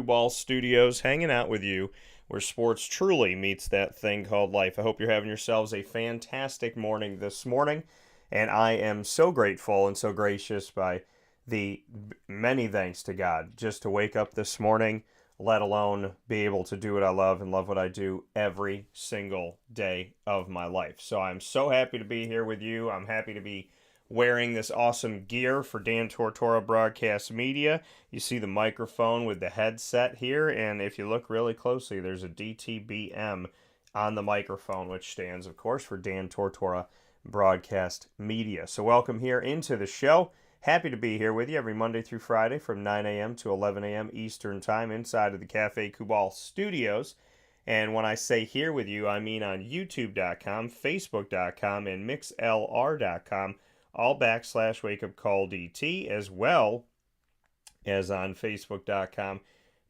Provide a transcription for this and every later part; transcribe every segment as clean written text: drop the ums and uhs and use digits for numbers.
Ball Studios, hanging out with you where sports truly meets that thing called life. I hope you're having yourselves a fantastic morning this morning, and I am so grateful and so gracious by the many thanks to God just to wake up this morning, let alone be able to do what I love and love what I do every single day of my life. So I'm so happy to be here with you. I'm happy to be wearing this awesome gear for Dan Tortora Broadcast Media. You see the microphone with the headset here, and if you look really closely, there's a DTBM on the microphone, which stands, of course, for Dan Tortora Broadcast Media. So welcome here into the show. Happy to be here with you every Monday through Friday from 9 a.m. to 11 a.m. Eastern Time inside of the Cafe Kubal Studios. And when I say here with you, I mean on YouTube.com, Facebook.com, and MixLR.com, all / Wake Up Call DT, as well as on Facebook.com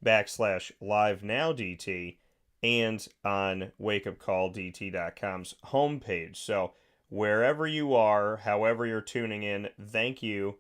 / Live Now DT, and on WakeUpCallDT.com's homepage. So wherever you are, however you're tuning in, thank you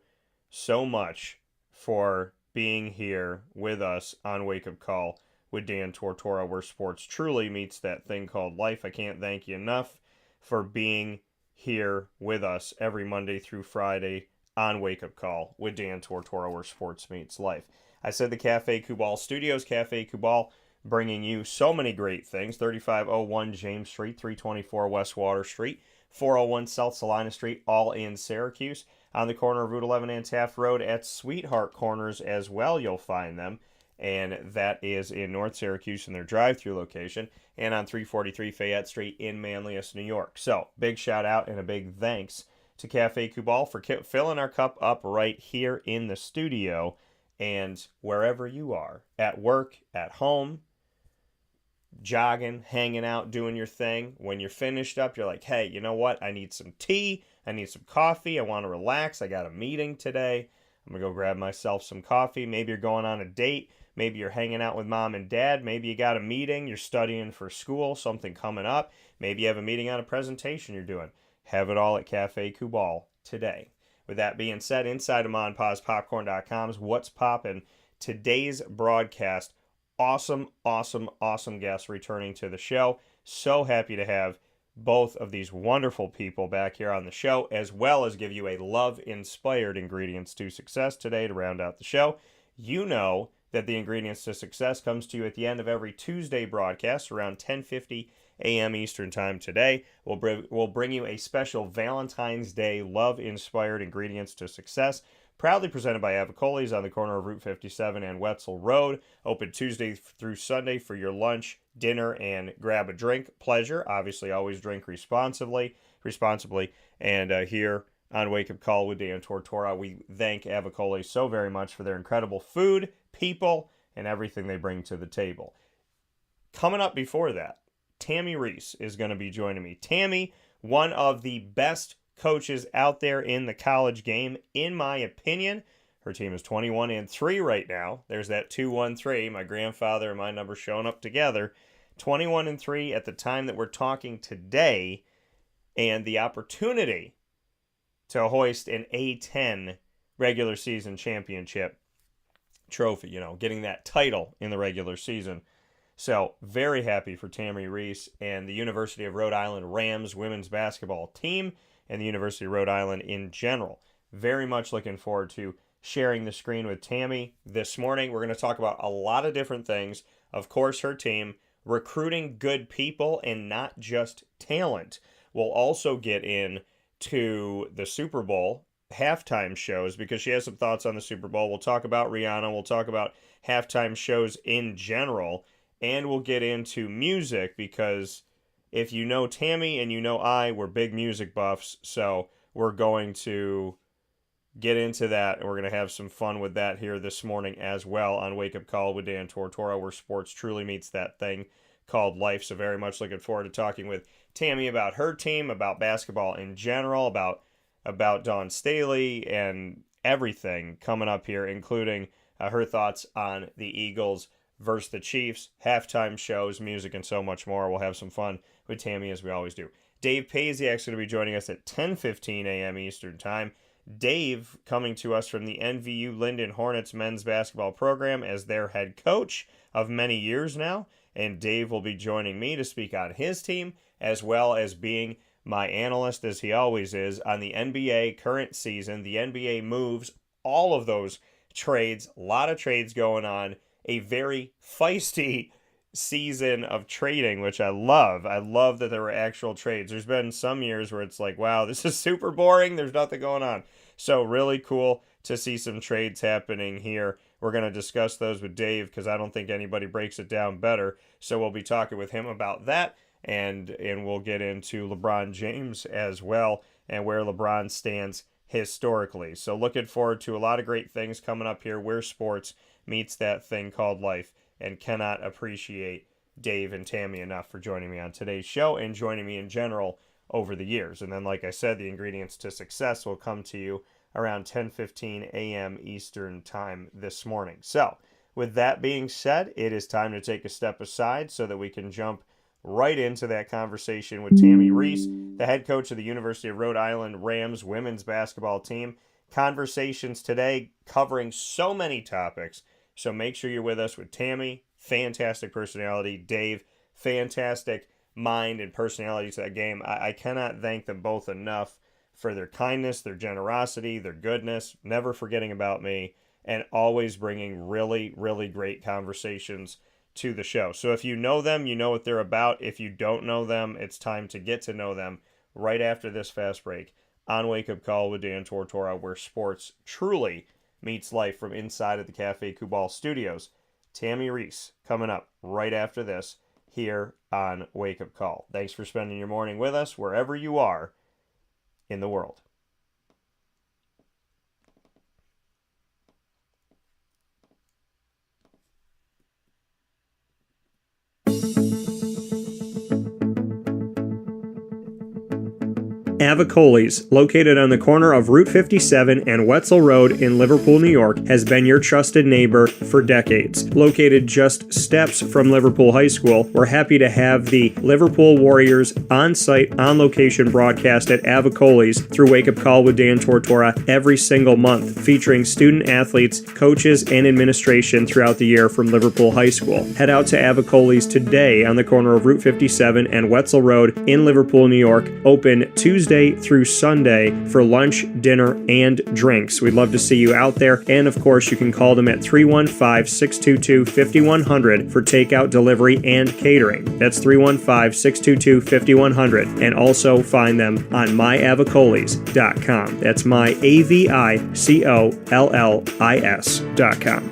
so much for being here with us on Wake Up Call with Dan Tortora, where sports truly meets that thing called life. I can't thank you enough for being here with us every Monday through Friday on Wake Up Call with Dan Tortora, where sports meets life. I said the Cafe Kubal Studios, Cafe Kubal, bringing you so many great things. 3501 James Street, 324 West Water Street, 401 South Salina Street, all in Syracuse. On the corner of Route 11 and Taft Road at Sweetheart Corners as well, you'll find them. And that is in North Syracuse in their drive-through location, and on 343 Fayette Street in Manlius, New York. So, big shout out and a big thanks to Cafe Kubal for filling our cup up right here in the studio, and wherever you are, at work, at home, jogging, hanging out, doing your thing. When you're finished up, you're like, hey, you know what? I need some tea. I need some coffee. I want to relax. I got a meeting today. I'm going to go grab myself some coffee. Maybe you're going on a date. Maybe you're hanging out with mom and dad. Maybe you got a meeting. You're studying for school, something coming up. Maybe you have a meeting on a presentation you're doing. Have it all at Cafe Kubal today. With that being said, inside of MonPazPopcorn.com's What's Poppin', today's broadcast, awesome guests returning to the show. So happy to have both of these wonderful people back here on the show, as well as give you a love-inspired ingredients to success today to round out the show. You know that the ingredients to success comes to you at the end of every Tuesday broadcast around 10:50 a.m. Eastern Time today. We'll bring you a special Valentine's Day love-inspired ingredients to success, proudly presented by Avicolli's on the corner of Route 57 and Wetzel Road. Open Tuesday through Sunday for your lunch, dinner, and grab a drink pleasure. Obviously, always drink responsibly. And here on Wake Up Call with Dan Tortora, we thank Avicolli so very much for their incredible food, people, and everything they bring to the table. Coming up before that, Tammi Reiss is going to be joining me. Tammi, one of the best coaches out there in the college game, in my opinion. Her team is 21-3 right now. There's that 2-1-3. My grandfather and my number showing up together. 21-3 at the time that we're talking today, and the opportunity to hoist an A10 regular season championship trophy, getting that title in the regular season. So, very happy for Tammi Reiss and the University of Rhode Island Rams women's basketball team and the University of Rhode Island in general. Very much looking forward to sharing the screen with Tammi this morning. We're going to talk about a lot of different things. Of course, her team, recruiting good people and not just talent. We'll also get into the Super Bowl halftime shows because she has some thoughts on the Super Bowl. We'll talk about Rihanna. We'll talk about halftime shows in general. And we'll get into music because if you know Tammi and you know we're big music buffs. So we're going to get into that, and we're going to have some fun with that here this morning as well on Wake Up Call with Dan Tortora, where sports truly meets that thing called life. So very much looking forward to talking with Tammi about her team, about basketball in general, about Dawn Staley, and everything coming up here, including her thoughts on the Eagles versus the Chiefs, halftime shows, music, and so much more. We'll have some fun with Tammi as we always do. Dave Pasiak is going to be joining us at 10:15 a.m. Eastern Time. Dave coming to us from the NVU-Lyndon Hornets men's basketball program as their head coach of many years now. And Dave will be joining me to speak on his team, as well as being my analyst, as he always is, on the NBA current season, the NBA moves, all of those trades, a lot of trades going on, a very feisty season of trading, which I love. I love that there were actual trades. There's been some years where it's like, wow, this is super boring. There's nothing going on. So really cool to see some trades happening here. We're going to discuss those with Dave because I don't think anybody breaks it down better. So we'll be talking with him about that, and we'll get into LeBron James as well and where LeBron stands historically. So looking forward to a lot of great things coming up here where sports meets that thing called life, and cannot appreciate Dave and Tammi enough for joining me on today's show and joining me in general over the years. And then, like I said, the ingredients to success will come to you around 10:15 a.m. Eastern time this morning. So with that being said, it is time to take a step aside so that we can jump right into that conversation with Tammi Reiss, the head coach of the University of Rhode Island Rams women's basketball team. Conversations today covering so many topics. So make sure you're with us with Tammi, fantastic personality, Dave, fantastic mind and personality to that game. I cannot thank them both enough for their kindness, their generosity, their goodness, never forgetting about me, and always bringing really, really great conversations to the show. So if you know them, you know what they're about. If you don't know them, it's time to get to know them right after this fast break on Wake Up Call with Dan Tortora, where sports truly meets life from inside of the Cafe Kubal studios. Tammi Reiss coming up right after this here on Wake Up Call. Thanks for spending your morning with us wherever you are in the world. Avicolli's, located on the corner of Route 57 and Wetzel Road in Liverpool, New York, has been your trusted neighbor for decades. Located just steps from Liverpool High School, we're happy to have the Liverpool Warriors on-site, on-location broadcast at Avicolli's through Wake Up Call with Dan Tortora every single month, featuring student athletes, coaches, and administration throughout the year from Liverpool High School. Head out to Avicolli's today on the corner of Route 57 and Wetzel Road in Liverpool, New York, open Tuesday through Sunday for lunch, dinner, and drinks. We'd love to see you out there. And of course, you can call them at 315-622-5100 for takeout, delivery, and catering. That's 315-622-5100. And also find them on myavicollis.com. That's myavicollis.com.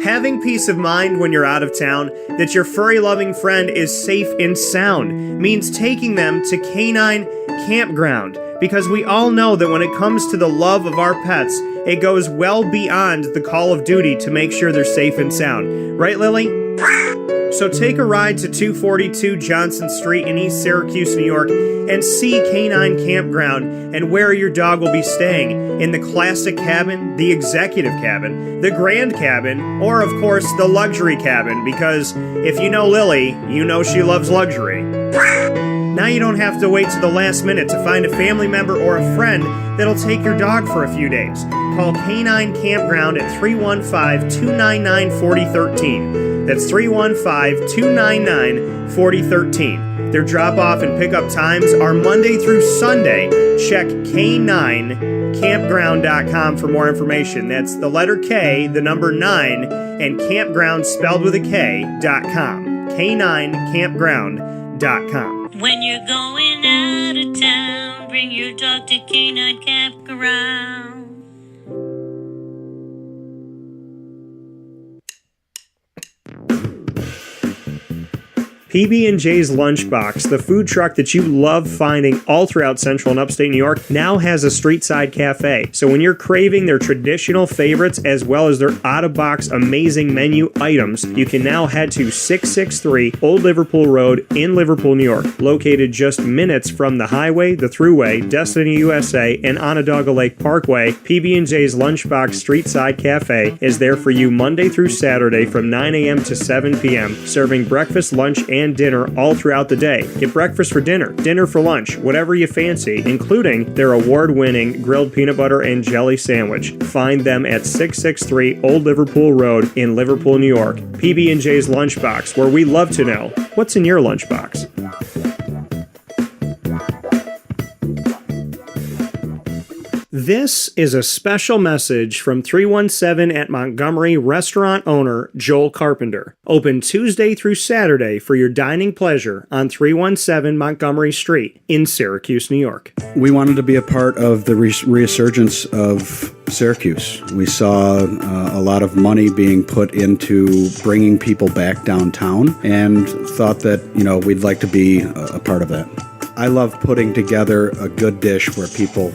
Having peace of mind when you're out of town that your furry-loving friend is safe and sound means taking them to Canine Campground, because we all know that when it comes to the love of our pets, it goes well beyond the call of duty to make sure they're safe and sound. Right, Lily? So take a ride to 242 Johnson Street in East Syracuse, New York, and see Canine Campground and where your dog will be staying in the classic cabin, the executive cabin, the grand cabin, or of course the luxury cabin, because if you know Lily, you know she loves luxury. Now you don't have to wait to the last minute to find a family member or a friend that'll take your dog for a few days. Call Canine Campground at 315-299-4013. That's 315-299-4013. Their drop-off and pickup times are Monday through Sunday. Check K9campground.com for more information. That's the letter K, the number 9, and campground spelled with a K.com. K9campground.com. When you're going out of town, bring your dog to Canine Campground. PB&J's Lunchbox, the food truck that you love finding all throughout Central and Upstate New York, now has a street-side cafe. So when you're craving their traditional favorites as well as their out-of-box amazing menu items, you can now head to 663 Old Liverpool Road in Liverpool, New York. Located just minutes from the highway, the Thruway, Destiny USA, and Onondaga Lake Parkway, PB&J's Lunchbox Street-Side Cafe is there for you Monday through Saturday from 9 a.m. to 7 p.m., serving breakfast, lunch, and dinner all throughout the day. Get breakfast for dinner, dinner for lunch, whatever you fancy, including their award-winning grilled peanut butter and jelly sandwich. Find them at 663 Old Liverpool Road in Liverpool, New York. PB&J's Lunchbox, where we love to know what's in your lunchbox. This is a special message from 317 at Montgomery restaurant owner Joel Carpenter. Open Tuesday through Saturday for your dining pleasure on 317 Montgomery Street in Syracuse, New York. We wanted to be a part of the resurgence of Syracuse. We saw a lot of money being put into bringing people back downtown and thought that, we'd like to be a part of that. I love putting together a good dish where people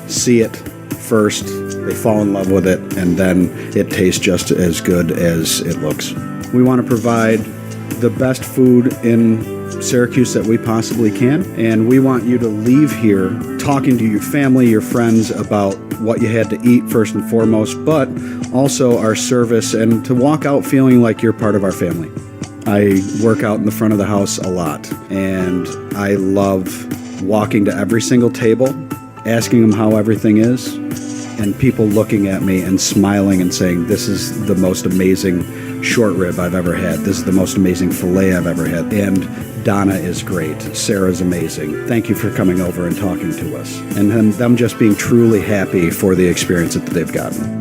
see it first, they fall in love with it, and then it tastes just as good as it looks. We want to provide the best food in Syracuse that we possibly can, and we want you to leave here talking to your family, your friends about what you had to eat first and foremost, but also our service, and to walk out feeling like you're part of our family. I work out in the front of the house a lot, and I love walking to every single table, asking them how everything is, and people looking at me and smiling and saying, this is the most amazing short rib I've ever had. This is the most amazing filet I've ever had. And Donna is great. Sarah's amazing. Thank you for coming over and talking to us. And then them just being truly happy for the experience that they've gotten.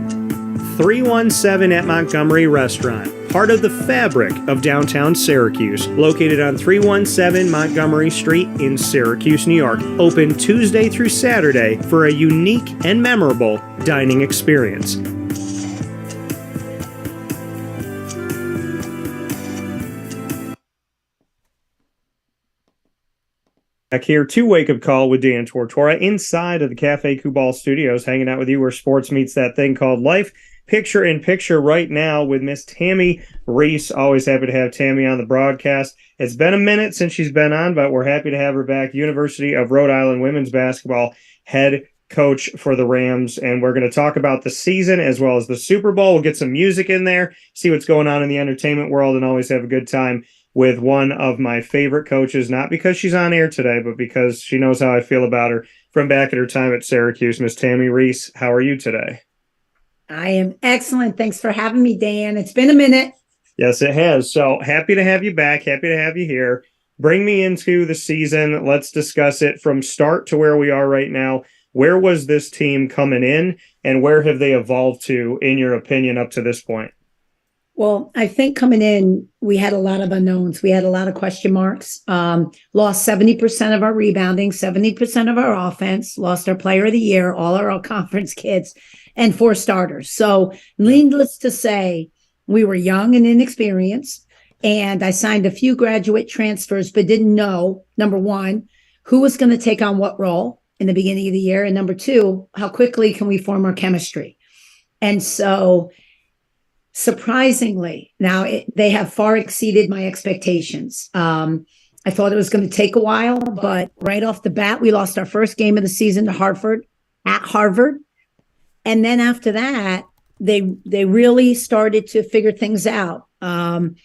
317 at Montgomery Restaurant, part of the fabric of downtown Syracuse, located on 317 Montgomery Street in Syracuse, New York. Open Tuesday through Saturday for a unique and memorable dining experience. Back here to Wake Up Call with Dan Tortora inside of the Cafe Kubal Studios, hanging out with you where sports meets that thing called life. Picture in picture right now with Miss Tammi Reiss. Always happy to have Tammi on the broadcast. It's been a minute since she's been on, but we're happy to have her back. University of Rhode Island women's basketball head coach for the Rams, and we're going to talk about the season as well as the Super Bowl. We'll get some music in there, see what's going on in the entertainment world, and always have a good time with one of my favorite coaches, not because she's on air today, but because she knows how I feel about her from back at her time at Syracuse. Miss Tammi Reiss, how are you today? I am excellent. Thanks for having me, Dan. It's been a minute. Yes, it has. So happy to have you back. Happy to have you here. Bring me into the season. Let's discuss it from start to where we are right now. Where was this team coming in, and where have they evolved to, in your opinion, up to this point? Well, I think coming in, we had a lot of unknowns. We had a lot of question marks. Lost 70% of our rebounding, 70% of our offense, lost our player of the year, all our all-conference kids, and 4 starters. So needless to say, we were young and inexperienced, and I signed a few graduate transfers, but didn't know, number one, who was going to take on what role in the beginning of the year, and number two, how quickly can we form our chemistry? And so surprisingly, now they have far exceeded my expectations. I thought it was going to take a while, but right off the bat, we lost our first game of the season to Hartford at Harvard. And then after that, they really started to figure things out. And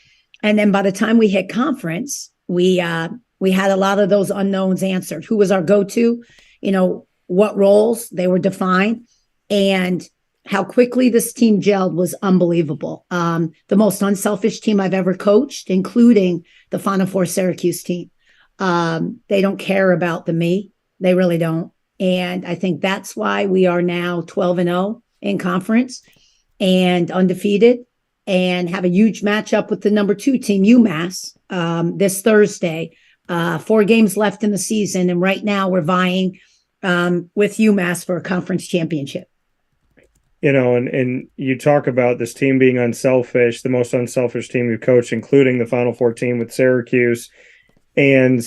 then by the time we hit conference, we had a lot of those unknowns answered. Who was our go-to? What roles they were defined, and how quickly this team gelled was unbelievable. The most unselfish team I've ever coached, including the Final Four Syracuse team. They don't care about the me. They really don't. And I think that's why we are now 12-0 in conference and undefeated, and have a huge matchup with the number 2 team, UMass, this Thursday. 4 games left in the season. And right now we're vying with UMass for a conference championship. And you talk about this team being unselfish, the most unselfish team you've coached, including the Final Four team with Syracuse. And,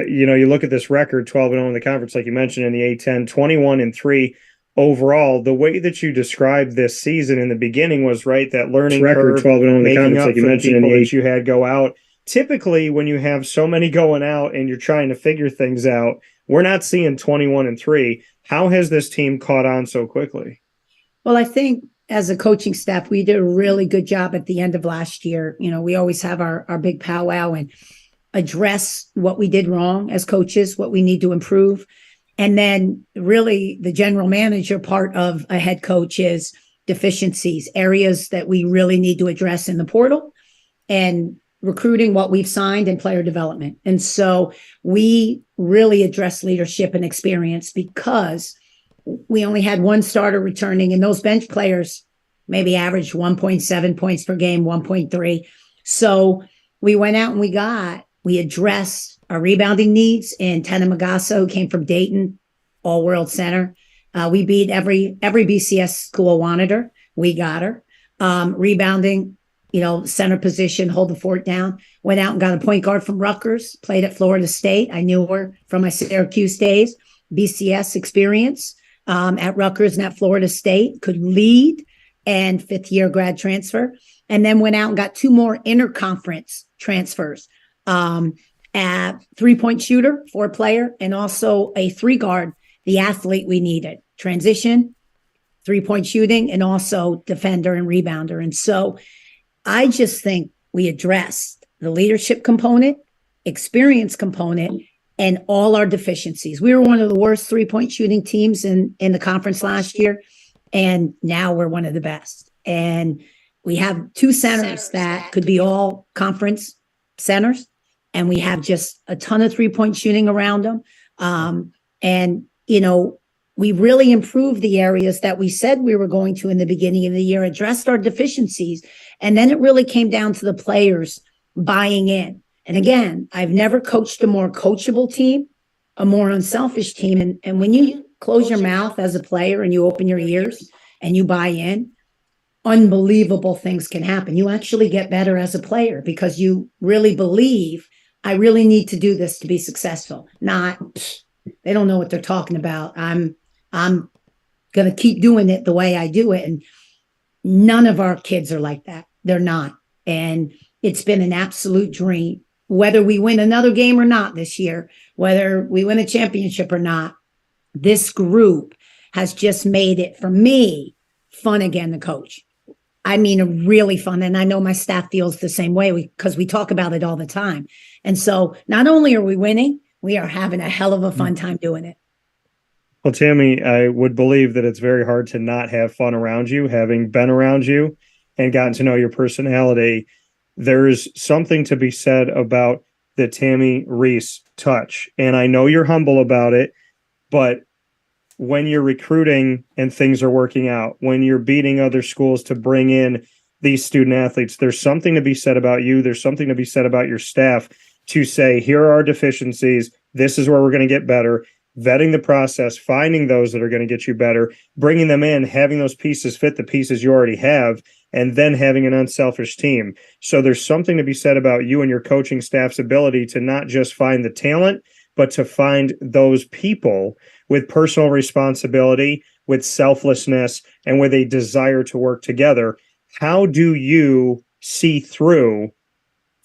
you look at this record, 12-0 in the conference, like you mentioned, in the A10, 21-3 overall. The way that you described this season in the beginning was, right, that learning record, curve, 12-0 in the making conference, up like you for the mentioned, in people the that you had go out. Typically, when you have so many going out and you're trying to figure things out, we're not seeing 21-3. How has this team caught on so quickly? Well, I think as a coaching staff, we did a really good job at the end of last year. We always have our big powwow and address what we did wrong as coaches, what we need to improve. And then really the general manager part of a head coach is deficiencies, areas that we really need to address in the portal and recruiting, what we've signed, and player development. And so we really address leadership and experience because we only had one starter returning, and those bench players maybe averaged 1.7 points per game, 1.3. So we went out and we addressed our rebounding needs in Tana Magassa, who came from Dayton, all-world center. We beat every BCS school wanted her. We got her. Rebounding, center position, hold the fort down. Went out and got a point guard from Rutgers, played at Florida State. I knew her from my Syracuse days. BCS experience at Rutgers and at Florida State, could lead, and fifth-year grad transfer. And then went out and got two more interconference transfers. A three-point shooter, 4-player, and also a 3-guard, the athlete we needed. Transition, 3-point shooting, and also defender and rebounder. And so I just think we addressed the leadership component, experience component, and all our deficiencies. We were one of the worst 3-point shooting teams in the conference last year, and now we're one of the best. And we have two centers that could be all conference centers, and we have just a ton of 3-point shooting around them. We really improved the areas that we said we were going to in the beginning of the year, addressed our deficiencies, and then it really came down to the players buying in. And again, I've never coached a more coachable team, a more unselfish team. And when you close your mouth as a player and you open your ears and you buy in, unbelievable things can happen. You actually get better as a player because you really believe, I really need to do this to be successful. Not, they don't know what they're talking about. I'm going to keep doing it the way I do it. And none of our kids are like that. They're not. And it's been an absolute dream. Whether we win another game or not this year, whether we win a championship or not, this group has just made it, for me, fun again to coach. I mean, really fun. And I know my staff feels the same way because we talk about it all the time. And so not only are we winning, we are having a hell of a fun time doing it. Well, Tammi, I would believe that it's very hard to not have fun around you, having been around you and gotten to know your personality. There's something to be said about the Tammi Reiss touch. And I know you're humble about it, but when you're recruiting and things are working out, when you're beating other schools to bring in these student athletes, there's something to be said about you. There's something to be said about your staff to say, here are our deficiencies. This is where we're going to get better. Vetting the process, finding those that are going to get you better, bringing them in, having those pieces fit the pieces you already have, and then having an unselfish team. So there's something to be said about you and your coaching staff's ability to not just find the talent, but to find those people with personal responsibility, with selflessness, and with a desire to work together. How do you see through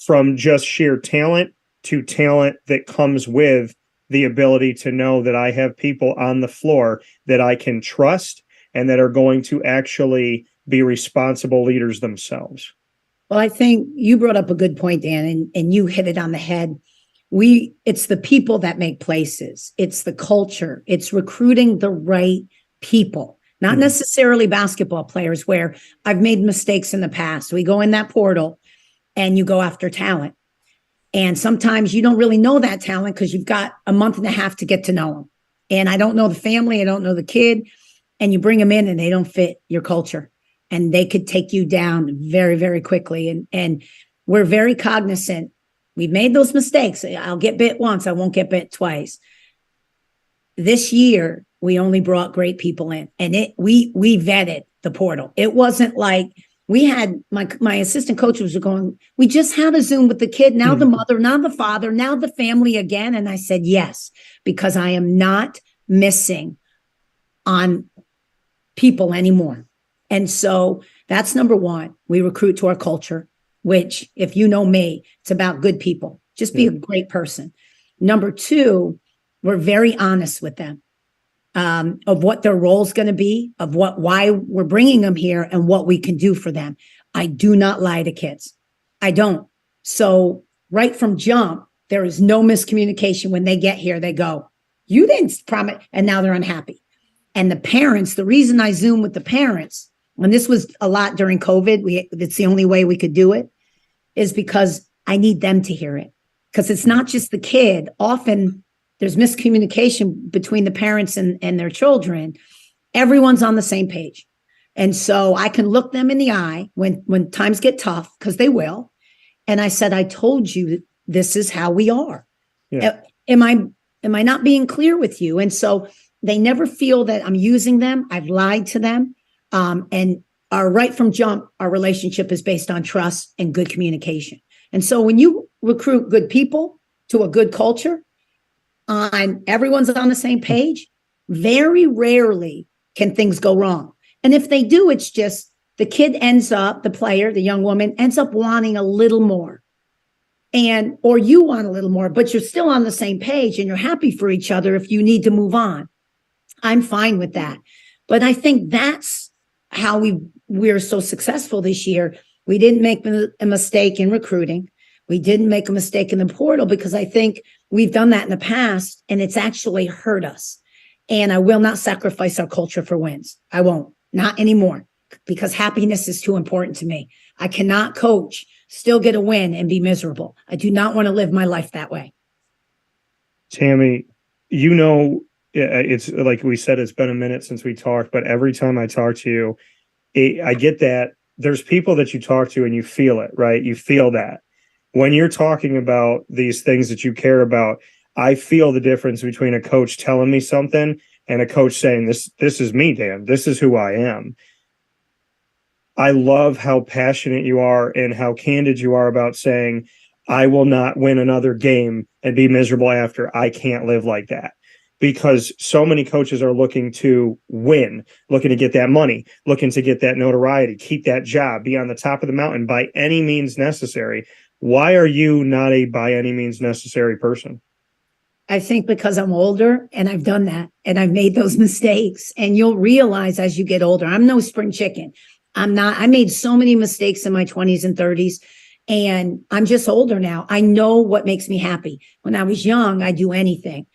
from just sheer talent to talent that comes with the ability to know that I have people on the floor that I can trust and that are going to actually be responsible leaders themselves? Well, I think you brought up a good point, Dan, and you hit it on the head. It's the people that make places. It's the culture. It's recruiting the right people, not necessarily basketball players where I've made mistakes in the past. We go in that portal and you go after talent. And sometimes you don't really know that talent because you've got a month and a half to get to know them. And I don't know the family. I don't know the kid. And you bring them in and they don't fit your culture. And they could take you down very, very quickly. And we're very cognizant. We've made those mistakes. I'll get bit once. I won't get bit twice. This year, we only brought great people in. And we vetted the portal. It wasn't like we had my assistant coaches were going, we just had a Zoom with the kid, now the mother, now the father, now the family again. And I said, yes, because I am not missing on people anymore. And so that's number one. We recruit to our culture, which, if you know me, it's about good people. Just be a great person. Number two, we're very honest with them of what their role is going to be, of why we're bringing them here and what we can do for them. I do not lie to kids. I don't. So right from jump, there is no miscommunication. When they get here, they go, you didn't promise, and now they're unhappy. And the parents, the reason I Zoom with the parents, and this was a lot during COVID, it's the only way we could do it, is because I need them to hear it. Because it's not just the kid. Often there's miscommunication between the parents and their children. Everyone's on the same page. And so I can look them in the eye when times get tough, because they will. And I said, I told you this is how we are. Yeah. Am I not being clear with you? And so they never feel that I'm using them. I've lied to them. And right from jump, our relationship is based on trust and good communication. And so when you recruit good people to a good culture, everyone's on the same page, very rarely can things go wrong. And if they do, it's just the kid ends up, the player, the young woman ends up wanting a little more. Or you want a little more, but you're still on the same page and you're happy for each other if you need to move on. I'm fine with that. But I think that's how we're so successful this year. We didn't make a mistake in recruiting. We didn't make a mistake in the portal, because I think we've done that in the past and it's actually hurt us. And I will not sacrifice our culture for wins. I won't, not anymore, because happiness is too important to me. I cannot coach, still get a win and be miserable. I do not want to live my life that way. Tammi, it's like we said, it's been a minute since we talked, but every time I talk to you, I get that there's people that you talk to and you feel it, right? You feel that. When you're talking about these things that you care about, I feel the difference between a coach telling me something and a coach saying, this is me, Dan. This is who I am. I love how passionate you are and how candid you are about saying, I will not win another game and be miserable after. I can't live like that. Because so many coaches are looking to win, looking to get that money, looking to get that notoriety, keep that job, be on the top of the mountain by any means necessary. Why are you not a by any means necessary person? I think because I'm older and I've done that and I've made those mistakes. And you'll realize as you get older, I'm no spring chicken. I made so many mistakes in my 20s and 30s, and I'm just older now. I know what makes me happy. When I was young, I'd do anything.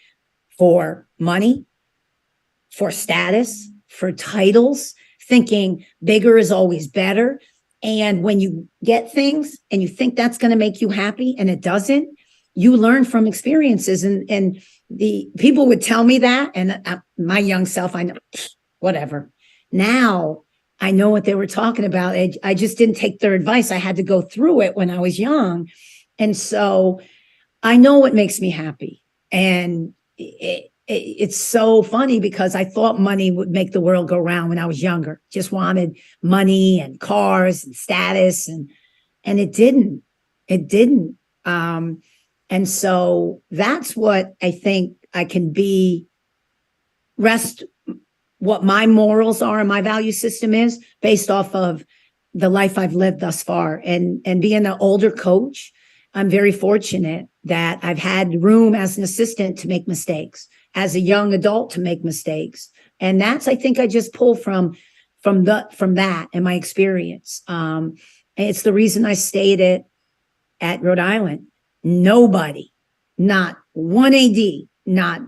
For money, for status, for titles, thinking bigger is always better. And when you get things and you think that's going to make you happy and it doesn't, you learn from experiences. And the people would tell me that. And my young self, I know, whatever. Now I know what they were talking about. I just didn't take their advice. I had to go through it when I was young. And so I know what makes me happy. And it's so funny because I thought money would make the world go round when I was younger. Just wanted money and cars and status, and it didn't. It didn't. And so that's what I think I can rest what my morals are and my value system is based off of the life I've lived thus far. And being an older coach, I'm very fortunate that I've had room as an assistant to make mistakes, as a young adult to make mistakes. And that's, I think I just pull from that and my experience. And it's the reason I stayed at Rhode Island. Nobody, not one AD, not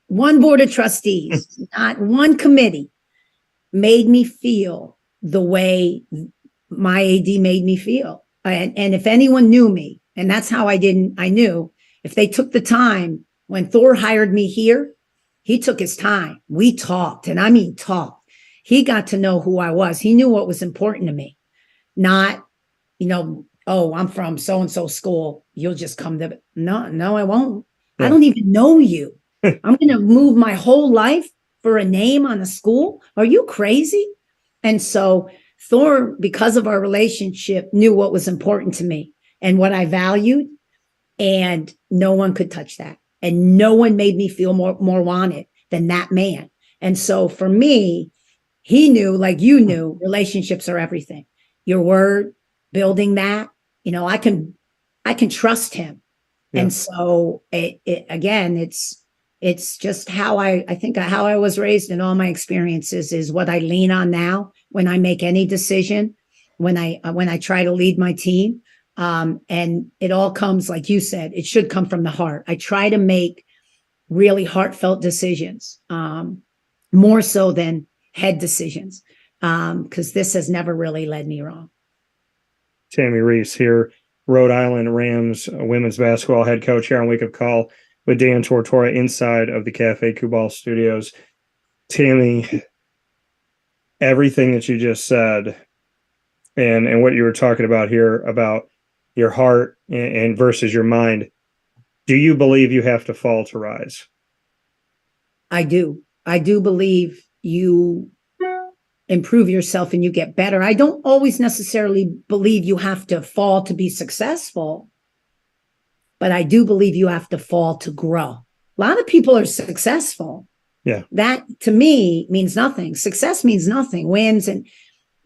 one board of trustees, not one committee made me feel the way my AD made me feel. And if anyone knew me, and that's how I knew, if they took the time, when Thor hired me here, he took his time. We talked, and I mean talked. He got to know who I was. He knew what was important to me. Not, oh, I'm from so-and-so school. You'll just come to, no, I won't. Yeah. I don't even know you. I'm going to move my whole life for a name on a school. Are you crazy? And so Thor, because of our relationship, knew what was important to me and what I valued, and no one could touch that. And no one made me feel more wanted than that man. And so for me, he knew, like you knew, relationships are everything. Your word, building that, I can trust him. Yeah. And so it's just how I think how I was raised, and all my experiences is what I lean on now when I make any decision, when I try to lead my team. And it all comes, like you said, it should come from the heart. I try to make really heartfelt decisions, more so than head decisions, because this has never really led me wrong. Tammi Reiss here, Rhode Island Rams women's basketball head coach, here on Wake Up Call with Dan Tortora inside of the Cafe Kubal studios. Tammi, everything that you just said and what you were talking about here about your heart and versus your mind, do you believe you have to fall to rise? I do. I do believe you improve yourself and you get better. I don't always necessarily believe you have to fall to be successful, but I do believe you have to fall to grow. A lot of people are successful. Yeah. That to me means nothing. Success means nothing, wins.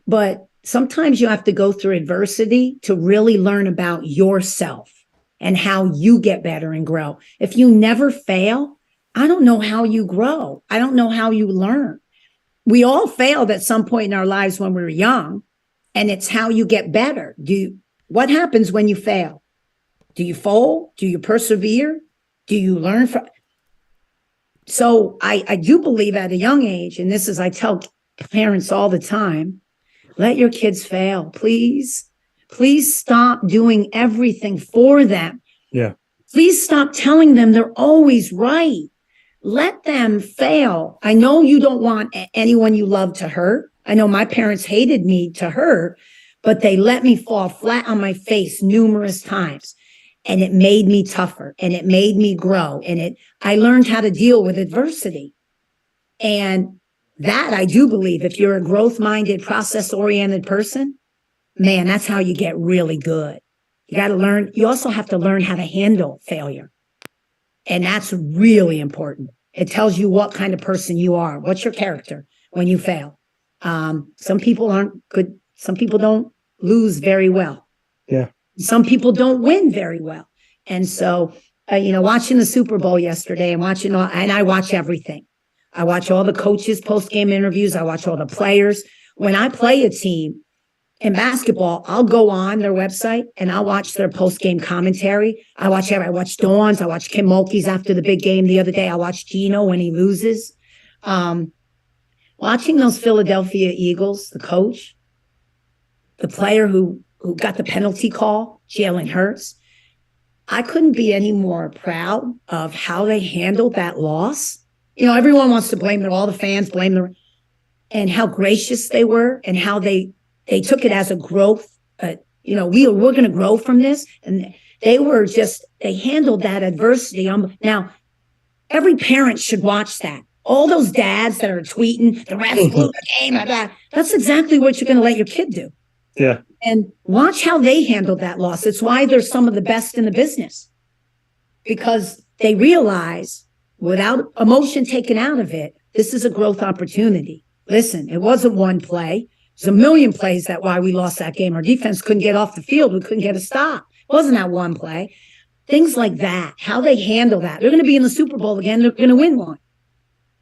But sometimes you have to go through adversity to really learn about yourself and how you get better and grow. If you never fail, I don't know how you grow. I don't know how you learn. We all failed at some point in our lives when we were young, and it's how you get better. What happens when you fail? Do you fold? Do you persevere? Do you learn from? So I do believe at a young age, and this is, I tell parents all the time, let your kids fail, please. Please stop doing everything for them. Yeah. Please stop telling them they're always right. Let them fail. I know you don't want anyone you love to hurt. I know my parents hated me to hurt, but they let me fall flat on my face numerous times. And it made me tougher, and it made me grow. And I learned how to deal with adversity. And that I do believe, if you're a growth-minded, process-oriented person, man, that's how you get really good. You got to learn. You also have to learn how to handle failure. And that's really important. It tells you what kind of person you are. What's your character when you fail? Some people aren't good. Some people don't lose very well. Yeah. Some people don't win very well. And so, watching the Super Bowl yesterday and I watch everything. I watch all the coaches' post-game interviews. I watch all the players. When I play a team in basketball, I'll go on their website and I'll watch their post-game commentary. I watch Dawn's. I watch Kim Mulkey's after the big game the other day. I watch Gino when he loses. Watching those Philadelphia Eagles, the coach, the player who got the penalty call, Jalen Hurts, I couldn't be any more proud of how they handled that loss. Everyone wants to blame all the fans, and how gracious they were, and how they took it as a growth. We're going to grow from this. And they handled that adversity. Now, every parent should watch that. All those dads that are tweeting, the refs blew the game, that's exactly what you're going to let your kid do. Yeah. And watch how they handled that loss. It's why they're some of the best in the business, because they realize, without emotion taken out of it, this is a growth opportunity. Listen, it wasn't one play. There's a million plays that why we lost that game. Our defense couldn't get off the field. We couldn't get a stop. It wasn't that one play. Things like that, how they handle that. They're going to be in the Super Bowl again. They're going to win one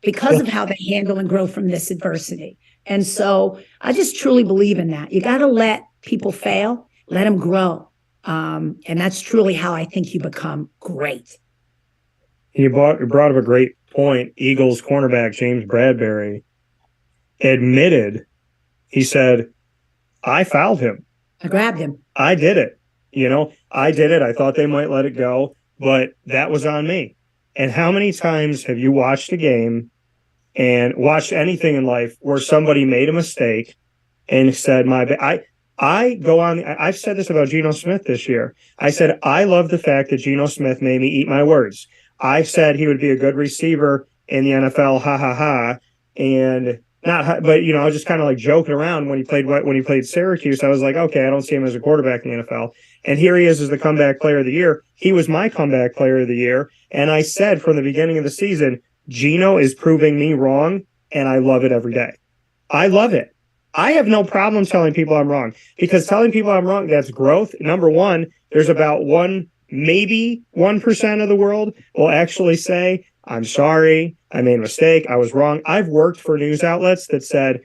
because of how they handle and grow from this adversity. And so I just truly believe in that. You got to let people fail, let them grow. And that's truly how I think you become great. You brought up a great point. Eagles cornerback James Bradbury admitted, he said, I fouled him. I grabbed him. I did it. I did it. I thought they might let it go, but that was on me. And how many times have you watched a game and watched anything in life where somebody made a mistake and said, I go on. I've said this about Geno Smith this year. I said, I love the fact that Geno Smith made me eat my words. I said he would be a good receiver in the NFL. Ha, ha, ha. And not, but I was just kind of like joking around when he played Syracuse. I was like, okay, I don't see him as a quarterback in the NFL. And here he is as the comeback player of the year. He was my comeback player of the year. And I said from the beginning of the season, Geno is proving me wrong, and I love it every day. I love it. I have no problem telling people I'm wrong, because telling people I'm wrong, that's growth. Number one, there's about maybe 1% of the world will actually say, I'm sorry, I made a mistake, I was wrong. I've worked for news outlets that said,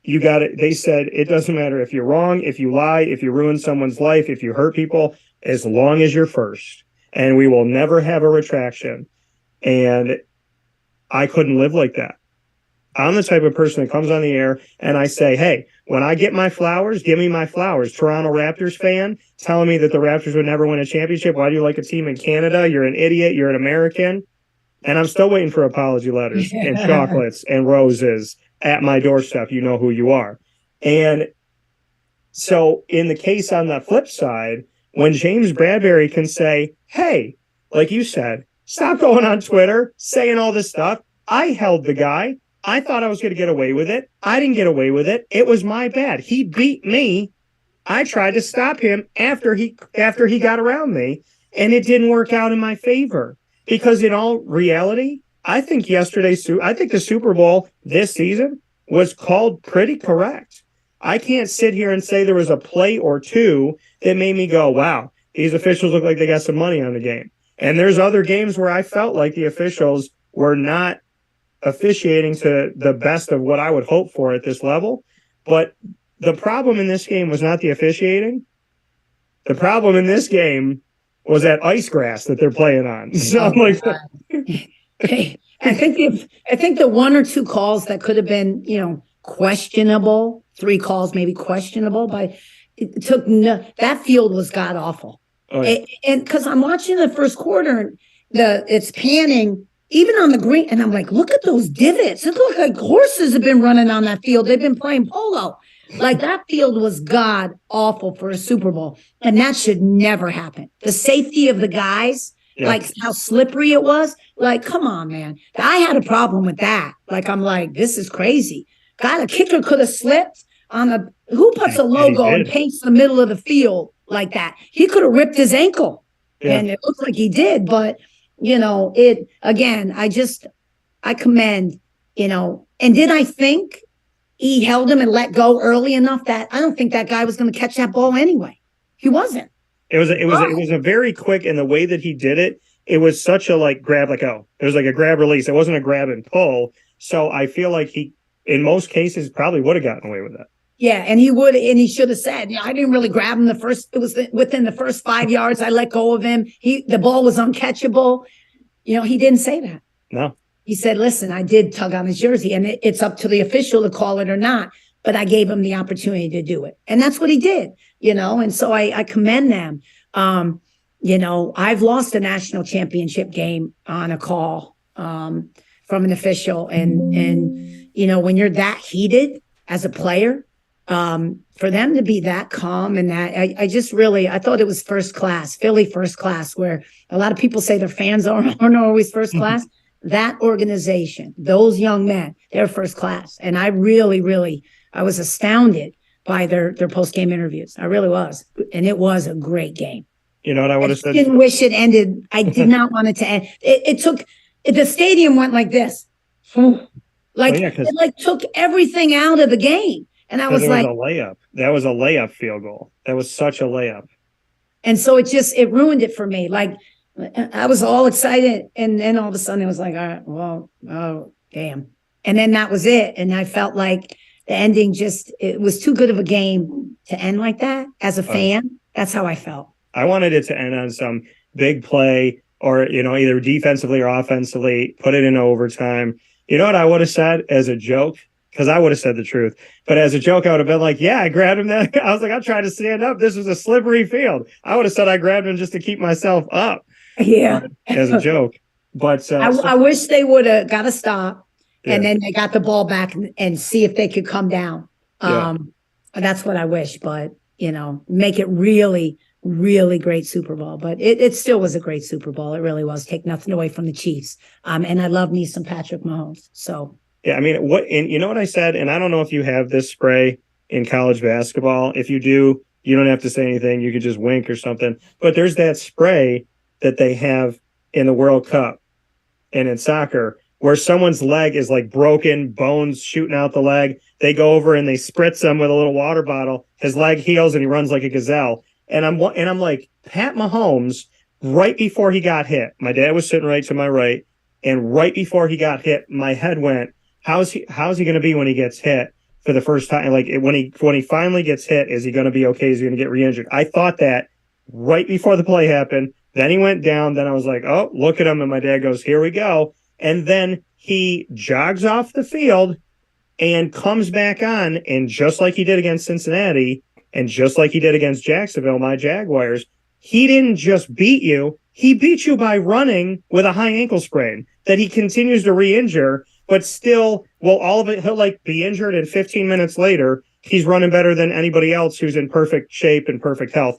you got it. They said, it doesn't matter if you're wrong, if you lie, if you ruin someone's life, if you hurt people, as long as you're first. And we will never have a retraction. And I couldn't live like that. I'm the type of person that comes on the air and I say, hey, when I get my flowers, give me my flowers. Toronto Raptors fan telling me that the Raptors would never win a championship. Why do you like a team in Canada? You're an idiot. You're an American. And I'm still waiting for apology letters and chocolates and roses at my doorstep. You know who you are. And so in the case on the flip side, when James Bradbury can say, hey, like you said, stop going on Twitter, saying all this stuff. I held the guy. I thought I was going to get away with it. I didn't get away with it. It was my bad. He beat me. I tried to stop him after he got around me, and it didn't work out in my favor. Because in all reality, I think the Super Bowl this season was called pretty correct. I can't sit here and say there was a play or two that made me go, wow, these officials look like they got some money on the game. And there's other games where I felt like the officials were not officiating to the best of what I would hope for at this level. But the problem in this game was not the officiating. The problem in this game was that ice grass that they're playing on. So I'm like, I think the one or two calls that could have been, questionable, 3 calls maybe questionable, but it took that field was god awful. Oh, yeah. And because I'm watching the first quarter, it's panning even on the green, and I'm like, look at those divots. It looks like horses have been running on that field. They've been playing polo. Like, that field was god awful for a Super Bowl, and that should never happen. The safety of the guys, like how slippery it was. Like, come on, man. I had a problem with that. Like, I'm like, this is crazy. God, a kicker could have slipped on who puts a logo and paints the middle of the field like that? He could have ripped his ankle, and it looks like he did. But I commend, and did I think he held him and let go early enough that I don't think that guy was going to catch that ball anyway. He wasn't. It was a very quick, and the way that he did it, it was such a grab, it was like a grab release. It wasn't a grab and pull. So I feel like he, in most cases, probably would have gotten away with that. Yeah, and he should have said, I didn't really grab him within the first 5 yards. I let go of him. The ball was uncatchable. He didn't say that. No. He said, listen, I did tug on his jersey, and it's up to the official to call it or not, but I gave him the opportunity to do it. And that's what he did, and so I commend them. I've lost a national championship game on a call from an official. And when you're that heated as a player, for them to be that calm and that, I thought it was first class, Philly first class, where a lot of people say their fans aren't always first class. That organization, those young men, they're first class. And I really, really, I was astounded by their post-game interviews. I really was. And it was a great game. You know what I would have said? I didn't wish it ended. I did not want it to end. The stadium went like this. It took everything out of the game. And I was like, a layup. That was a layup field goal. That was such a layup. And so it ruined it for me. Like, I was all excited. And then all of a sudden it was like, all right, well, oh, damn. And then that was it. And I felt like the ending it was too good of a game to end like that. As a fan, that's how I felt. I wanted it to end on some big play or, either defensively or offensively, put it in overtime. You know what I would have said as a joke? Because I would have said the truth. But as a joke, I would have been like, yeah, I grabbed him. Then I was like, I tried to stand up. This was a slippery field. I would have said I grabbed him just to keep myself up. Yeah. As a joke. But I wish they would have got a stop and then they got the ball back and see if they could come down. That's what I wish. But, make it really, really great Super Bowl. But it still was a great Super Bowl. It really was. Take nothing away from the Chiefs. And I love me some Patrick Mahomes. So Yeah, I mean, and you know what I said? And I don't know if you have this spray in college basketball. If you do, you don't have to say anything. You could just wink or something. But there's that spray that they have in the World Cup and in soccer where someone's leg is like broken, bones shooting out the leg. They go over and they spritz him with a little water bottle. His leg heals and he runs like a gazelle. And I'm like, Pat Mahomes, right before he got hit, my dad was sitting right to my right, and right before he got hit, my head went, how's he going to be when he gets hit for the first time? Like when he finally gets hit, is he going to be okay? Is he going to get re-injured? I thought that right before the play happened. Then he went down. Then I was like, oh, look at him. And my dad goes, here we go. And then he jogs off the field and comes back on. And just like he did against Cincinnati and just like he did against Jacksonville, my Jaguars, he didn't just beat you. He beat you by running with a high ankle sprain that he continues to re-injure, but still, well, all of it, he'll like be injured and 15 minutes later, he's running better than anybody else who's in perfect shape and perfect health.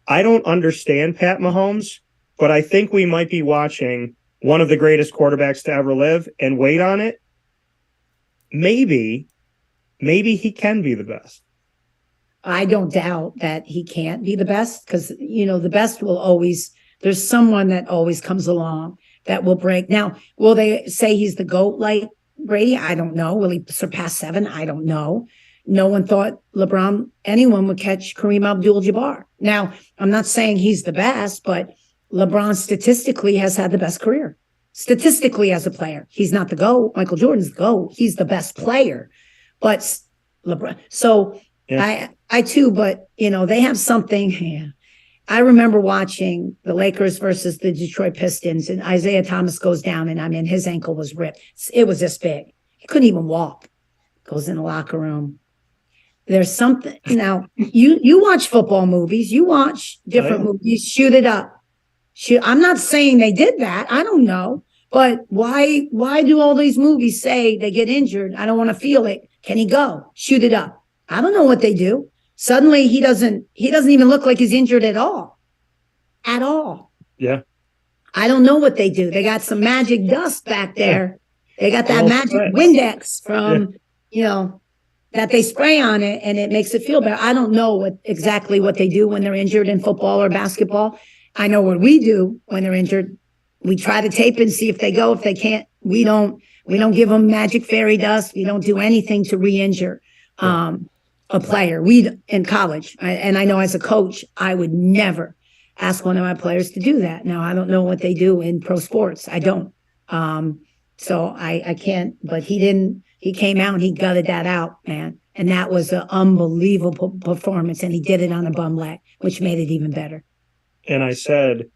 I don't understand Pat Mahomes, but I think we might be watching one of the greatest quarterbacks to ever live, and wait on it. Maybe he can be the best. I don't doubt that he can't be the best because, the best will always, there's someone that always comes along that will break. Now, will they say he's the GOAT like Brady? I don't know. Will he surpass 7? I don't know. No one thought anyone would catch Kareem Abdul-Jabbar. Now, I'm not saying he's the best, but LeBron statistically has had the best career. Statistically as a player. He's not the GOAT. Michael Jordan's the GOAT. He's the best player. But LeBron. So yeah. I too, but they have something. Yeah. I remember watching the Lakers versus the Detroit Pistons, and Isaiah Thomas goes down, and his ankle was ripped. It was this big. He couldn't even walk. Goes in the locker room. There's something. Now, you watch football movies. You watch different movies. Shoot it up. I'm not saying they did that. I don't know. But why do all these movies say they get injured? I don't want to feel it. Can he go? Shoot it up. I don't know what they do. Suddenly he doesn't even look like he's injured at all. At all. Yeah. I don't know what they do. They got some magic dust back there. They got that magic Windex from, that they spray on it and it makes it feel better. I don't know exactly what they do when they're injured in football or basketball. I know what we do when they're injured. We try to tape and see if they go. If they can't, we don't give them magic fairy dust. We don't do anything to re-injure a player. We in college, and I know as a coach, I would never ask one of my players to do that. Now I don't know what they do in pro sports. I don't. So I can't. But he didn't. He came out and he gutted that out, man. And that was an unbelievable performance. And he did it on a bum leg, which made it even better. And I said,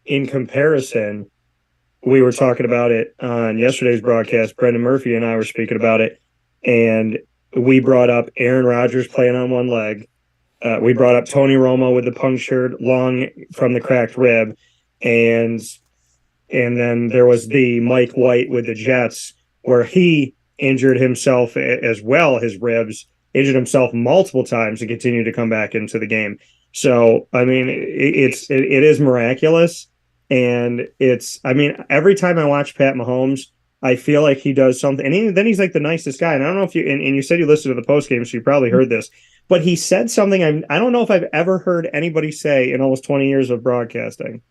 in comparison, we were talking about it on yesterday's broadcast. Brendan Murphy and I were speaking about it, and we brought up Aaron Rodgers playing on one leg. We brought up Tony Romo with the punctured lung from the cracked rib, and then there was the Mike White with the Jets where he injured himself as well. His ribs, injured himself multiple times and continued to come back into the game. So, I mean, it is miraculous. And every time I watch Pat Mahomes, I feel like he does something. And then he's like the nicest guy. And I don't know if and you said you listened to the postgame, so you probably heard this. But he said something I don't know if I've ever heard anybody say in almost 20 years of broadcasting.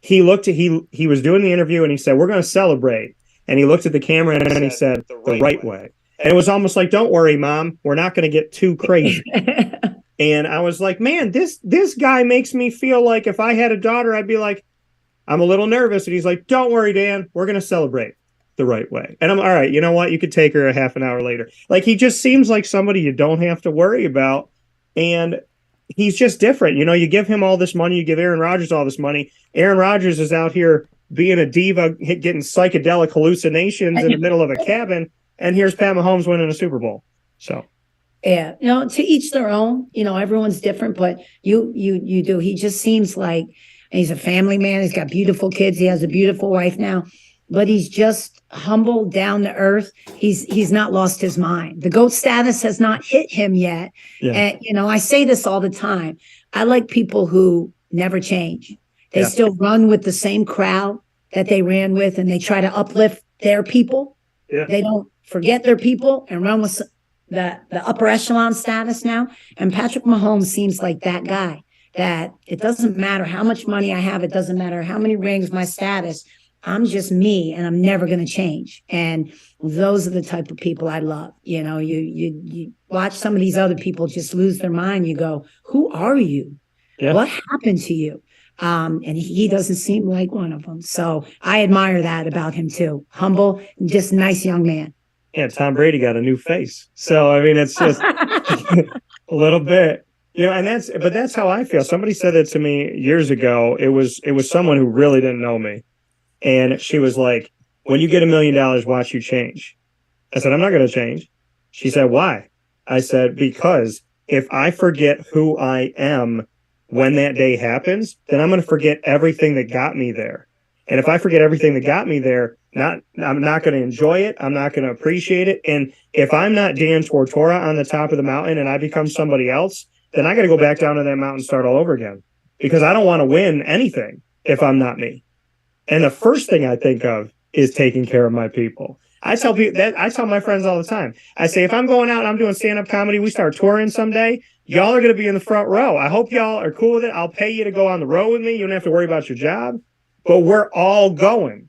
He was doing the interview and he said, we're going to celebrate. And he looked at the camera and he said, the right way. And it was almost like, don't worry, Mom, we're not going to get too crazy. And I was like, man, this guy makes me feel like if I had a daughter, I'd be like, I'm a little nervous. And he's like, don't worry, Dan, we're going to celebrate the right way. And I'm all right. You know what? You could take her a half an hour later. Like, he just seems like somebody you don't have to worry about. And he's just different. You give him all this money. You give Aaron Rodgers all this money. Aaron Rodgers is out here being a diva, getting psychedelic hallucinations in the middle of a cabin. And here's Pat Mahomes winning a Super Bowl. So. Yeah, to each their own. Everyone's different, but you do. He just seems like he's a family man. He's got beautiful kids. He has a beautiful wife now, but he's just humble, down to earth. He's not lost his mind. The GOAT status has not hit him yet. Yeah. And I say this all the time. I like people who never change. They still run with the same crowd that they ran with, and they try to uplift their people. Yeah. They don't forget their people and run with the upper echelon status now. And Patrick Mahomes seems like that guy, that it doesn't matter how much money I have. It doesn't matter how many rings, my status. I'm just me, and I'm never going to change. And those are the type of people I love. You know, you watch some of these other people just lose their mind. You go, who are you? Yeah. What happened to you? And he doesn't seem like one of them. So I admire that about him too. Humble, just nice young man. Yeah, Tom Brady got a new face. So I mean, it's just a little bit, you know, and that's how I feel. Somebody said that to me years ago. It was someone who really didn't know me. And she was like, when you get $1 million, watch you change. I said, I'm not going to change. She said, why? I said, because if I forget who I am when that day happens, then I'm going to forget everything that got me there. And if I forget everything that got me there, I'm not going to enjoy it. I'm not going to appreciate it. And if I'm not Dan Tortora on the top of the mountain and I become somebody else, then I got to go back down to that mountain and start all over again, because I don't want to win anything if I'm not me. And the first thing I think of is taking care of my people. I tell people that, I tell my friends all the time. I say, if I'm going out and I'm doing stand-up comedy, we start touring someday, y'all are going to be in the front row. I hope y'all are cool with it. I'll pay you to go on the road with me. You don't have to worry about your job, but we're all going,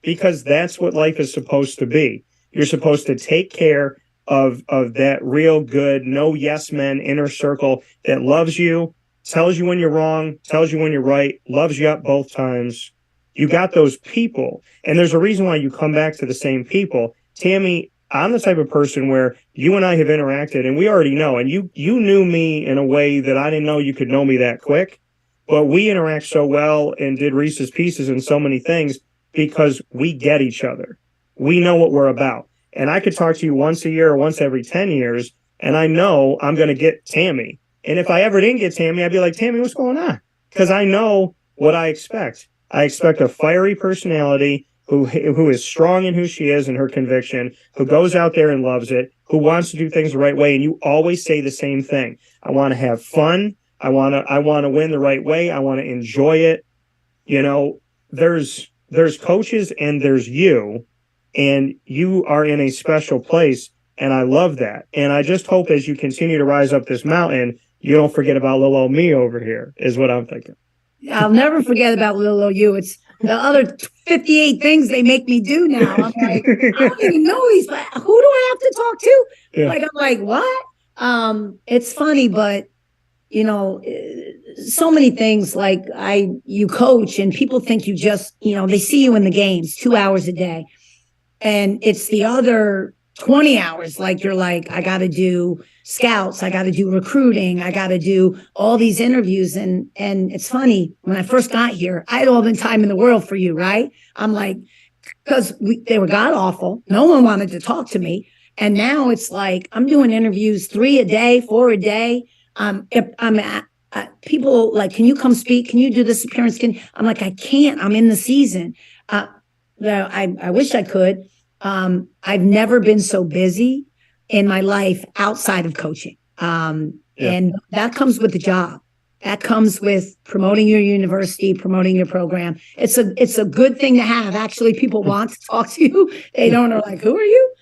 because that's what life is supposed to be. You're supposed to take care of that real good, no yes men inner circle that loves you, tells you when you're wrong, tells you when you're right, loves you up both times. You got those people, and there's a reason why you come back to the same people. Tammi, I'm the type of person where you and I have interacted, and we already know, and you knew me in a way that I didn't know you could know me that quick, but we interact so well and did Reese's Pieces and so many things because we get each other. We know what we're about. And I could talk to you once a year or once every 10 years, and I know I'm going to get Tammi. And if I ever didn't get Tammi, I'd be like, Tammi, what's going on? Because I know what I expect. I expect a fiery personality who is strong in who she is and her conviction, who goes out there and loves it, who wants to do things the right way. And you always say the same thing. I want to have fun. I want to win the right way. I want to enjoy it. You know, there's coaches and there's you, and you are in a special place. And I love that. And I just hope as you continue to rise up this mountain, you don't forget about little old me over here, is what I'm thinking. I'll never forget about little old you. It's the other 58 things they make me do now. I'm like, I don't even know these, but who do I have to talk to? Yeah. Like, I'm like, what? It's funny, but you know, so many things. Like you coach, and people think you just, you know, they see you in the games 2 hours a day, and it's the other 20 hours. Like, you're like, I got to do scouts, I got to do recruiting, I got to do all these interviews. And it's funny, when I first got here, I had all the time in the world for you, right? I'm like, because they were god awful. No one wanted to talk to me. And now it's like, I'm doing interviews 3 a day, 4 a day. People like, can you come speak? Can you do this appearance? I'm like, I can't, I'm in the season. I wish I could. I've never been so busy in my life outside of coaching. And that comes with the job. That comes with promoting your university, promoting your program. It's a good thing to have. Actually, people want to talk to you. They don't know, like, who are you?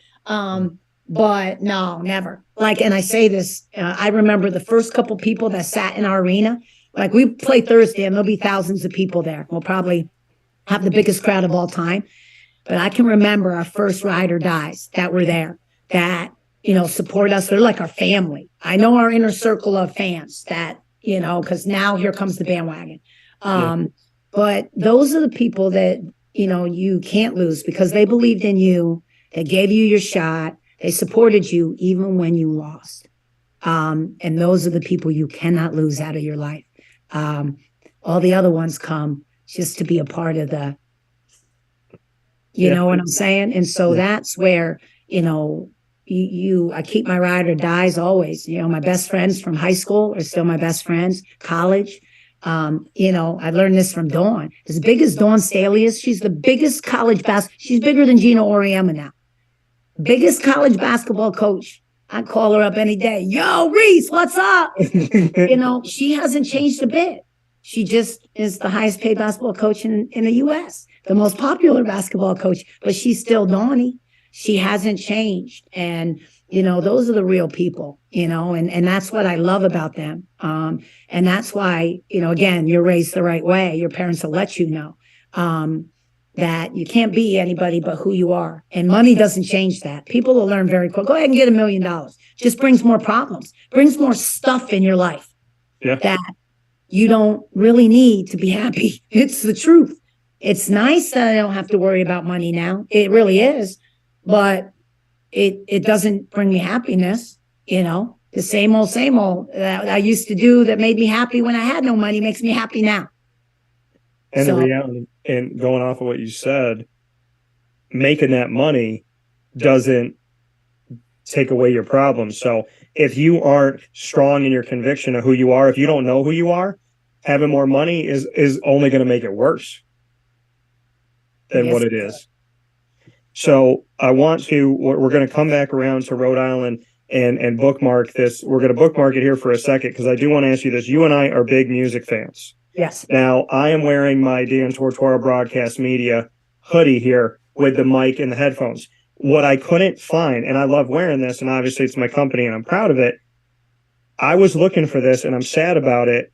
But no, never. Like, and I say this, I remember the first couple people that sat in our arena. Like, we play Thursday and there'll be thousands of people there. We'll probably have the biggest crowd of all time. But I can remember our first ride or dies that were there, that, you know, support us. They're like our family. I know our inner circle of fans that, you know, because now here comes the bandwagon. But those are the people that, you know, you can't lose, because they believed in you. They gave you your shot. They supported you even when you lost. And those are the people you cannot lose out of your life. All the other ones come just to be a part of the, you know what I'm saying? And so that's where, you know, I keep my ride or dies always. You know, my best friends from high school are still my best friends. College, you know, I learned this from Dawn. As big as Dawn Staley is, she's the biggest college she's bigger than Gina Auriemma now. Biggest college basketball coach. I call her up any day. Yo, Reese, what's up? You know, she hasn't changed a bit. She just is the highest paid basketball coach in the U.S., the most popular basketball coach, but she's still Dawny. She hasn't changed. And, you know, those are the real people, you know, and that's what I love about them. And that's why, you know, again, you're raised the right way. Your parents will let you know that you can't be anybody but who you are. And money doesn't change that. People will learn very quick. Go ahead and get $1 million. Just brings more problems, brings more stuff in your life that you don't really need to be happy. It's the truth. It's nice that I don't have to worry about money now. It really is. But it doesn't bring me happiness, you know. The same old that I used to do that made me happy when I had no money makes me happy now. And the reality, and going off of what you said, making that money doesn't take away your problems. So if you aren't strong in your conviction of who you are, if you don't know who you are, having more money is only going to make it worse than what it is. So we're going to come back around to Rhode Island and bookmark this. We're going to bookmark it here for a second because I do want to ask you this. You and I are big music fans. Yes. Now, I am wearing my Dan Tortora Broadcast Media hoodie here with the mic and the headphones. What I couldn't find, and I love wearing this, and obviously it's my company and I'm proud of it. I was looking for this and I'm sad about it.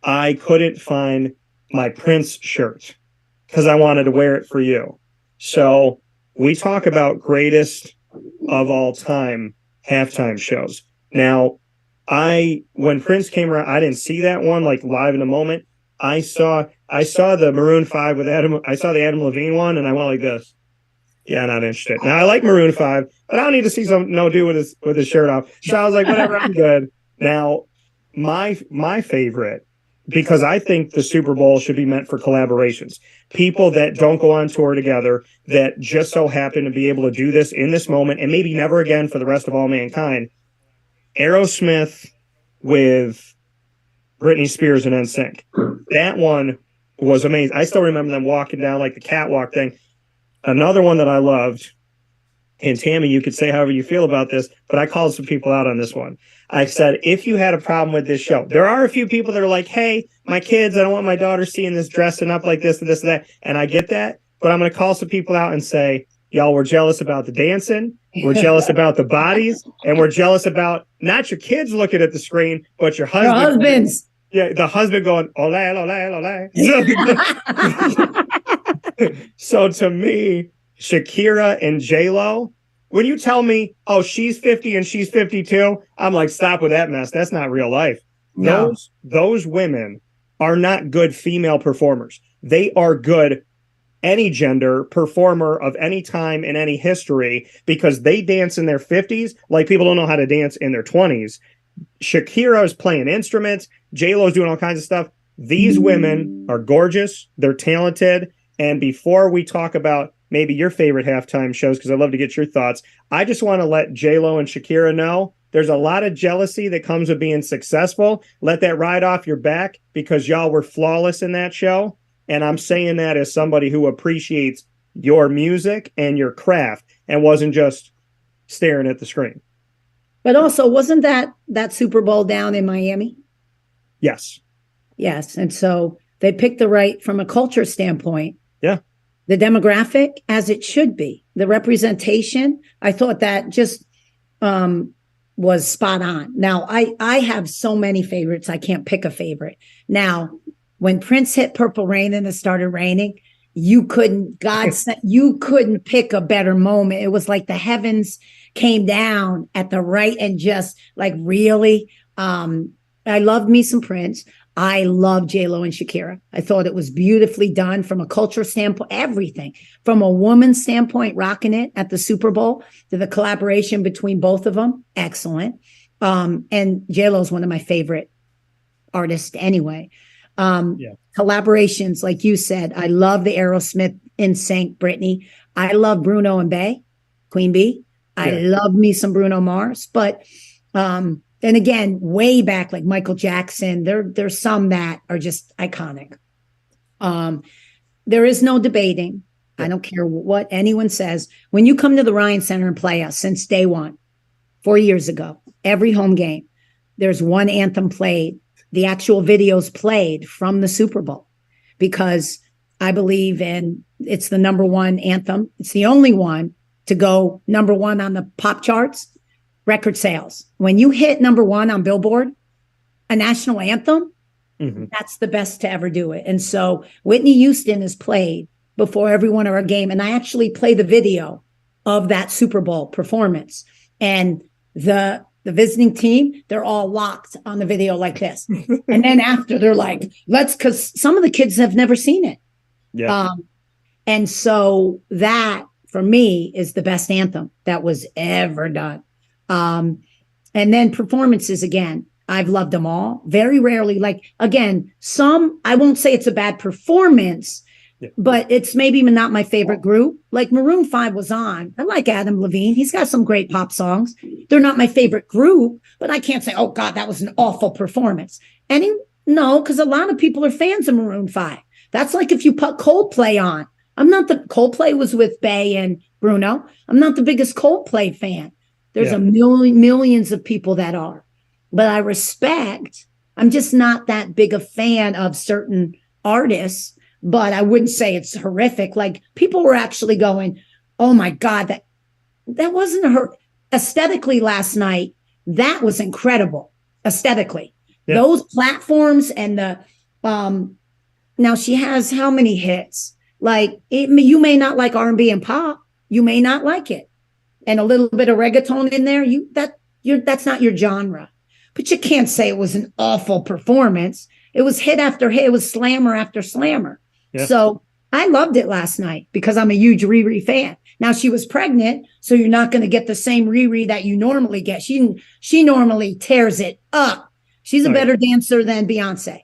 I couldn't find my Prince shirt because I wanted to wear it for you. So we talk about greatest of all time halftime shows. Now, when Prince came around, I didn't see that one like live in the moment. I saw the Maroon 5 with Adam. I saw the Adam Levine one, and I went like this. Yeah, not interested. Now I like Maroon 5, but I don't need to see some no dude with his shirt off. So I was like, whatever, I'm good. Now, my favorite, because I think the Super Bowl should be meant for collaborations. People that don't go on tour together, that just so happen to be able to do this in this moment, and maybe never again for the rest of all mankind. Aerosmith with Britney Spears and NSYNC. That one was amazing. I still remember them walking down like the catwalk thing. Another one that I loved, and Tammy, you could say however you feel about this, but I called some people out on this one. I said, if you had a problem with this show, there are a few people that are like, hey, my kids, I don't want my daughter seeing this dressing up like this and this and that. And I get that, but I'm going to call some people out and say, y'all were jealous about the dancing, we're jealous about the bodies, and we're jealous about not your kids looking at the screen, but your husband. Your husbands. Yeah, the husband going, ole, ole, ole. So to me, Shakira and J-Lo, when you tell me, oh, she's 50 and she's 52, I'm like, stop with that mess. That's not real life. No. Those women are not good female performers. They are good any gender performer of any time in any history because they dance in their 50s like people don't know how to dance in their 20s. Shakira is playing instruments. J-Lo's doing all kinds of stuff. These women are gorgeous. They're talented. And before we talk about maybe your favorite halftime shows, because I'd love to get your thoughts, I just want to let J-Lo and Shakira know there's a lot of jealousy that comes with being successful. Let that ride off your back because y'all were flawless in that show. And I'm saying that as somebody who appreciates your music and your craft and wasn't just staring at the screen. But also, wasn't that Super Bowl down in Miami? Yes. Yes. And so they picked the right, from a culture standpoint. Yeah. The demographic, as it should be. The representation, I thought that just was spot on. Now, I have so many favorites. I can't pick a favorite. Now, when Prince hit Purple Rain and it started raining, you couldn't pick a better moment. It was like the heavens came down at the right and just like really. I loved me some Prince. I love J-Lo and Shakira. I thought it was beautifully done from a culture standpoint, everything. From a woman's standpoint, rocking it at the Super Bowl, to the collaboration between both of them, excellent. And J-Lo is one of my favorite artists anyway. Collaborations, like you said, I love the Aerosmith, NSYNC, Britney. I love Bruno and Bey, Queen Bee. I love me some Bruno Mars. But and again, way back, like Michael Jackson, there's some that are just iconic. There is no debating. I don't care what anyone says. When you come to the Ryan Center and play us since day one, 4 years ago, every home game, there's one anthem played. The actual videos played from the Super Bowl, because I believe it's the number one anthem. It's the only one to go number one on the pop charts, record sales. When you hit number one on Billboard, a national anthem, that's the best to ever do it. And so Whitney Houston is played before every one of our game. And I actually play the video of that Super Bowl performance. And the visiting team, they're all locked on the video like this. And then after they're like, because some of the kids have never seen it. Yeah. And so that for me is the best anthem that was ever done. And then performances again. I've loved them all. Very rarely, like, again, some, I won't say it's a bad performance, but it's maybe not my favorite group. Like Maroon 5 was on. I like Adam Levine. He's got some great pop songs. They're not my favorite group, but I can't say, oh God, that was an awful performance. No, because a lot of people are fans of Maroon 5. That's like if you put Coldplay on. Coldplay was with Bey and Bruno. I'm not the biggest Coldplay fan. There's millions of people that are. But I respect, I'm just not that big a fan of certain artists, but I wouldn't say it's horrific. Like people were actually going, oh my God, that wasn't her aesthetically last night. That was incredible aesthetically. Yeah. Those platforms and now she has how many hits? Like you may not like R&B and pop. You may not like it. And a little bit of reggaeton in there. That's not your genre. But you can't say it was an awful performance. It was hit after hit. It was slammer after slammer. Yeah. So I loved it last night because I'm a huge Riri fan. Now she was pregnant, so you're not going to get the same Riri that you normally get. She normally tears it up. She's a better dancer than Beyonce.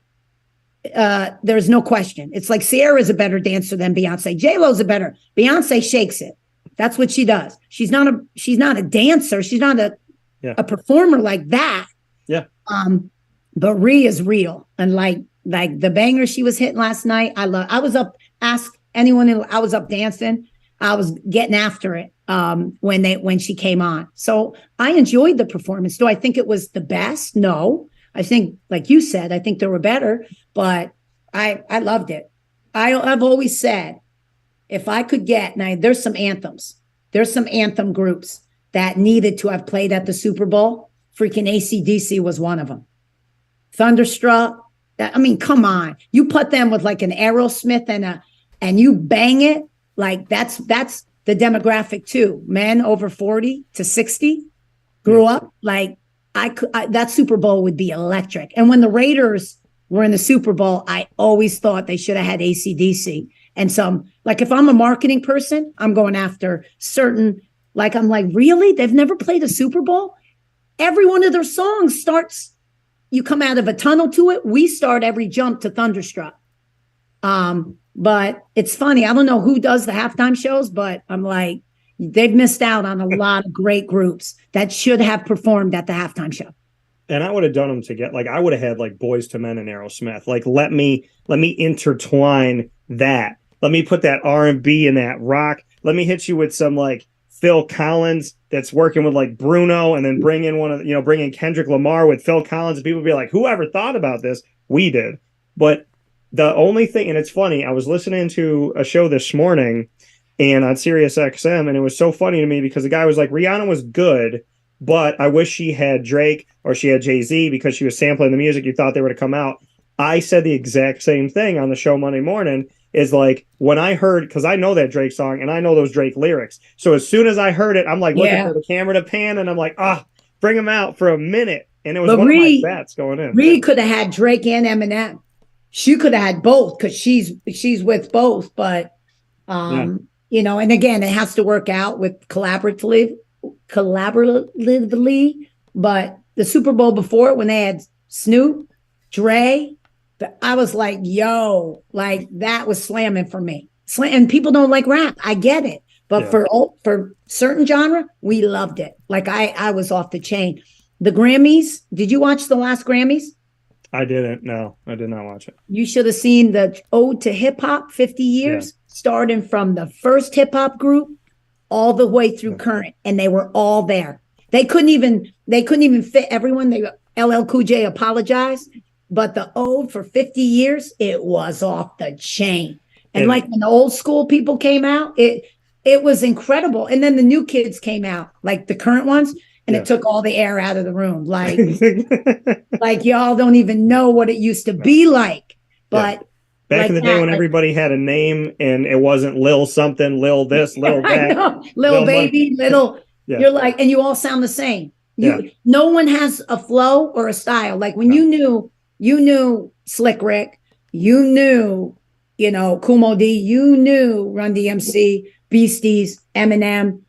There's no question. It's like Sierra's a better dancer than Beyonce. J-Lo's a better. Beyonce shakes it. That's what she does. She's not a dancer. She's not a performer like that. Yeah. But Rhea is real. And like the banger she was hitting last night, I was up, ask anyone, I was up dancing. I was getting after it when she came on. So I enjoyed the performance. Do I think it was the best? No. I think, like you said, I think there were better, but I loved it. I've always said, if I could get, now there's some anthems. There's some anthem groups that needed to have played at the Super Bowl. Freaking AC/DC was one of them. Thunderstruck. Come on. You put them with like an Aerosmith and you bang it. Like that's the demographic too. Men over 40 to 60 grew up. Like that Super Bowl would be electric. And when the Raiders were in the Super Bowl, I always thought they should have had AC/DC. And like if I'm a marketing person, I'm going after certain, like I'm like, really? They've never played a Super Bowl? Every one of their songs starts, you come out of a tunnel to it. We start every jump to Thunderstruck. But it's funny. I don't know who does the halftime shows, but I'm like, they've missed out on a lot of great groups that should have performed at the halftime show. And I would have done them together. Like I would have had like Boys to Men and Aerosmith. Like let me intertwine that. Let me put that R&B and that rock. Let me hit you with some like Phil Collins that's working with like Bruno, and then bring in Kendrick Lamar with Phil Collins. And people be like, whoever thought about this? We did. But the only thing, and it's funny, I was listening to a show this morning and on Sirius XM, and it was so funny to me because the guy was like, Rihanna was good, but I wish she had Drake or she had Jay-Z because she was sampling the music. You thought they were to come out. I said the exact same thing on the show Monday morning. Is like when I heard, because I know that Drake song and I know those Drake lyrics. So as soon as I heard it, I'm like looking for the camera to pan, and I'm like, bring him out for a minute. And it was one of my bets going in. Rhea could have had Drake and Eminem. She could have had both because she's with both. But and again, it has to work out with collaboratively. But the Super Bowl before it, when they had Snoop, Dre. I was like, yo, like that was slamming for me. And people don't like rap. I get it. But for certain genre, we loved it. Like I was off the chain. The Grammys, did you watch the last Grammys? I didn't. No, I did not watch it. You should have seen the Ode to Hip Hop, 50 years, starting from the first hip hop group all the way through current. And they were all there. They couldn't even fit everyone. LL Cool J apologized. But the Ode for 50 years, it was off the chain. And like when the old school people came out, it was incredible. And then the new kids came out, like the current ones, and it took all the air out of the room. Like y'all don't even know what it used to be like. But back like in the day when everybody had a name and it wasn't Lil something, Lil this, Lil that, Lil baby, little. You're like, and you all sound the same. No one has a flow or a style. Like when you knew Slick Rick, you knew, Kumo D, you knew Run DMC, Beasties, Eminem,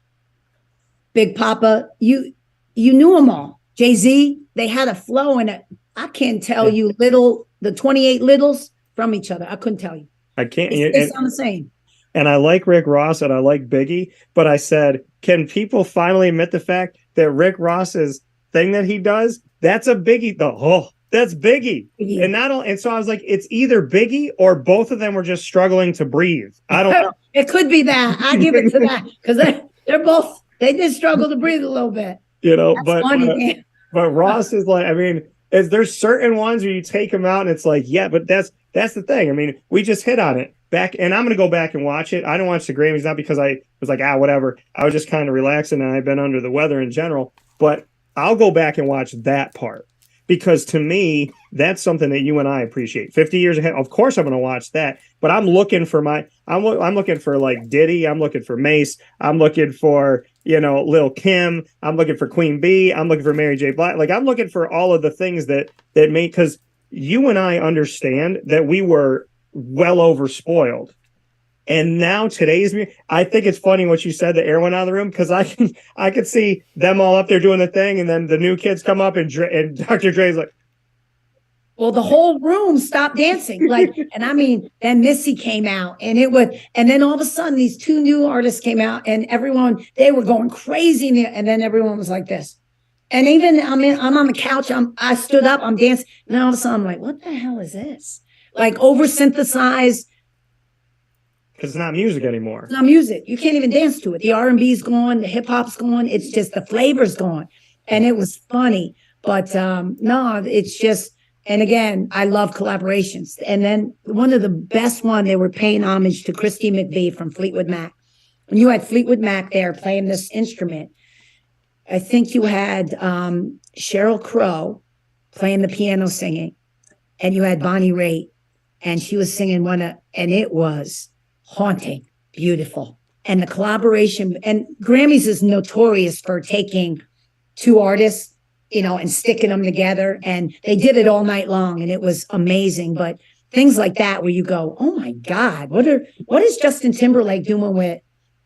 Big Papa. You knew them all. Jay-Z, they had a flow in it. I can't tell you the 28 littles from each other. I couldn't tell you. I can't. They sound the same. And I like Rick Ross and I like Biggie, but I said, can people finally admit the fact that Rick Ross's thing that he does, that's a Biggie. That's Biggie. And so I was like, it's either Biggie or both of them were just struggling to breathe. I don't know. It could be that. I give it to that because they did struggle to breathe a little bit. But Ross is like, I mean, there's certain ones where you take them out and it's like, yeah, but that's the thing. I mean, we just hit on it back, and I'm going to go back and watch it. I don't watch the Grammys, not because I was like, whatever. I was just kind of relaxing and I've been under the weather in general, but I'll go back and watch that part because to me, that's something that you and I appreciate. 50 years ahead, of course I'm going to watch that, but I'm looking for I'm looking for like Diddy. I'm looking for Mace. I'm looking for, Lil Kim. I'm looking for Queen Bee. I'm looking for Mary J. Blige. Like I'm looking for all of the things that make, because you and I understand that we were well over spoiled. And now I think it's funny what you said, the air went out of the room, because I could see them all up there doing the thing, and then the new kids come up and Dr. Dre's like, well, the whole room stopped dancing. And I mean, then Missy came out and then all of a sudden these two new artists came out and they were going crazy. And then everyone was like this. And even I'm on the couch. I stood up, I'm dancing. And all of a sudden I'm like, what the hell is this? Like over synthesized. Because it's not music anymore. It's not music. You can't even dance to it. The R&B's gone. The hip hop's gone. It's just the flavor's gone. And it was funny. But no, it's just, and again, I love collaborations. And then one of the best they were paying homage to Christy McVie from Fleetwood Mac. When you had Fleetwood Mac there playing this instrument, I think you had Sheryl Crow playing the piano singing, and you had Bonnie Raitt, and she was singing and it was haunting, beautiful. And the collaboration, and Grammys is notorious for taking two artists, and sticking them together. And they did it all night long and it was amazing. But things like that where you go, oh my God, what is Justin Timberlake doing with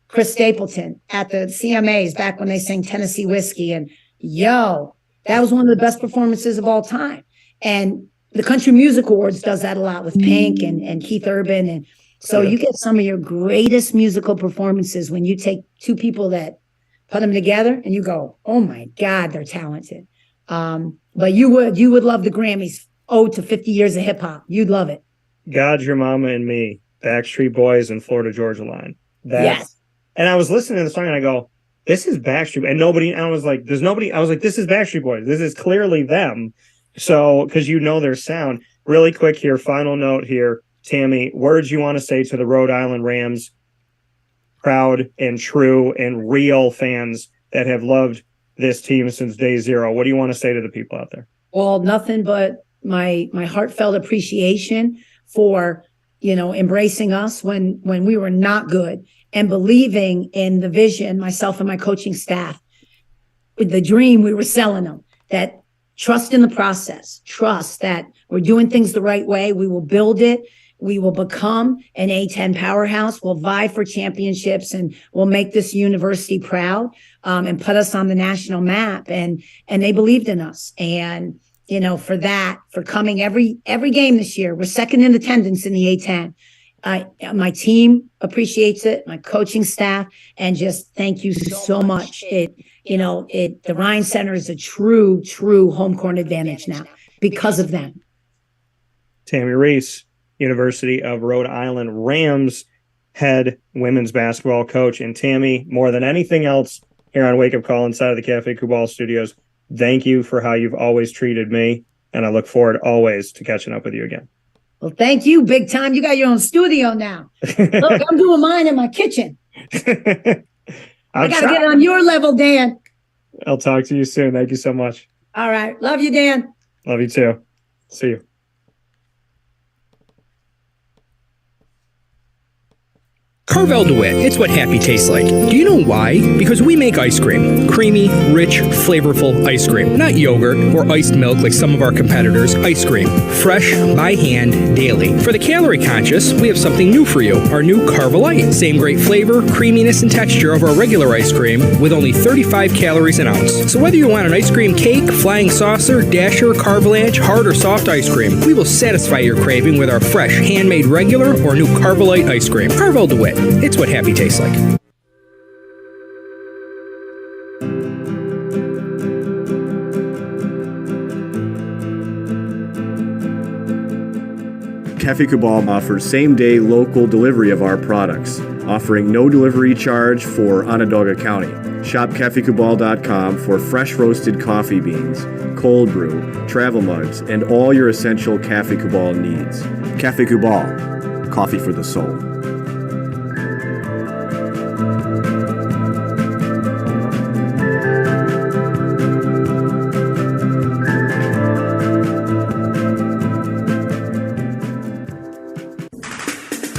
Chris Stapleton at the CMAs back when they sang Tennessee Whiskey? And that was one of the best performances of all time. And the Country Music Awards does that a lot with Pink and Keith Urban. And so you get some of your greatest musical performances when you take two people that put them together and you go, oh my God, they're talented. But you would love the Grammys ode to 50 years of hip hop. You'd love it. God, Your Mama and Me, Backstreet Boys and Florida Georgia Line. Yes. And I was listening to the song and I go, this is Backstreet. And I was like, this is Backstreet Boys. This is clearly them. So, because their sound. Really quick here, final note here, Tammi, words you want to say to the Rhode Island Rams, proud and true and real fans that have loved this team since day zero. What do you want to say to the people out there? Well, nothing but my heartfelt appreciation for, embracing us when we were not good and believing in the vision, myself and my coaching staff, with the dream we were selling them, that trust in the process, trust that we're doing things the right way. We will build it. We will become an A10 powerhouse. We'll vie for championships and we'll make this university proud, and put us on the national map. And they believed in us. And, for coming every game this year, we're second in attendance in the A10. My team appreciates it, my coaching staff, and just thank you so much. The Ryan Center is a true home court advantage now because of them. Tammi Reiss, University of Rhode Island Rams head women's basketball coach. And Tammi, more than anything else here on Wake Up Call inside of the Cafe Kubal studios, thank you for how you've always treated me. And I look forward always to catching up with you again. Well, thank you, big time. You got your own studio now. Look, I'm doing mine in my kitchen. I got to get on your level, Dan. I'll talk to you soon. Thank you so much. All right. Love you, Dan. Love you too. See you. Carvel DeWitt, it's what happy tastes like. Do you know why? Because we make ice cream. Creamy, rich, flavorful ice cream. Not yogurt or iced milk like some of our competitors. Ice cream. Fresh, by hand, daily. For the calorie conscious, we have something new for you. Our new Carvelite. Same great flavor, creaminess, and texture of our regular ice cream with only 35 calories an ounce. So whether you want an ice cream cake, flying saucer, dasher, carvalanche, hard or soft ice cream, we will satisfy your craving with our fresh, handmade regular or new Carvelite ice cream. Carvel DeWitt. It's what happy tastes like. Cafe Cabal offers same-day local delivery of our products, offering no delivery charge for Onondaga County. Shop cafecabal.com for fresh roasted coffee beans, cold brew, travel mugs, and all your essential Cafe Cabal needs. Cafe Cabal, coffee for the soul.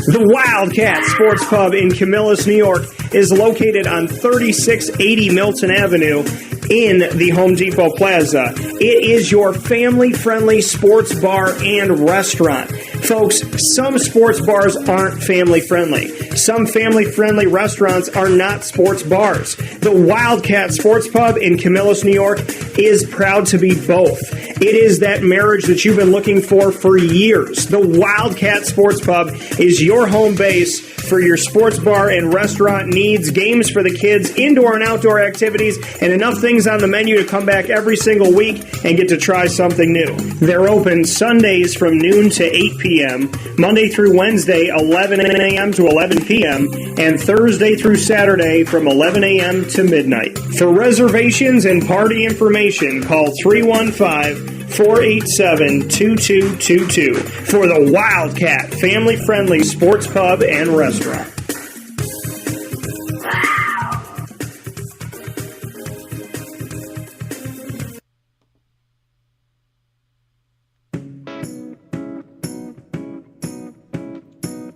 The Wildcat Sports Pub in Camillus, New York is located on 3680 Milton Avenue in the Home Depot Plaza. It is your family-friendly sports bar and restaurant. Folks, some sports bars aren't family-friendly. Some family-friendly restaurants are not sports bars. The Wildcat Sports Pub in Camillus, New York is proud to be both. It is that marriage that you've been looking for years. The Wildcat Sports Pub is your home base for your sports bar and restaurant needs, games for the kids, indoor and outdoor activities, and enough things on the menu to come back every single week and get to try something new. They're open Sundays from noon to 8 p.m., Monday through Wednesday, 11 a.m. to 11 p.m., and Thursday through Saturday from 11 a.m. to midnight. For reservations and party information, call 315-487-2222 for the Wildcat family-friendly sports pub and restaurant.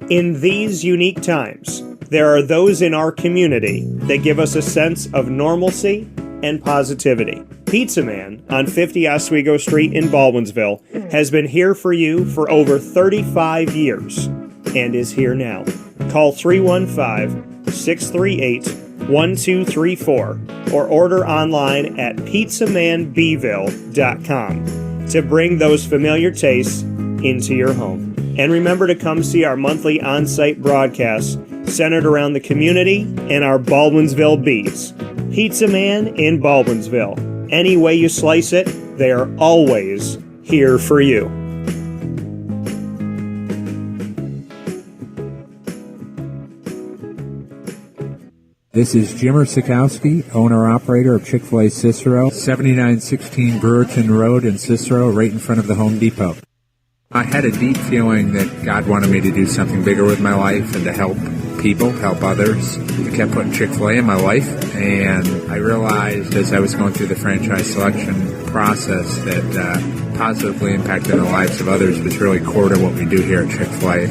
In these unique times, there are those in our community that give us a sense of normalcy and positivity. Pizza Man on 50 Oswego Street in Baldwinsville has been here for you for over 35 years and is here now. Call 315-638-1234 or order online at pizzamanbville.com to bring those familiar tastes into your home. And remember to come see our monthly on-site broadcasts centered around the community and our Baldwinsville Bees. Pizza Man in Baldwinsville. Any way you slice it, they are always here for you. This is Jimmer Sikowski, owner-operator of Chick-fil-A Cicero, 7916 Brewerton Road in Cicero, right in front of the Home Depot. I had a deep feeling that God wanted me to do something bigger with my life and to help people, help others. I kept putting Chick-fil-A in my life, and I realized as I was going through the franchise selection process that positively impacting the lives of others was really core to what we do here at Chick-fil-A.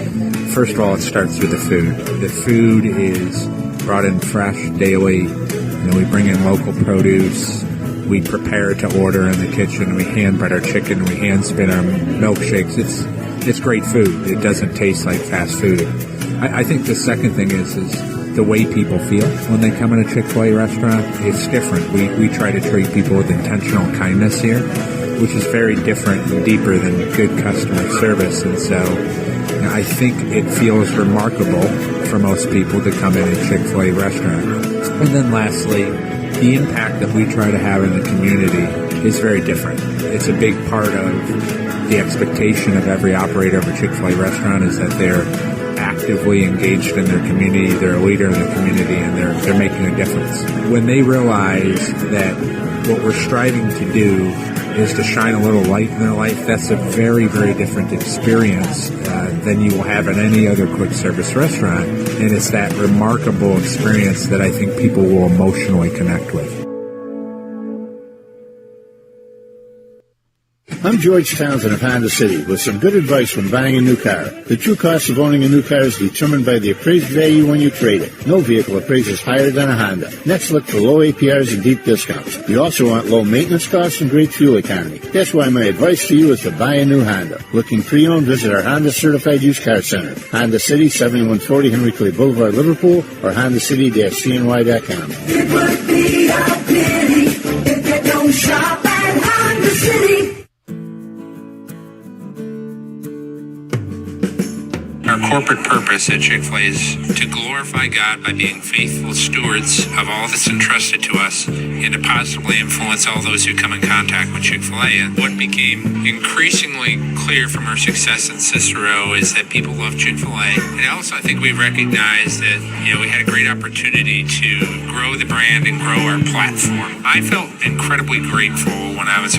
First of all, it starts with the food. The food is brought in fresh daily. We bring in local produce. We prepare to order in the kitchen. We hand bread our chicken. We hand spin our milkshakes. It's great food. It doesn't taste like fast food. I think the second thing is the way people feel when they come in a Chick-fil-A restaurant. It's different. We try to treat people with intentional kindness here, which is very different and deeper than good customer service. And so I think it feels remarkable for most people to come in a Chick-fil-A restaurant. And then lastly, the impact that we try to have in the community is very different. It's a big part of the expectation of every operator of a Chick-fil-A restaurant is that they're actively engaged in their community, they're a leader in the community, and they're making a difference. When they realize that what we're striving to do is to shine a little light in their life. That's a very, very different experience than you will have at any other quick service restaurant. And it's that remarkable experience that I think people will emotionally connect with. I'm George Townsend of Honda City with some good advice when buying a new car. The true cost of owning a new car is determined by the appraised value when you trade it. No vehicle appraises higher than a Honda. Next, look for low APRs and deep discounts. You also want low maintenance costs and great fuel economy. That's why my advice to you is to buy a new Honda. Looking pre-owned, visit our Honda Certified Used Car Center. Honda City, 7140 Henry Clay Boulevard, Liverpool, or HondaCity-CNY.com. It would be a pity if you don't shop at Honda City. Our corporate purpose at Chick-fil-A is to glorify God by being faithful stewards of all that's entrusted to us and to positively influence all those who come in contact with Chick-fil-A. And what became increasingly clear from our success in Cicero is that people love Chick-fil-A. And also I think we recognized that, we had a great opportunity to grow the brand and grow our platform. I felt incredibly grateful when I was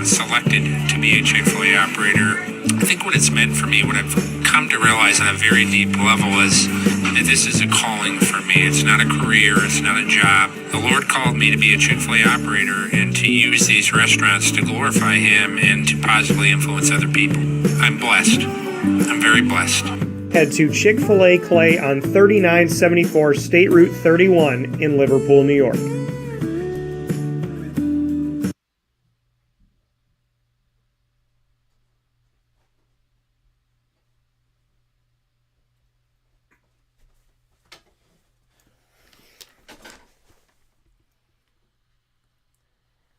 selected to be a Chick-fil-A operator. I think what it's meant for me, what I've come to realize on a very deep level is that this is a calling for me. It's not a career. It's not a job. The Lord called me to be a Chick-fil-A operator and to use these restaurants to glorify Him and to positively influence other people. I'm blessed. I'm very blessed. Head to Chick-fil-A Clay on 3974 State Route 31 in Liverpool, New York.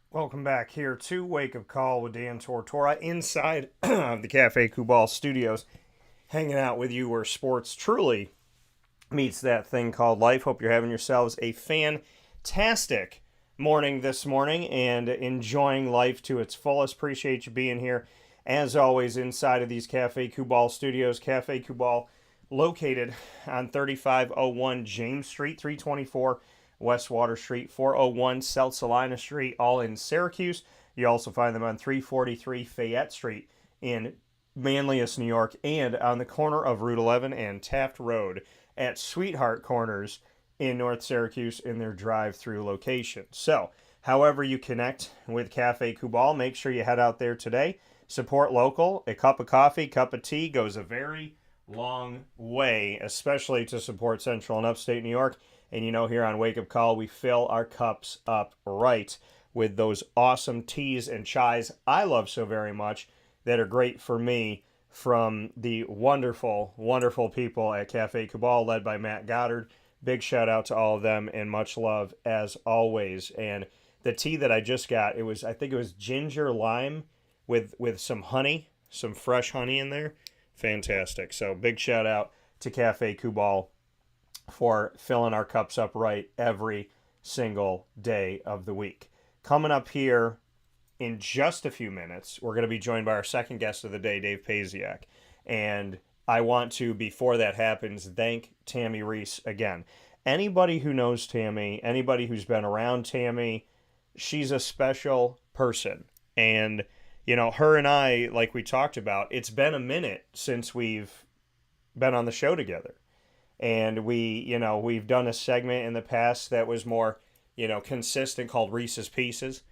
Welcome back here to Wake Up Call with Dan Tortora inside of the Cafe Kubal studios, hanging out with you where sports truly meets that thing called life. Hope you're having yourselves a fantastic morning this morning and enjoying life to its fullest. Appreciate you being here, as always, inside of these Cafe Kubal studios. Cafe Kubal located on 3501 James Street, 324 West Water Street, 401 South Salina Street, all in Syracuse. You also find them on 343 Fayette Street in Manlius, New York, and on the corner of Route 11 and Taft Road at Sweetheart Corners in North Syracuse in their drive-through location. So, however you connect with Cafe Kubal, make sure you head out there today. Support local. A cup of coffee, cup of tea goes a very long way, especially to support Central and Upstate New York. And here on Wake Up Call, we fill our cups up right with those awesome teas and chais I love so very much that are great for me from the wonderful, wonderful people at Cafe Kubal, led by Matt Goddard. Big shout out to all of them and much love as always. And the tea that I just got, I think it was ginger lime with some honey, some fresh honey in there. Fantastic. So big shout out to Cafe Kubal for filling our cups up right every single day of the week. Coming up here in just a few minutes, we're going to be joined by our second guest of the day, Dave Pasiak. And I want to, before that happens, thank Tammi Reiss again. Anybody who knows Tammi, anybody who's been around Tammi, she's a special person. And, her and I, like we talked about, it's been a minute since we've been on the show together. And we've done a segment in the past that was more, consistent, called Reese's Pieces.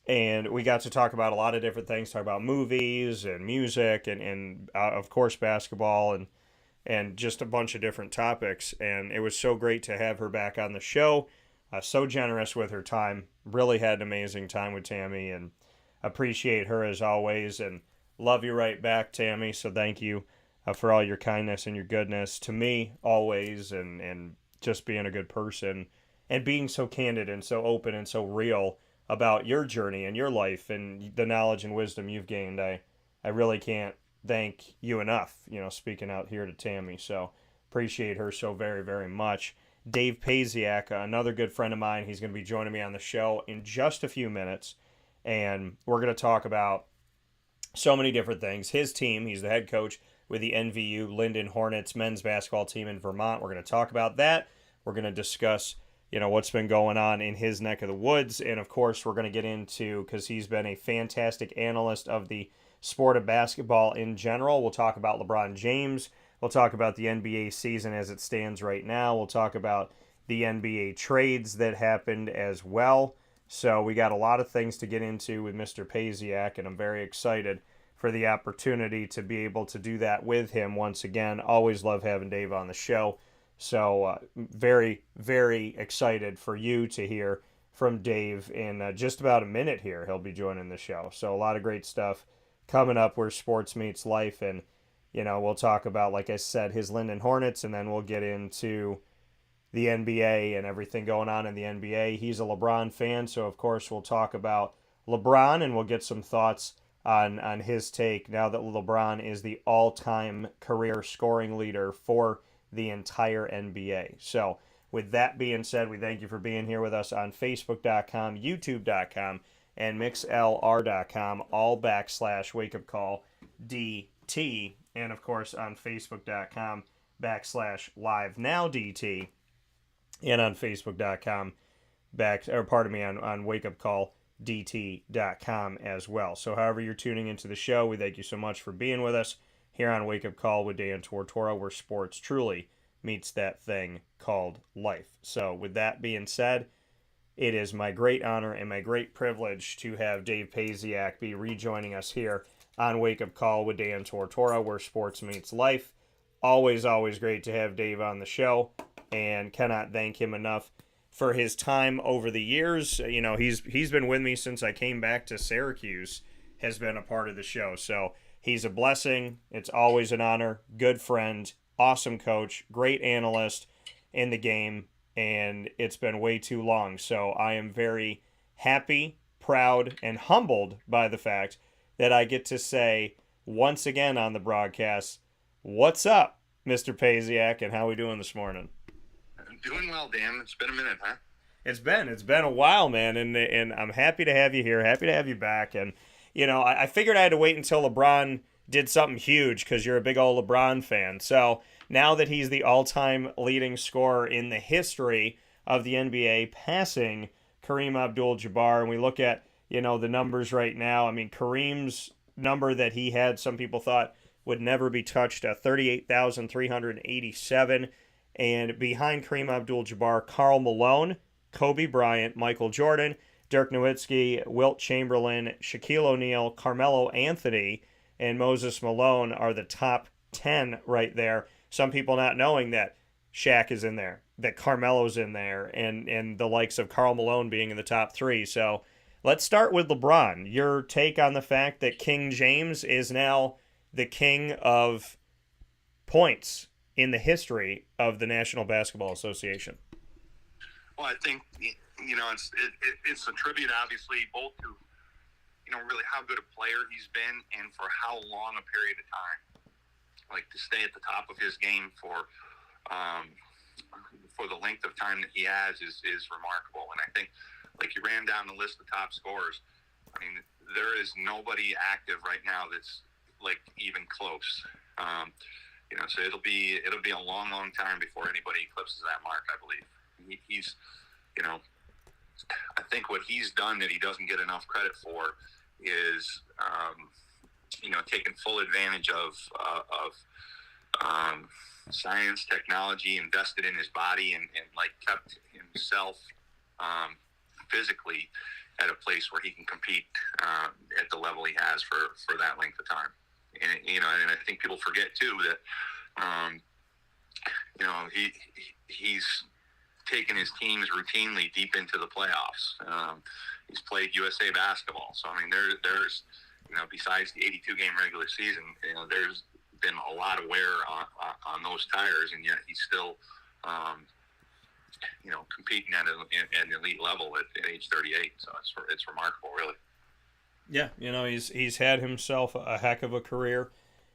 And we got to talk about a lot of different things, talk about movies and music and of course, basketball and just a bunch of different topics. And it was so great to have her back on the show. So generous with her time. Really had an amazing time with Tammi and appreciate her as always. And love you right back, Tammi. So thank you for all your kindness and your goodness to me always, and just being a good person and being so candid and so open and so real about your journey and your life and the knowledge and wisdom you've gained. I really can't thank you enough, speaking out here to Tammi. So appreciate her so very, very much. Dave Pasiak, another good friend of mine, he's going to be joining me on the show in just a few minutes. And we're going to talk about so many different things. His team, he's the head coach with the NVU-Lyndon Hornets men's basketball team in Vermont. We're going to talk about that. We're going to discuss what's been going on in his neck of the woods. And of course, we're going to get into, because he's been a fantastic analyst of the sport of basketball in general. We'll talk about LeBron James. We'll talk about the NBA season as it stands right now. We'll talk about the NBA trades that happened as well. So we got a lot of things to get into with Mr. Pasiak, and I'm very excited for the opportunity to be able to do that with him once again. Always love having Dave on the show. So very, very excited for you to hear from Dave in just about a minute here. He'll be joining the show. So a lot of great stuff coming up where sports meets life. And, we'll talk about, like I said, his Lyndon Hornets, and then we'll get into the NBA and everything going on in the NBA. He's a LeBron fan, so of course we'll talk about LeBron, and we'll get some thoughts on his take now that LeBron is the all-time career scoring leader for the entire NBA. So with that being said, we thank you for being here with us on Facebook.com, YouTube.com, and MixLR.com, all /WakeUpCallDT, and of course on Facebook.com /LiveNowDT, and on Facebook.com on WakeUpCallDT.com as well. So however you're tuning into the show, we thank you so much for being with us here on Wake Up Call with Dan Tortora, where sports truly meets that thing called life. So with that being said, it is my great honor and my great privilege to have Dave Pasiak be rejoining us here on Wake Up Call with Dan Tortora, where sports meets life. Always, always great to have Dave on the show, and cannot thank him enough for his time over the years. He's been with me since I came back to Syracuse, has been a part of the show. So he's a blessing. It's always an honor. Good friend, awesome coach, great analyst in the game, and it's been way too long. So I am very happy, proud, and humbled by the fact that I get to say once again on the broadcast, what's up, Mr. Pasiak, and how are we doing this morning? I'm doing well, Dan. It's been a minute, huh? It's been a while, man, and I'm happy to have you here, happy to have you back. And I figured I had to wait until LeBron did something huge, because you're a big old LeBron fan. So now that he's the all-time leading scorer in the history of the NBA, passing Kareem Abdul-Jabbar, and we look at the numbers right now. I mean, Kareem's number that he had, some people thought would never be touched, 38,387. And behind Kareem Abdul-Jabbar, Karl Malone, Kobe Bryant, Michael Jordan, Dirk Nowitzki, Wilt Chamberlain, Shaquille O'Neal, Carmelo Anthony, and Moses Malone are the top 10 right there. Some people not knowing that Shaq is in there, that Carmelo's in there, and the likes of Karl Malone being in the top 3. So let's start with LeBron. Your take on the fact that King James is now the king of points in the history of the National Basketball Association. Well, I think it's a tribute, obviously, both to really how good a player he's been and for how long a period of time. Like, to stay at the top of his game for the length of time that he has is remarkable. And I think, like, you ran down the list of top scorers. I mean, there is nobody active right now that's like even close. So it'll be a long, long time before anybody eclipses that mark, I believe. He's, I think what he's done that he doesn't get enough credit for is, taking full advantage of science, technology, invested in his body, and kept himself physically at a place where he can compete at the level he has for that length of time. And and I think people forget too that he's taken his teams routinely deep into the playoffs. He's played USA basketball, so I mean there's besides the 82-game regular season, there's been a lot of wear on those tires, and yet he's still competing at an elite level at age 38. So it's remarkable, really. Yeah, he's had himself a heck of a career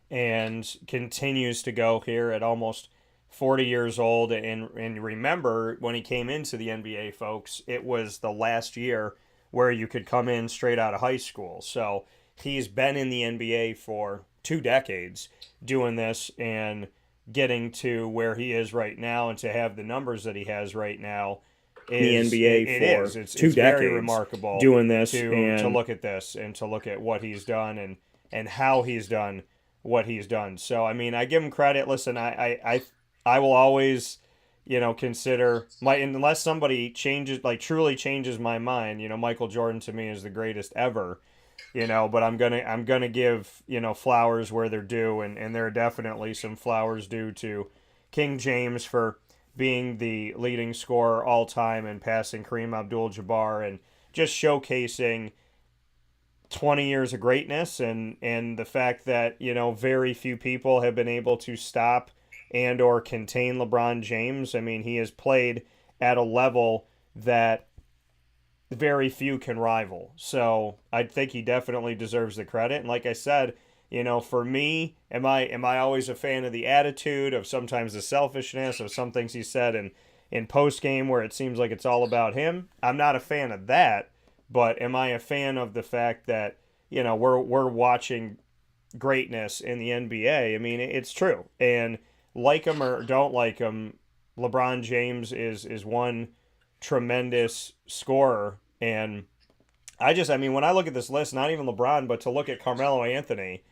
and continues to go here at almost 40 years old. And remember, when he came into the NBA, folks, it was the last year where you could come in straight out of high school. So he's been in the NBA for 2 decades doing this and getting to where he is right now, and to have the numbers that he has right now is the NBA it for is. It's 2 it's decades very remarkable doing this to and look at this and to look at what he's done and how he's done what he's done. So I mean, I give him credit. Listen, I will always, consider unless somebody truly changes my mind. Michael Jordan to me is the greatest ever. But I'm gonna give flowers where they're due, and there are definitely some flowers due to King James for being the leading scorer all time and passing Kareem Abdul-Jabbar and just showcasing 20 years of greatness and the fact that very few people have been able to stop and or contain LeBron James. I mean, he has played at a level that very few can rival. So I think he definitely deserves the credit. And like I said, for me, am I always a fan of the attitude, of sometimes the selfishness, of some things he said in post game where it seems like it's all about him? I'm not a fan of that, but am I a fan of the fact that we're watching greatness in the NBA? I mean, it's true. And like him or don't like him, LeBron James is one tremendous scorer. And when I look at this list, not even LeBron, but to look at Carmelo Anthony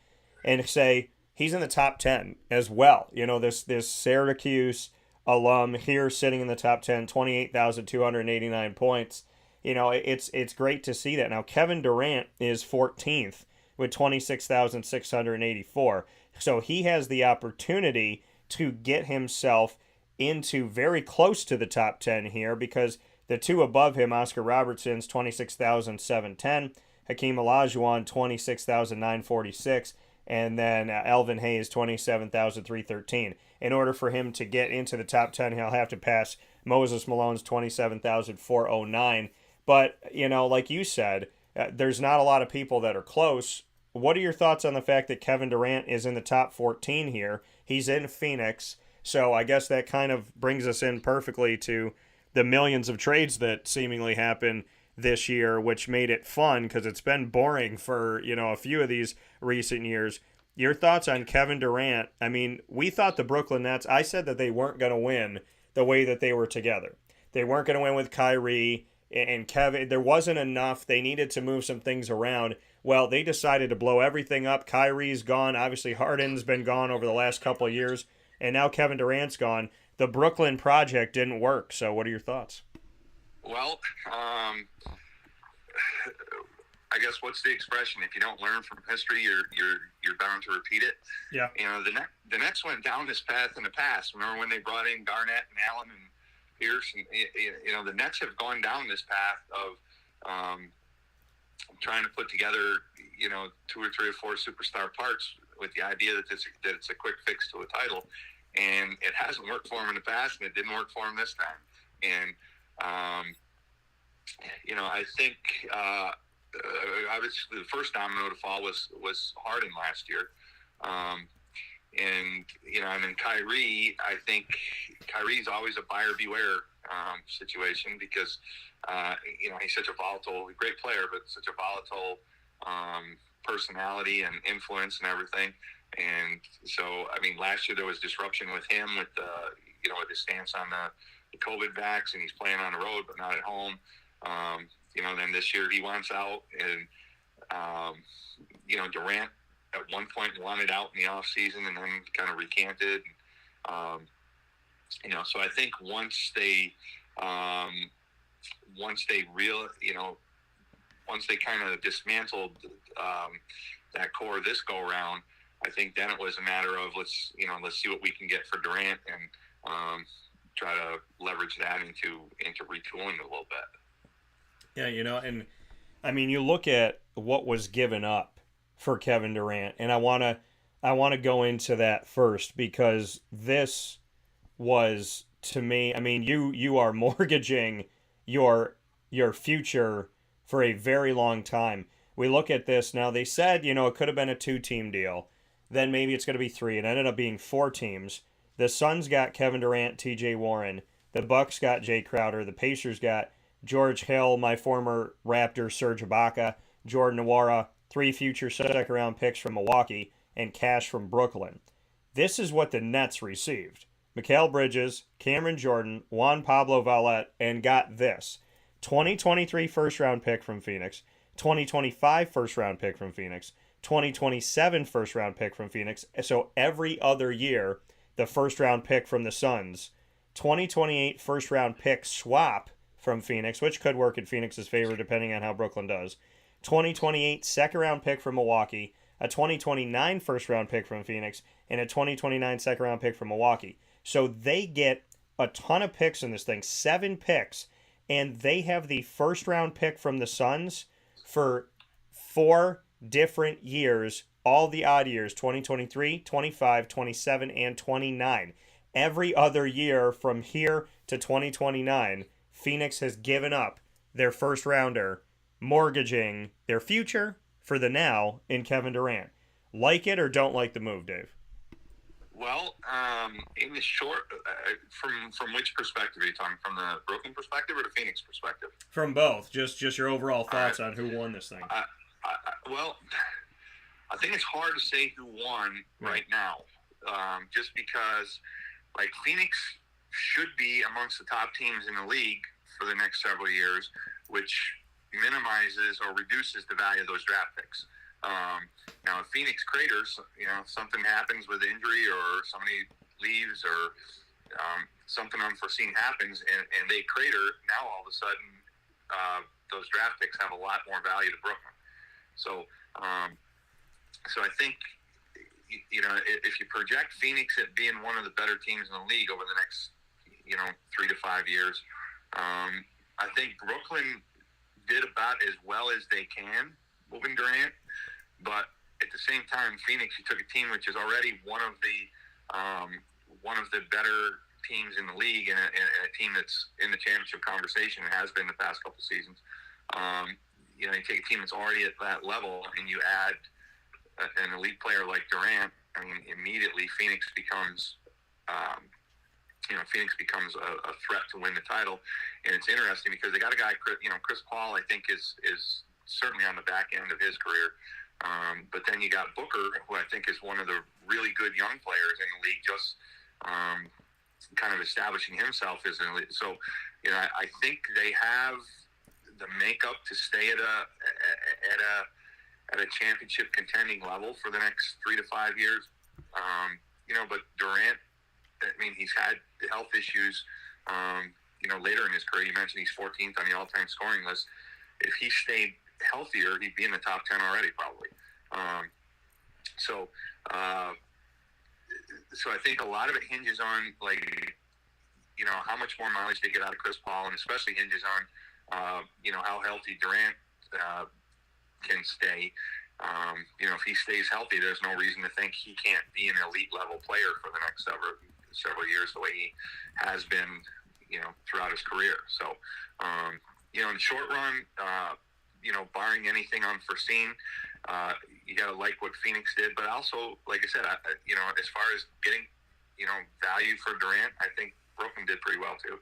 and say he's in the top 10 as well. This Syracuse alum here sitting in the top 10, 28,289 points. It's great to see that. Now, Kevin Durant is 14th with 26,684. So he has the opportunity to get himself into very close to the top 10 here, because the two above him, Oscar Robertson's 26,710, Hakeem Olajuwon 26,946, and then Elvin Hayes 27,313. In order for him to get into the top 10, he'll have to pass Moses Malone's 27,409. But, like you said, there's not a lot of people that are close. What are your thoughts on the fact that Kevin Durant is in the top 14 here? He's in Phoenix, so I guess that kind of brings us in perfectly to the millions of trades that seemingly happen this year, which made it fun because it's been boring for, a few of these recent years. Your thoughts on Kevin Durant? I mean, we thought the Brooklyn Nets, I said that they weren't going to win the way that they were together. They weren't going to win with Kyrie and Kevin. There wasn't enough. They needed to move some things around. Well, they decided to blow everything up. Kyrie's gone. Obviously, Harden's been gone over the last couple of years. And now Kevin Durant's gone. The Brooklyn project didn't work. So what are your thoughts? Well, I guess what's the expression? If you don't learn from history, you're bound to repeat it. Yeah. The Nets went down this path in the past. Remember when they brought in Garnett and Allen and Pierce? And, the Nets have gone down this path of trying to put together, 2 or 3 or 4 superstar parts with the idea that it's a quick fix to a title. And it hasn't worked for him in the past, and it didn't work for him this time. And, I think obviously the first domino to fall was Harden last year. And then Kyrie, I think Kyrie's always a buyer beware situation because, he's such a volatile, great player, but such a volatile personality and influence and everything. And so, last year there was disruption with him with with his stance on the COVID vax, and he's playing on the road but not at home. Then this year he wants out, and Durant at one point wanted out in the off season and then kind of recanted. So I think once they kind of dismantled that core this go around, I think then it was a matter of let's see what we can get for Durant and try to leverage that into retooling a little bit. Yeah, and you look at what was given up for Kevin Durant, and I want to go into that first because this was, to me, you are mortgaging your future for a very long time. We look at this now. They said, it could have been a 2-team deal. Then maybe it's going to be 3. It ended up being 4 teams. The Suns got Kevin Durant, T.J. Warren. The Bucks got Jay Crowder. The Pacers got George Hill, my former Raptor Serge Ibaka, Jordan Nwora, 3 future second-round picks from Milwaukee, and cash from Brooklyn. This is what the Nets received. Mikal Bridges, Cameron Jordan, Juan Pablo Valette, and got this 2023 first round pick from Phoenix, 2025 first round pick from Phoenix, 2027 first round pick from Phoenix. So every other year, the first round pick from the Suns, 2028 first round pick swap from Phoenix, which could work in Phoenix's favor depending on how Brooklyn does, 2028 second round pick from Milwaukee, a 2029 first round pick from Phoenix, and a 2029 second round pick from Milwaukee. So they get a ton of picks in this thing, 7 picks, and they have the first round pick from the Suns for 4 different years, all the odd years, 2023, 25, 27, and 29. Every other year from here to 2029, Phoenix has given up their first rounder, mortgaging their future for the now in Kevin Durant. Like it or don't like the move, Dave? Well, in the short, from which perspective are you talking? From the Brooklyn perspective or the Phoenix perspective? From both. Just your overall thoughts on who won this thing. Well, I think it's hard to say who won right now, just because, like, Phoenix should be amongst the top teams in the league for the next several years, which minimizes or reduces the value of those draft picks. Now, if Phoenix craters, something happens with injury or somebody leaves or something unforeseen happens and they crater, now all of a sudden those draft picks have a lot more value to Brooklyn. So I think, if you project Phoenix at being one of the better teams in the league over the next, 3 to 5 years, I think Brooklyn did about as well as they can moving Durant. But at the same time, Phoenix, you took a team which is already one of the better teams in the league and a team that's in the championship conversation and has been the past couple seasons. You take a team that's already at that level and you add an elite player like Durant. I mean, immediately Phoenix becomes a threat to win the title. And it's interesting because they got a guy, Chris Paul, I think is certainly on the back end of his career. But then you got Booker, who I think is one of the really good young players in the league, just kind of establishing himself as an elite. So, I think they have the makeup to stay at a championship contending level for the next 3 to 5 years. But Durant, I mean, he's had health issues, later in his career. You mentioned he's 14th on the all-time scoring list. If he stayed healthier, he'd be in the top 10 already, probably. So I think a lot of it hinges on, how much more mileage they get out of Chris Paul, and especially hinges on, how healthy Durant can stay. If he stays healthy, there's no reason to think he can't be an elite level player for the next several years, the way he has been, throughout his career. So, in the short run, barring anything unforeseen, you got to like what Phoenix did. But also, like I said, as far as getting, value for Durant, I think Brooklyn did pretty well too.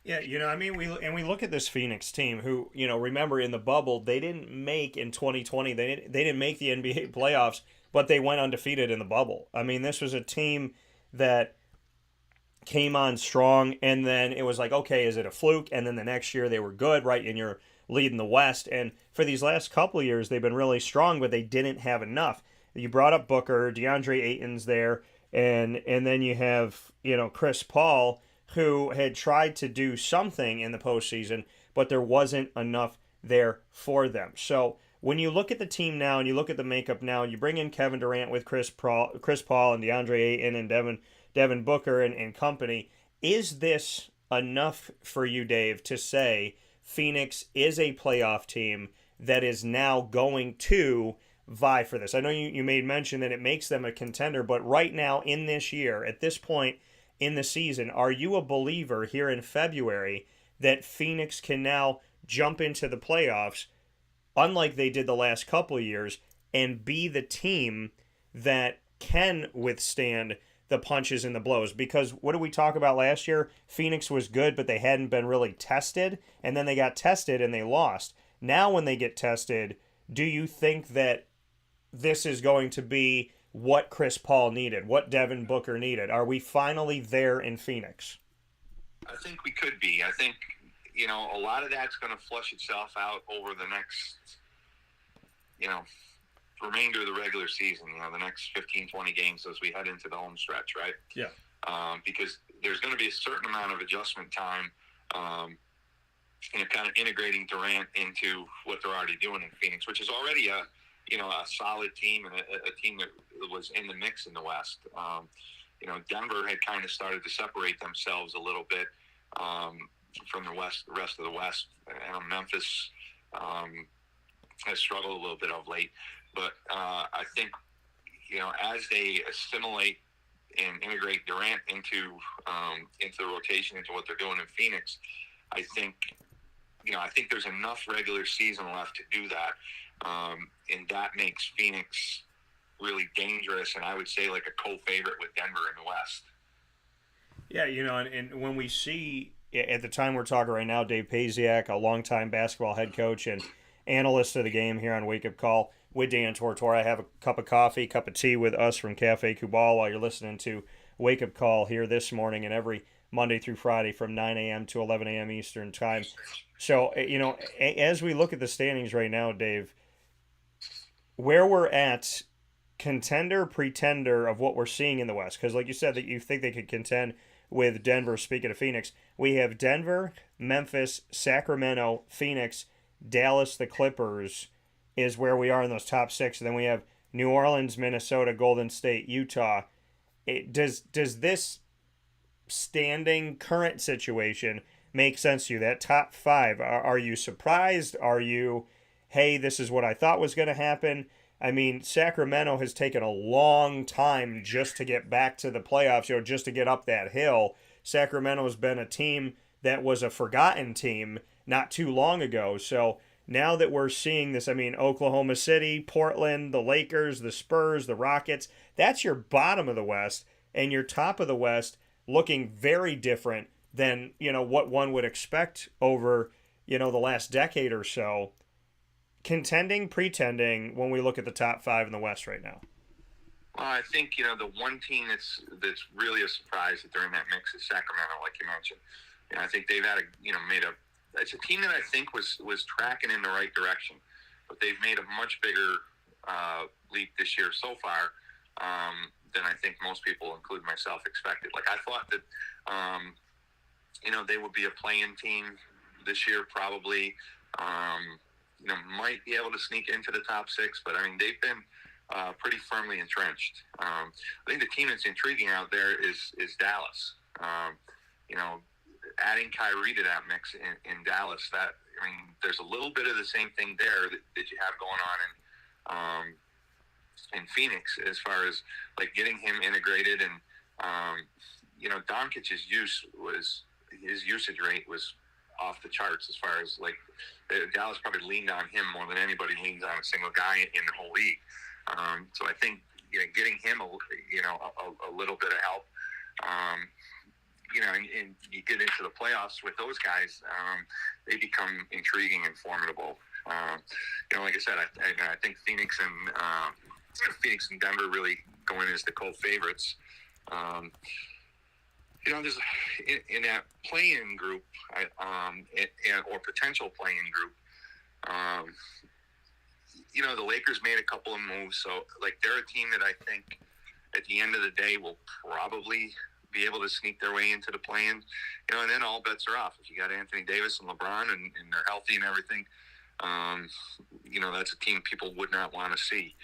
Yeah, we look at this Phoenix team who, remember in the bubble, they didn't make in 2020, they didn't make the NBA playoffs, but they went undefeated in the bubble. I mean, this was a team that came on strong, and then it was like, okay, is it a fluke? And then the next year they were good, right? And you're leading the West. And for these last couple of years, they've been really strong, but they didn't have enough. You brought up Booker, DeAndre Ayton's there, and then you have, Chris Paul, who had tried to do something in the postseason, but there wasn't enough there for them. So when you look at the team now and you look at the makeup now, and you bring in Kevin Durant with Chris Paul and DeAndre Ayton and Devin Booker and company, is this enough for you, Dave, to say Phoenix is a playoff team that is now going to vie for this? I know you made mention that it makes them a contender, but right now in this year, at this point in the season, are you a believer here in February that Phoenix can now jump into the playoffs, unlike they did the last couple of years, and be the team that can withstand the punches and the blows? Because what did we talk about last year? Phoenix was good, but they hadn't been really tested, and then they got tested and they lost. Now when they get tested, do you think that this is going to be what Chris Paul needed, what Devin Booker needed. Are we finally there in Phoenix? I think we could be. I think, a lot of that's going to flush itself out over the next, remainder of the regular season, the next 15, 20 games as we head into the home stretch, right? Yeah. Because there's going to be a certain amount of adjustment time, kind of integrating Durant into what they're already doing in Phoenix, which is already a solid team and a team that was in the mix in the West. Denver had kind of started to separate themselves a little bit from the rest of the West. Memphis has struggled a little bit of late, but I think as they assimilate and integrate Durant into the rotation, into what they're doing in Phoenix, I think there's enough regular season left to do that, and that makes Phoenix really dangerous, and I would say like a co-favorite with Denver in the West. Yeah, and when we see, at the time we're talking right now, Dave Pasiak, a longtime basketball head coach and analyst of the game here on Wake Up Call with Dan Tortora. Have a cup of coffee, cup of tea with us from Cafe Cubal while you're listening to Wake Up Call here this morning and every Monday through Friday from 9 a.m. to 11 a.m. Eastern Time. So, as we look at the standings right now, Dave, where we're at, contender, pretender of what we're seeing in the West, because like you said that you think they could contend with Denver. Speaking of Phoenix, we have Denver, Memphis, Sacramento, Phoenix, Dallas, the Clippers is where we are in those top six. And then we have New Orleans, Minnesota, Golden State, Utah. Does this standing current situation make sense to you? That top five, are you surprised? Are you, hey, this is what I thought was going to happen? I mean, Sacramento has taken a long time just to get back to the playoffs, just to get up that hill. Sacramento has been a team that was a forgotten team not too long ago. So now that we're seeing this, I mean, Oklahoma City, Portland, the Lakers, the Spurs, the Rockets, that's your bottom of the West, and your top of the West looking very different than, what one would expect over, the last decade or so. Contending, pretending when we look at the top five in the West right now? Well, I think, the one team that's really a surprise that they're in that mix is Sacramento, like you mentioned. I think they've had it's a team that I think was tracking in the right direction, but they've made a much bigger leap this year so far than I think most people, including myself, expected. Like, I thought that, they would be a play-in team this year, probably. Might be able to sneak into the top six, but I mean, they've been pretty firmly entrenched. I think the team that's intriguing out there is Dallas. Adding Kyrie to that mix in Dallas, there's a little bit of the same thing there that you have going on in Phoenix, as far as like getting him integrated, and Doncic's usage rate was off the charts, as far as like Dallas probably leaned on him more than anybody leans on a single guy in the whole league. So I think getting him a little bit of help, and you get into the playoffs with those guys, they become intriguing and formidable. Like I said, I think Phoenix and Denver really go in as the co-favorites. There's in that play-in group, or potential play-in group, the Lakers made a couple of moves, so like they're a team that I think at the end of the day will probably be able to sneak their way into the play-in, and then all bets are off. If you got Anthony Davis and LeBron and they're healthy and everything, that's a team people would not want to see.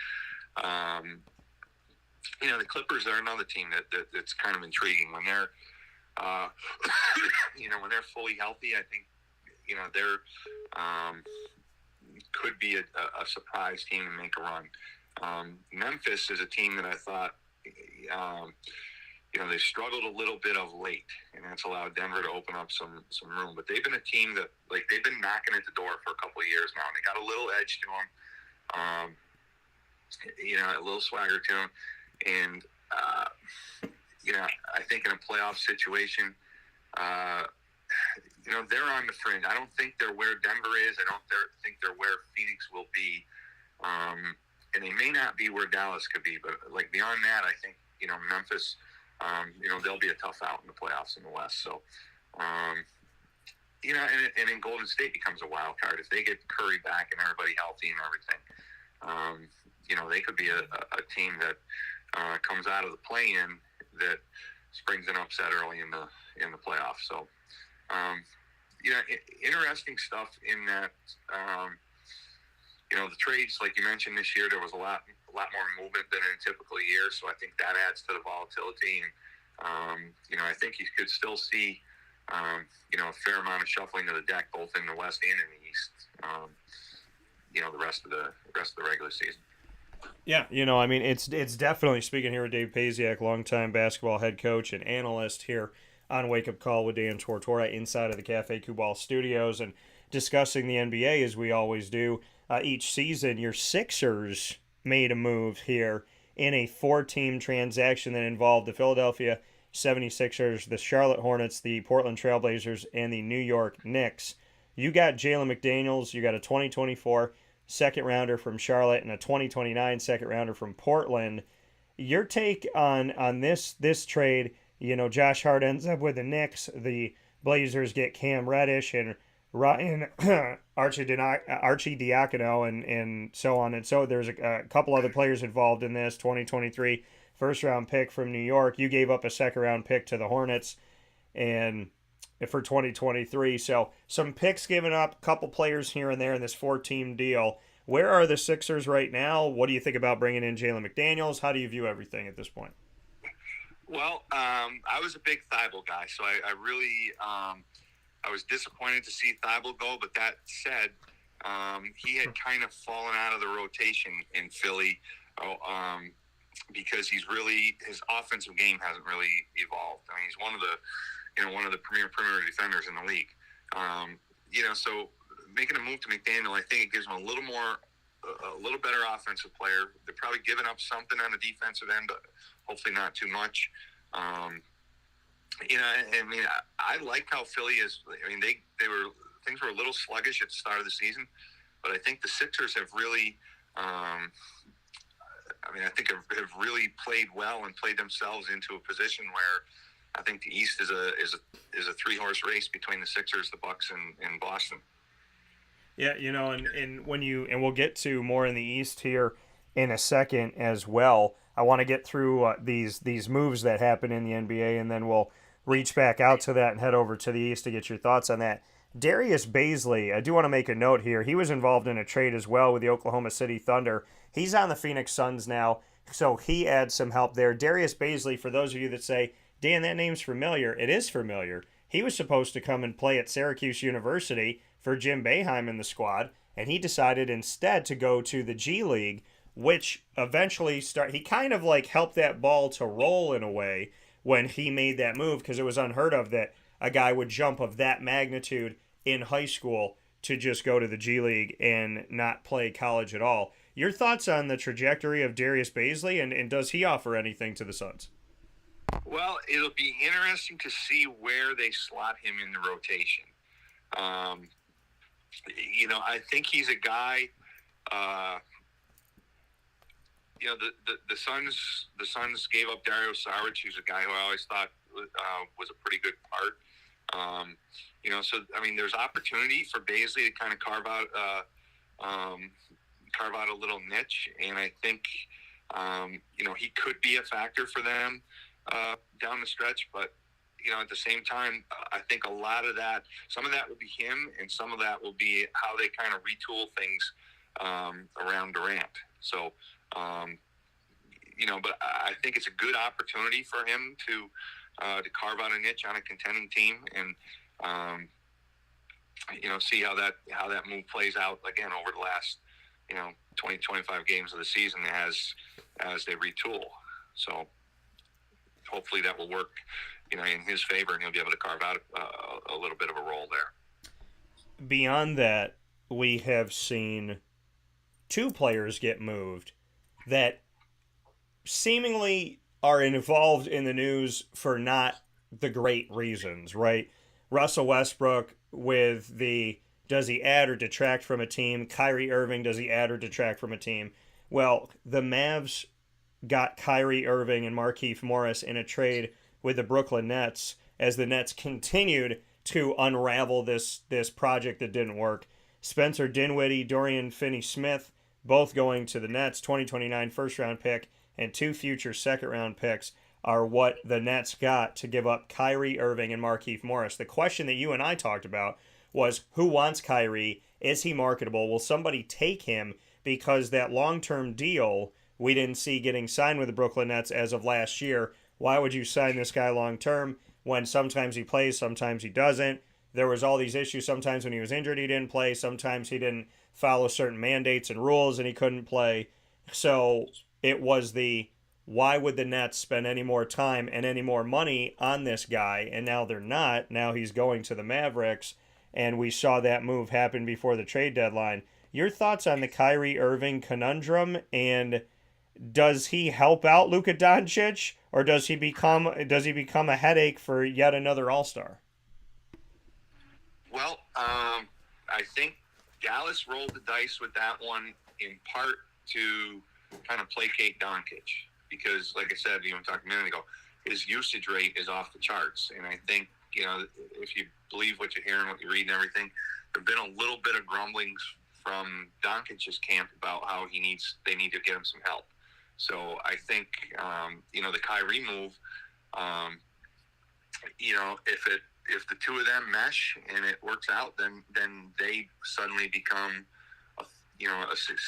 The Clippers are another team that's kind of intriguing when they're, when they're fully healthy. I think, they're could be a surprise team and make a run. Memphis is a team that I thought, they struggled a little bit of late, and that's allowed Denver to open up some room. But they've been a team that, like, they've been knocking at the door for a couple of years now, and they got a little edge to them, a little swagger to them. And, I think in a playoff situation, they're on the fringe. I don't think they're where Denver is. I don't think they're where Phoenix will be. and they may not be where Dallas could be, but like beyond that, I think, Memphis, they'll be a tough out in the playoffs in the West. So, and then Golden State becomes a wild card. If they get Curry back and everybody healthy and everything, they could be a team that comes out of the play-in that springs an upset early in the playoffs. So, interesting stuff in that. The trades, like you mentioned this year, there was a lot more movement than in a typical year. So I think that adds to the volatility. And, I think you could still see, a fair amount of shuffling of the deck, both in the West and in the East, the rest of the regular season. Yeah, it's definitely, speaking here with Dave Pasiak, longtime basketball head coach and analyst here on Wake Up Call with Dan Tortora inside of the Cafe Kubal studios and discussing the NBA as we always do each season. Your Sixers made a move here in a 4-team transaction that involved the Philadelphia 76ers, the Charlotte Hornets, the Portland Trailblazers, and the New York Knicks. You got Jalen McDaniels, you got a 2024 second rounder from Charlotte and a 2029 second rounder from Portland. Your take on this trade? Josh Hart ends up with the Knicks. The Blazers get Cam Reddish and Ryan Arcidiacono and so on. And so there's a couple other players involved in this. 2023 first round pick from New York. You gave up a second round pick to the Hornets and for 2023. So some picks given up, a couple players here and there in this 4-team deal. Where are the Sixers right now? What do you think about bringing in Jalen McDaniels? How do you view everything at this point? Well, I was a big Thibault guy, so I really I was disappointed to see Thibault go. But that said, he had kind of fallen out of the rotation in Philly because his offensive game hasn't really evolved. I mean, he's one of the premier perimeter defenders in the league. So making a move to McDaniel, I think it gives him a little better offensive player. They're probably giving up something on the defensive end, but hopefully not too much. I like how Philly is. I mean, things were a little sluggish at the start of the season, but I think the Sixers have really, have really played well and played themselves into a position where I think the East is a 3-horse race between the Sixers, the Bucks, and Boston. Yeah, and we'll get to more in the East here in a second as well. I want to get through these moves that happen in the NBA, and then we'll reach back out to that and head over to the East to get your thoughts on that. Darius Baisley, I do want to make a note here. He was involved in a trade as well with the Oklahoma City Thunder. He's on the Phoenix Suns now, so he adds some help there. Darius Baisley, for those of you that say, Dan, that name's familiar, it is familiar. He was supposed to come and play at Syracuse University for Jim Boeheim in the squad, and he decided instead to go to the G League, which eventually he kind of like helped that ball to roll in a way when he made that move, because it was unheard of that a guy would jump of that magnitude in high school to just go to the G League and not play college at all. Your thoughts on the trajectory of Darius Baisley, and does he offer anything to the Suns? Well, it'll be interesting to see where they slot him in the rotation. I think he's a guy. The Suns gave up Dario Saric, who's a guy who I always thought was a pretty good part. There's opportunity for Baisley to kind of carve out a little niche, and I think he could be a factor for them down the stretch. But at the same time, I think a lot of that, some of that will be him, and some of that will be how they kind of retool things around Durant. So, but I think it's a good opportunity for him to carve out a niche on a contending team, and see how that move plays out again over the last 20, 25 games of the season as they retool. So hopefully that will work in his favor, and he'll be able to carve out a little bit of a role there. Beyond that, we have seen 2 players get moved that seemingly are involved in the news for not the great reasons, right? Russell Westbrook with does he add or detract from a team? Kyrie Irving, does he add or detract from a team? Well, the Mavs got Kyrie Irving and Markieff Morris in a trade with the Brooklyn Nets as the Nets continued to unravel this project that didn't work. Spencer Dinwiddie, Dorian Finney-Smith, both going to the Nets, 2029 first-round pick and 2 future second-round picks are what the Nets got to give up Kyrie Irving and Markieff Morris. The question that you and I talked about was, who wants Kyrie? Is he marketable? Will somebody take him? Because that long-term deal we didn't see getting signed with the Brooklyn Nets as of last year. Why would you sign this guy long-term when sometimes he plays, sometimes he doesn't? There was all these issues. Sometimes when he was injured, he didn't play. Sometimes he didn't follow certain mandates and rules and he couldn't play. So it was why would the Nets spend any more time and any more money on this guy? And now they're not. Now he's going to the Mavericks, and we saw that move happen before the trade deadline. Your thoughts on the Kyrie Irving conundrum, and does he help out Luka Doncic, or does he become a headache for yet another All-Star? Well, I think Dallas rolled the dice with that one in part to kind of placate Doncic because, like I said, talked a minute ago, his usage rate is off the charts. And I think, if you believe what you're hearing, what you read and everything, there have been a little bit of grumblings from Doncic's camp about how they need to get him some help. So I think, the Kyrie move, if the two of them mesh and it works out, then they suddenly become a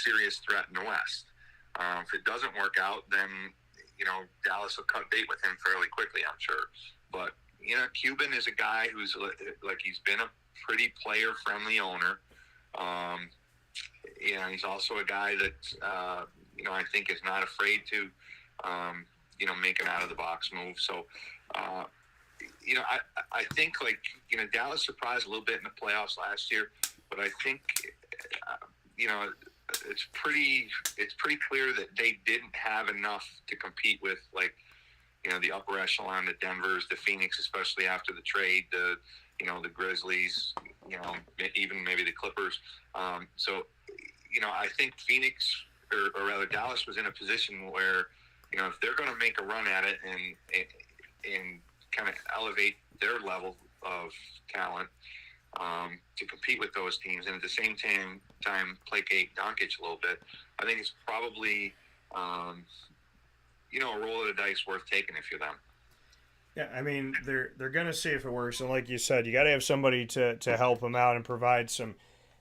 serious threat in the West. If it doesn't work out, then Dallas will cut bait with him fairly quickly, I'm sure. But Cuban is a guy who's he's been a pretty player-friendly owner. He's also a guy that I think is not afraid to make an out-of-the-box move. So. I think Dallas surprised a little bit in the playoffs last year, but I think it's pretty clear that they didn't have enough to compete with the upper echelon, the Denvers, the Phoenix, especially after the trade, the Grizzlies, even maybe the Clippers. So I think Phoenix or rather Dallas was in a position where if they're going to make a run at it and kind of elevate their level of talent to compete with those teams, and at the same time placate Doncic a little bit. I think it's probably a roll of the dice worth taking if you're them. Yeah, I mean they're gonna see if it works, and like you said, you got to have somebody to help them out and provide some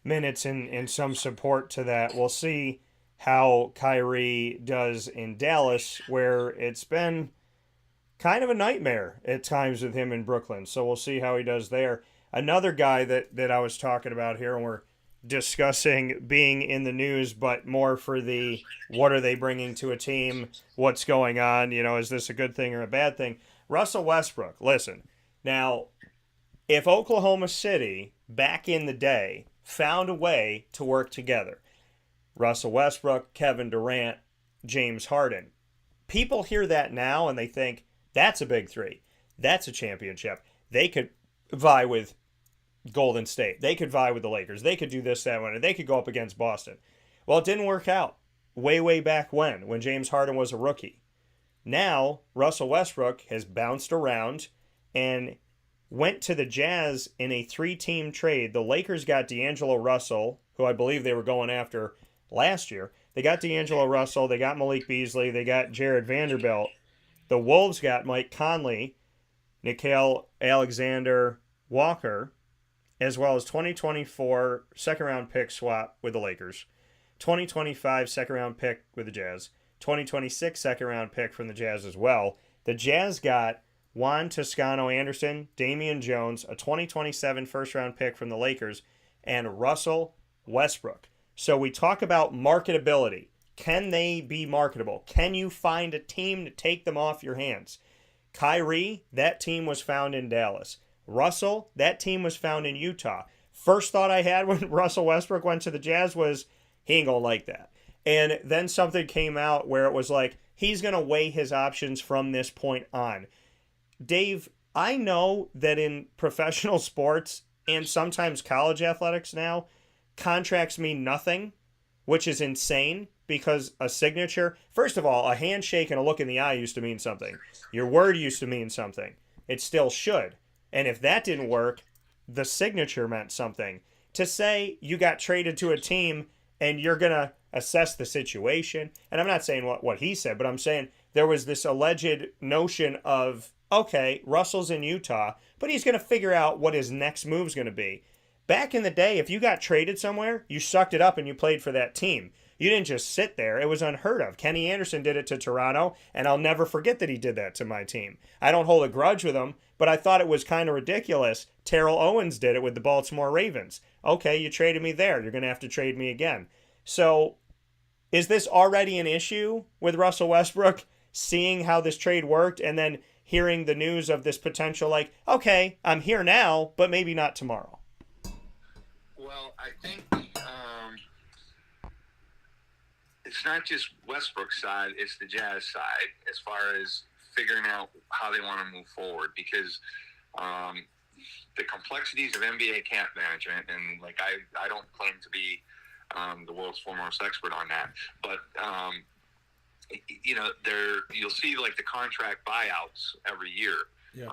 minutes and some support to that. We'll see how Kyrie does in Dallas, where it's been kind of a nightmare at times with him in Brooklyn. So we'll see how he does there. Another guy that I was talking about here, and we're discussing being in the news, but more for the what are they bringing to a team, what's going on, is this a good thing or a bad thing? Russell Westbrook, listen. Now, if Oklahoma City, back in the day, found a way to work together, Russell Westbrook, Kevin Durant, James Harden, people hear that now and they think, that's a big three. That's a championship. They could vie with Golden State. They could vie with the Lakers. They could do this, that, one, and they could go up against Boston. Well, it didn't work out way back when James Harden was a rookie. Now, Russell Westbrook has bounced around and went to the Jazz in a 3-team trade. The Lakers got D'Angelo Russell, who I believe they were going after last year. They got D'Angelo Russell. They got Malik Beasley. They got Jared Vanderbilt. The Wolves got Mike Conley, Nickeil Alexander-Walker, as well as 2024 second-round pick swap with the Lakers, 2025 second-round pick with the Jazz, 2026 second-round pick from the Jazz as well. The Jazz got Juan Toscano-Anderson, Damian Jones, a 2027 first-round pick from the Lakers, and Russell Westbrook. So we talk about marketability. Can they be marketable? Can you find a team to take them off your hands? Kyrie, that team was found in Dallas. Russell, that team was found in Utah. First thought I had when Russell Westbrook went to the Jazz was, he ain't going to like that. And then something came out where it was like, he's going to weigh his options from this point on. Dave, I know that in professional sports and sometimes college athletics now, contracts mean nothing. which is insane because a signature, first of all, a handshake and a look in the eye used to mean something. Your word used to mean something. It still should. And if that didn't work, the signature meant something. To say you got traded to a team and you're going to assess the situation, and I'm not saying what he said, but I'm saying there was this alleged notion of, okay, Russell's in Utah, but he's going to figure out what his next move's going to be. Back in the day, if you got traded somewhere, you sucked it up and you played for that team. You didn't just sit there. It was unheard of. Kenny Anderson did it to Toronto, and I'll never forget that he did that to my team. I don't hold a grudge with him, but I thought it was kind of ridiculous. Terrell Owens did it with the Baltimore Ravens. Okay, you traded me there. You're going to have to trade me again. So is this already an issue with Russell Westbrook, seeing how this trade worked and then hearing the news of this potential, like, okay, I'm here now, but maybe not tomorrow? Well, I think it's not just Westbrook's side, it's the Jazz side as far as figuring out how they want to move forward, because the complexities of NBA cap management, and like I don't claim to be the world's foremost expert on that, but you'll see like the contract buyouts every year. Yeah.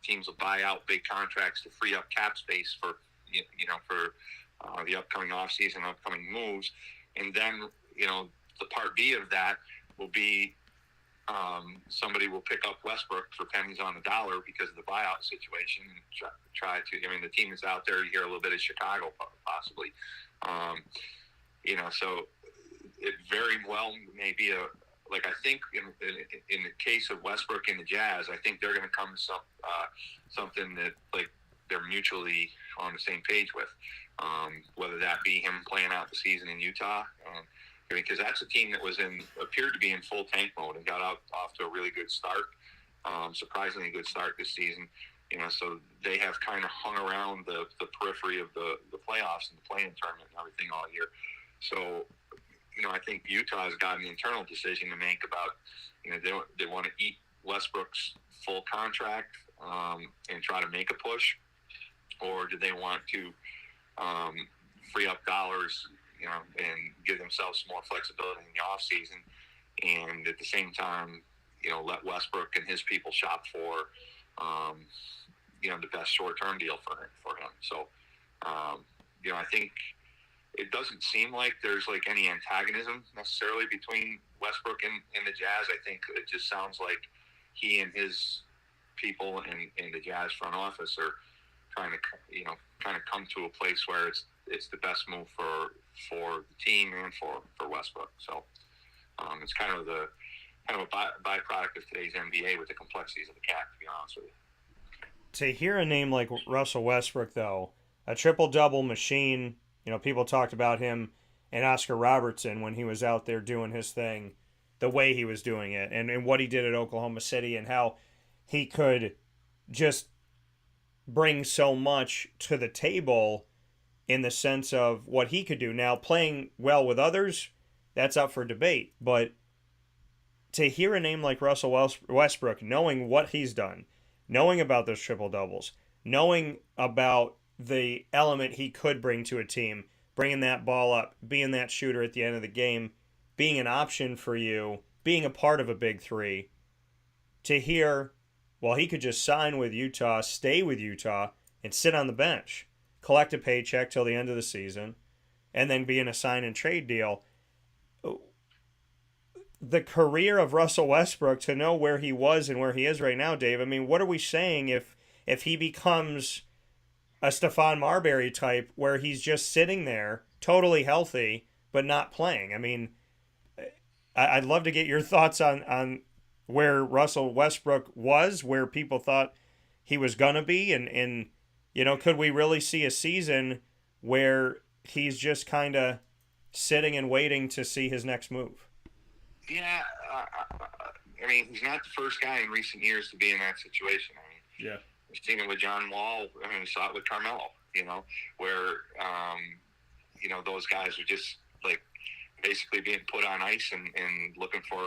Teams will buy out big contracts to free up cap space for the upcoming offseason, upcoming moves, and then the part B of that will be somebody will pick up Westbrook for pennies on the dollar because of the buyout situation and try to. I mean, the team is out there. You hear a little bit of Chicago possibly. So it very well may be I think in the case of Westbrook and the Jazz, I think they're going to come to something that like they're mutually on the same page with, whether that be him playing out the season in Utah, because that's a team that appeared to be in full tank mode and got off to a really good start, surprisingly good start this season. So they have kind of hung around the periphery of the playoffs and the play-in tournament and everything all year. So, I think Utah has got an internal decision to make about, they want to eat Westbrook's full contract and try to make a push, or do they want to free up dollars, and give themselves some more flexibility in the offseason, and at the same time, let Westbrook and his people shop for, the best short-term deal for him. So, I think it doesn't seem like there's like any antagonism necessarily between Westbrook and the Jazz. I think it just sounds like he and his people in the Jazz front office are trying to, kind of come to a place where it's the best move for the team and for Westbrook. So it's kind of a byproduct of today's NBA with the complexities of the cap, to be honest with you. To hear a name like Russell Westbrook, though, a triple-double machine, people talked about him and Oscar Robertson when he was out there doing his thing, the way he was doing it, and what he did at Oklahoma City, and how he could just bring so much to the table in the sense of what he could do. Now, playing well with others, that's up for debate, but to hear a name like Russell Westbrook, knowing what he's done, knowing about those triple-doubles, knowing about the element he could bring to a team, bringing that ball up, being that shooter at the end of the game, being an option for you, being a part of a big three, to hear, well, he could just sign with Utah, stay with Utah, and sit on the bench, collect a paycheck till the end of the season, and then be in a sign and trade deal. The career of Russell Westbrook, to know where he was and where he is right now, Dave, I mean, what are we saying if he becomes a Stephon Marbury type where he's just sitting there, totally healthy, but not playing? I mean, I'd love to get your thoughts on where Russell Westbrook was, where people thought he was going to be, and could we really see a season where he's just kind of sitting and waiting to see his next move? Yeah, I mean, he's not the first guy in recent years to be in that situation. I mean, yeah, we've seen it with John Wall. I mean, we saw it with Carmelo. Where those guys are just like basically being put on ice and looking for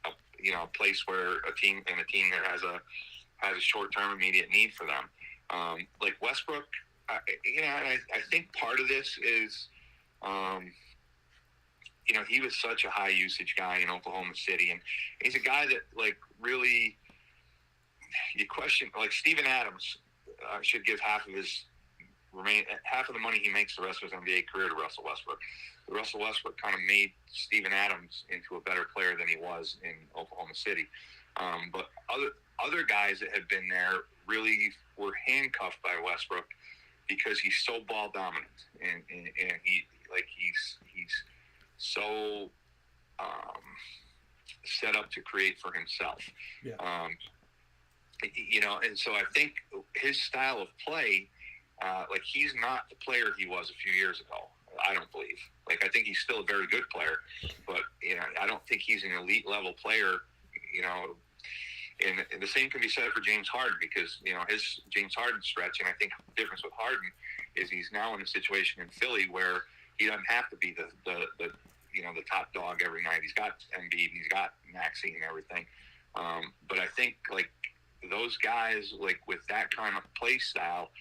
a place where a team that has a short-term immediate need for them. Like Westbrook, I think part of this is he was such a high usage guy in Oklahoma City, and he's a guy that like really you question. Like Steven Adams should give half of the money he makes the rest of his NBA career to Russell Westbrook. Russell Westbrook kind of made Steven Adams into a better player than he was in Oklahoma City. But other guys that have been there really were handcuffed by Westbrook because he's so ball dominant, and he's so set up to create for himself. Yeah. And so I think his style of play, like he's not the player he was a few years ago. I don't believe. Like I think he's still a very good player, but I don't think he's an elite level player. And the same can be said for James Harden because his James Harden stretch, and I think the difference with Harden is he's now in a situation in Philly where he doesn't have to be the top dog every night. He's got Embiid, he's got Maxey and everything. But I think like those guys like with that kind of play style,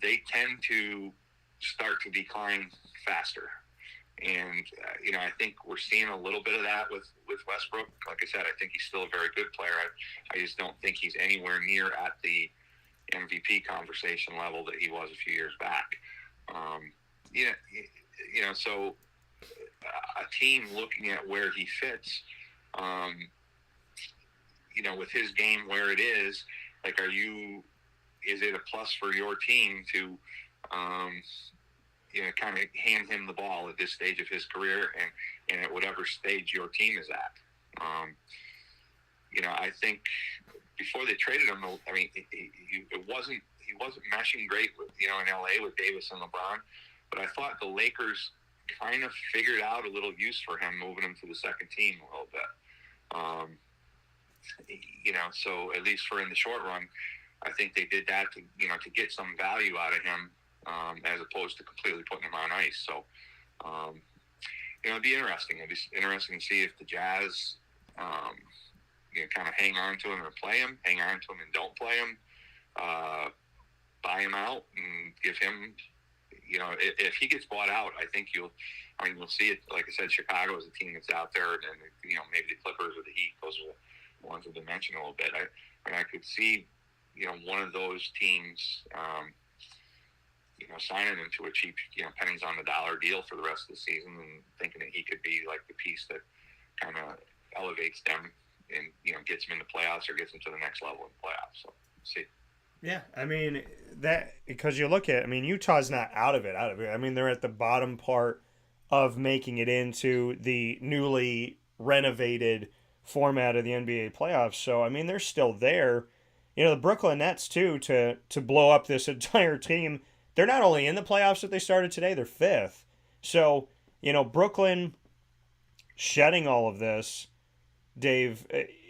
they tend to start to decline faster. And, I think we're seeing a little bit of that with Westbrook. Like I said, I think he's still a very good player. I just don't think he's anywhere near at the MVP conversation level that he was a few years back. So a team looking at where he fits, with his game where it is, like, is it a plus for your team to, kind of hand him the ball at this stage of his career and at whatever stage your team is at. I think before they traded him, I mean, he wasn't meshing great with, in LA with Davis and LeBron, but I thought the Lakers kind of figured out a little use for him, moving him to the second team a little bit. So at least for in the short run, I think they did that to get some value out of him, as opposed to completely putting him on ice. So, it'd be interesting. It'd be interesting to see if the Jazz, kind of hang on to him or play him, hang on to him and don't play him, buy him out and give him, if he gets bought out, I think you'll see it. Like I said, Chicago is a team that's out there, and maybe the Clippers or the Heat, those are the ones that they mentioned a little bit. I could see, one of those teams, signing him to a cheap, pennies on the dollar deal for the rest of the season, and thinking that he could be like the piece that kind of elevates them and, gets them into playoffs or gets them to the next level in playoffs. So, see. Yeah, I mean, that, because you look at, Utah's not out of it. They're at the bottom part of making it into the newly renovated format of the NBA playoffs. So, they're still there. The Brooklyn Nets, too, to blow up this entire team, they're not only in the playoffs that they started today, they're fifth. So, Brooklyn shedding all of this, Dave,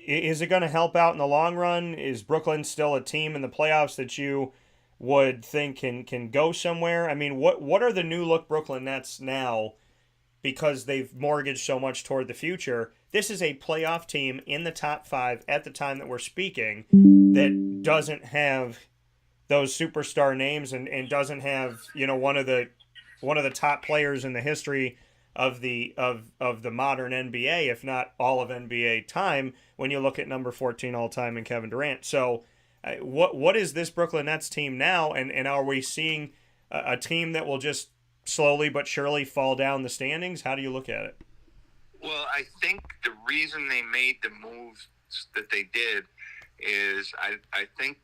is it going to help out in the long run? Is Brooklyn still a team in the playoffs that you would think can go somewhere? What are the new look Brooklyn Nets now, because they've mortgaged so much toward the future? This is a playoff team in the top 5 at the time that we're speaking that doesn't have those superstar names and doesn't have, one of the top players in the history of the modern NBA, if not all of NBA time, when you look at number 14 all time in Kevin Durant. So what is this Brooklyn Nets team now? And are we seeing a team that will just slowly but surely fall down the standings? How do you look at it? Well, I think the reason they made the moves that they did is I think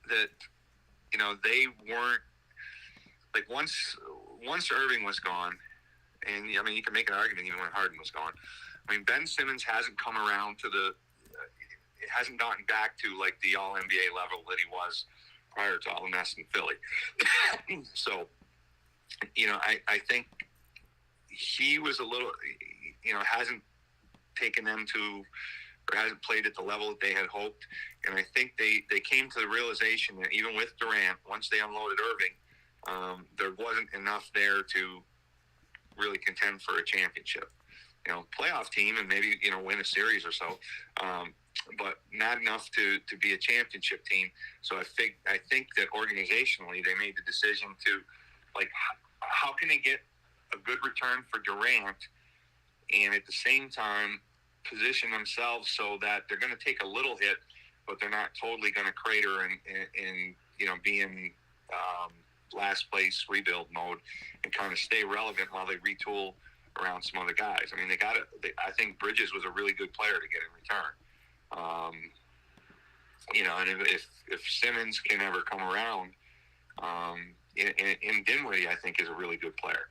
that, they weren't, like, once Irving was gone, and, you can make an argument even when Harden was gone. Ben Simmons hasn't come around to it hasn't gotten back to, like, the All-NBA level that he was prior to all Ness in Philly. So, I think he was a little, hasn't taken them to, or hasn't played at the level that they had hoped. And I think they came to the realization that even with Durant, once they unloaded Irving, there wasn't enough there to really contend for a championship. Playoff team and maybe, win a series or so, but not enough to be a championship team. So I think that organizationally they made the decision to, like, how can they get a good return for Durant, and at the same time position themselves so that they're going to take a little hit, but they're not totally going to crater and be in last place rebuild mode, and kind of stay relevant while they retool around some other guys. I mean, I think Bridges was a really good player to get in return. And if Simmons can ever come around, and Dinwiddie, I think, is a really good player.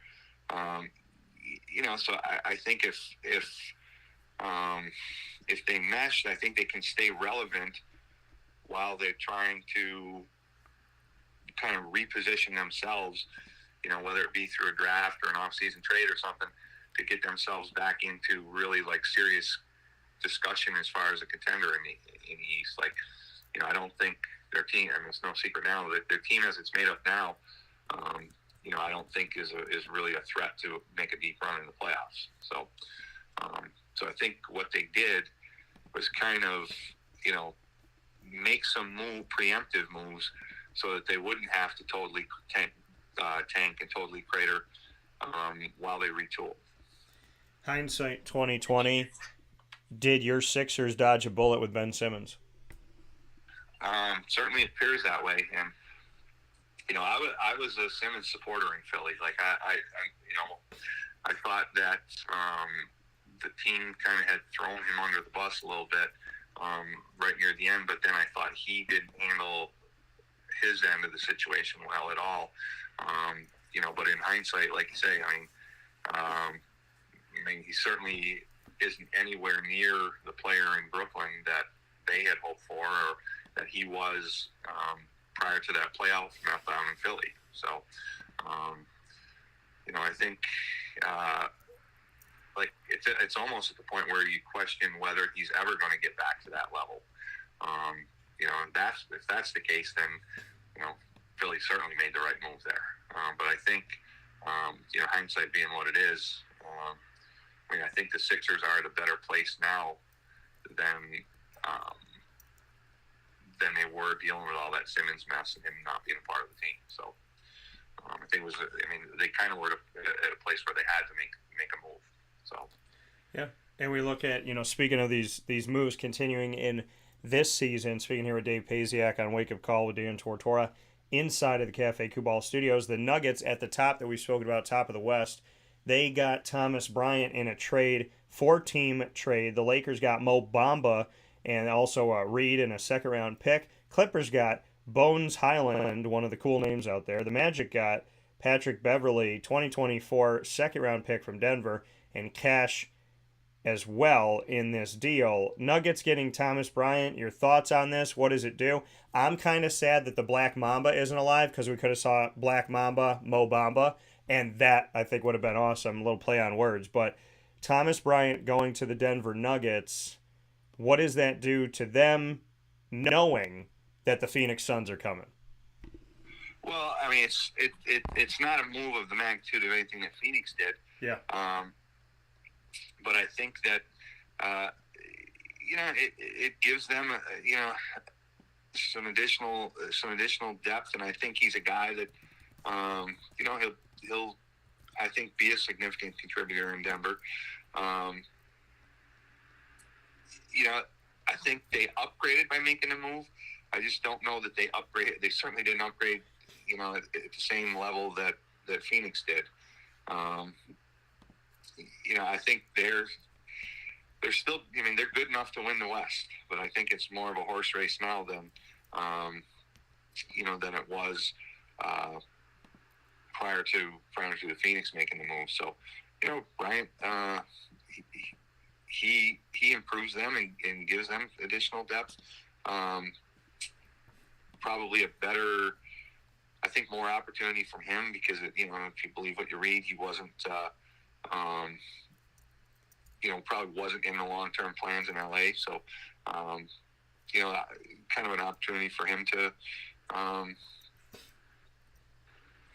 So I think if they mesh, I think they can stay relevant while they're trying to kind of reposition themselves, whether it be through a draft or an off-season trade or something, to get themselves back into really like serious discussion as far as a contender in the East. Like, I don't think their team, I mean, it's no secret now that their team as it's made up now, I don't think is really a threat to make a deep run in the playoffs. So I think what they did was kind of, make some preemptive moves so that they wouldn't have to totally tank and totally crater while they retool. Hindsight 2020, did your Sixers dodge a bullet with Ben Simmons? Certainly it appears that way, and I was a Simmons supporter in Philly. Like I thought that the team kind of had thrown him under the bus a little bit right near the end, but then I thought he didn't handle his end of the situation well at all. But in hindsight, like you say, I mean, he certainly isn't anywhere near the player in Brooklyn that they had hoped for, or that he was prior to that playoff meltdown in Philly. So, I think it's almost at the point where you question whether he's ever going to get back to that level. If that's the case, then Philly certainly made the right move there. But I think hindsight being what it is, I think the Sixers are at a better place now than they were dealing with all that Simmons mess and him not being a part of the team. So I think they kind of were at a place where they had to make a move. So yeah, and we look at speaking of these moves continuing in this season. Speaking here with Dave Pasiak on Wake Up Call with Dan Tortora inside of the Cafe Kubal Studios. The Nuggets at the top that we spoke about, top of the West. They got Thomas Bryant in a trade, 4-team trade. The Lakers got Mo Bamba and also Reed and a second-round pick. Clippers got Bones Highland, one of the cool names out there. The Magic got Patrick Beverley, 2024 second-round pick from Denver, and cash as well in this deal. Nuggets getting Thomas Bryant, your thoughts on this? What does it do? I'm kind of sad that the Black Mamba isn't alive, because we could have saw Black Mamba, Mo Bamba, and that, I think, would have been awesome. A little play on words. But Thomas Bryant going to the Denver Nuggets, what does that do to them, knowing that the Phoenix Suns are coming? Well, I mean, it's not a move of the magnitude of anything that Phoenix did. Yeah. But I think that it gives them some additional depth, and I think he's a guy that he'll I think be a significant contributor in Denver. I think they upgraded by making a move. I just don't know that they upgraded. They certainly didn't upgrade, at the same level that Phoenix did. I think they're still. They're good enough to win the West, but I think it's more of a horse race now than it was prior to the Phoenix making the move. So, Bryant, he improves them and gives them additional depth. Probably a better, I think, more opportunity from him because, if you believe what you read, he wasn't, probably wasn't in the long-term plans in LA. So, kind of an opportunity for him to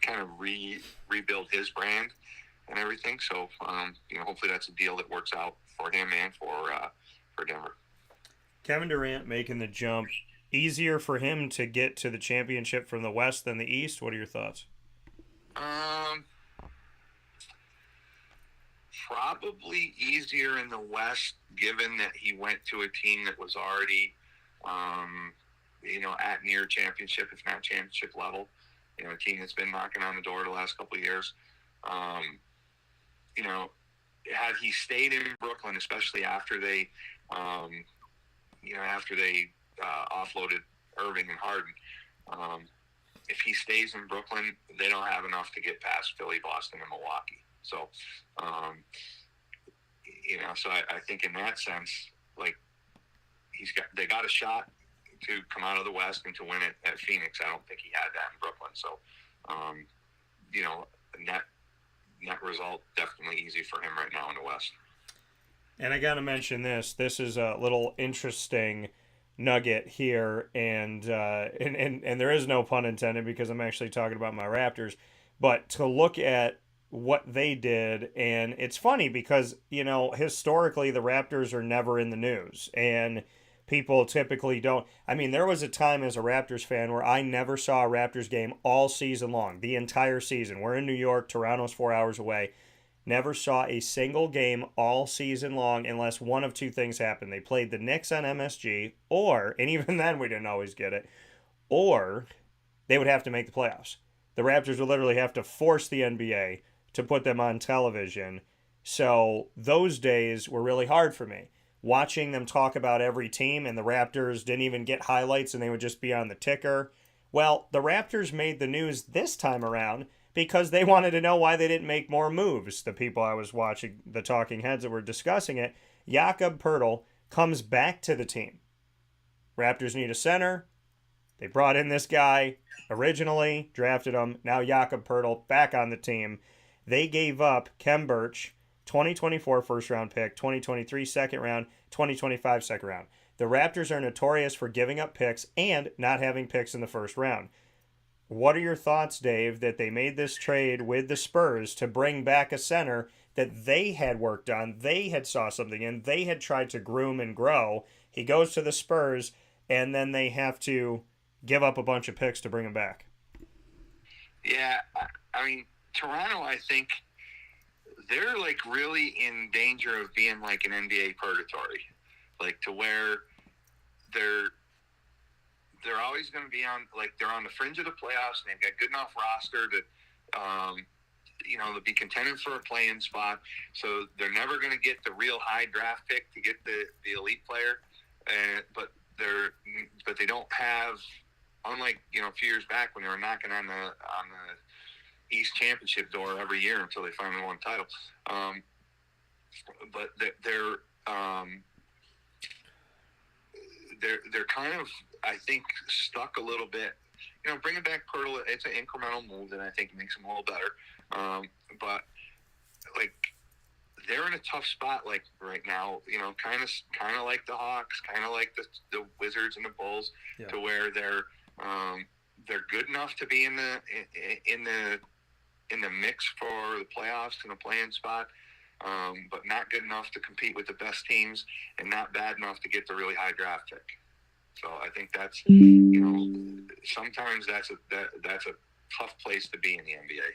kind of rebuild his brand and everything. So, hopefully that's a deal that works out for him and for Denver. Kevin Durant making the jump. Easier for him to get to the championship from the West than the East. What are your thoughts? probably easier in the West, given that he went to a team that was already, at near championship, if not championship level. A team that's been knocking on the door the last couple of years. Had he stayed in Brooklyn, especially after they, offloaded Irving and Harden, if he stays in Brooklyn, they don't have enough to get past Philly, Boston, and Milwaukee. So, I think in that sense, like they got a shot to come out of the West and to win it at Phoenix. I don't think he had that in Brooklyn. So, net result definitely easy for him right now in the West. And I got to mention this. This is a little interesting nugget here, and there is no pun intended because I'm actually talking about my Raptors. But to look at what they did, and it's funny because, historically the Raptors are never in the news, and people typically don't. I mean, there was a time as a Raptors fan where I never saw a Raptors game all season long, the entire season. We're in New York, Toronto's 4 hours away. Never saw a single game all season long unless one of two things happened. They played the Knicks on MSG, and even then we didn't always get it, or they would have to make the playoffs. The Raptors would literally have to force the NBA to put them on television. So those days were really hard for me. Watching them talk about every team, and the Raptors didn't even get highlights and they would just be on the ticker. Well, the Raptors made the news this time around because they wanted to know why they didn't make more moves. The people I was watching, the talking heads that were discussing it, Jakob Poeltl comes back to the team. Raptors need a center. They brought in this guy originally, drafted him. Now Jakob Poeltl back on the team. They gave up Khem Birch, 2024 first round pick, 2023 second round, 2025 second round. The Raptors are notorious for giving up picks and not having picks in the first round. What are your thoughts, Dave, that they made this trade with the Spurs to bring back a center that they had worked on, they had saw something in, they had tried to groom and grow? He goes to the Spurs, and then they have to give up a bunch of picks to bring him back. Yeah, I mean, Toronto, I think they're like really in danger of being like an NBA purgatory, like to where they're always going to be on, like they're on the fringe of the playoffs, and they've got good enough roster to, to be contending for a play-in spot. So they're never going to get the real high draft pick to get the elite player, but they don't have, unlike a few years back when they were knocking on the East Championship door every year until they finally won the title. But they're kind of, I think, stuck a little bit. Bringing back Poeltl, it's an incremental move that I think makes them a little better. But like they're in a tough spot, like right now. Kind of like the Hawks, kind of like the Wizards and the Bulls, to where they're good enough to be in the mix for the playoffs and a play-in spot, but not good enough to compete with the best teams, and not bad enough to get the really high draft pick. So I think that's sometimes that's a tough place to be in the NBA.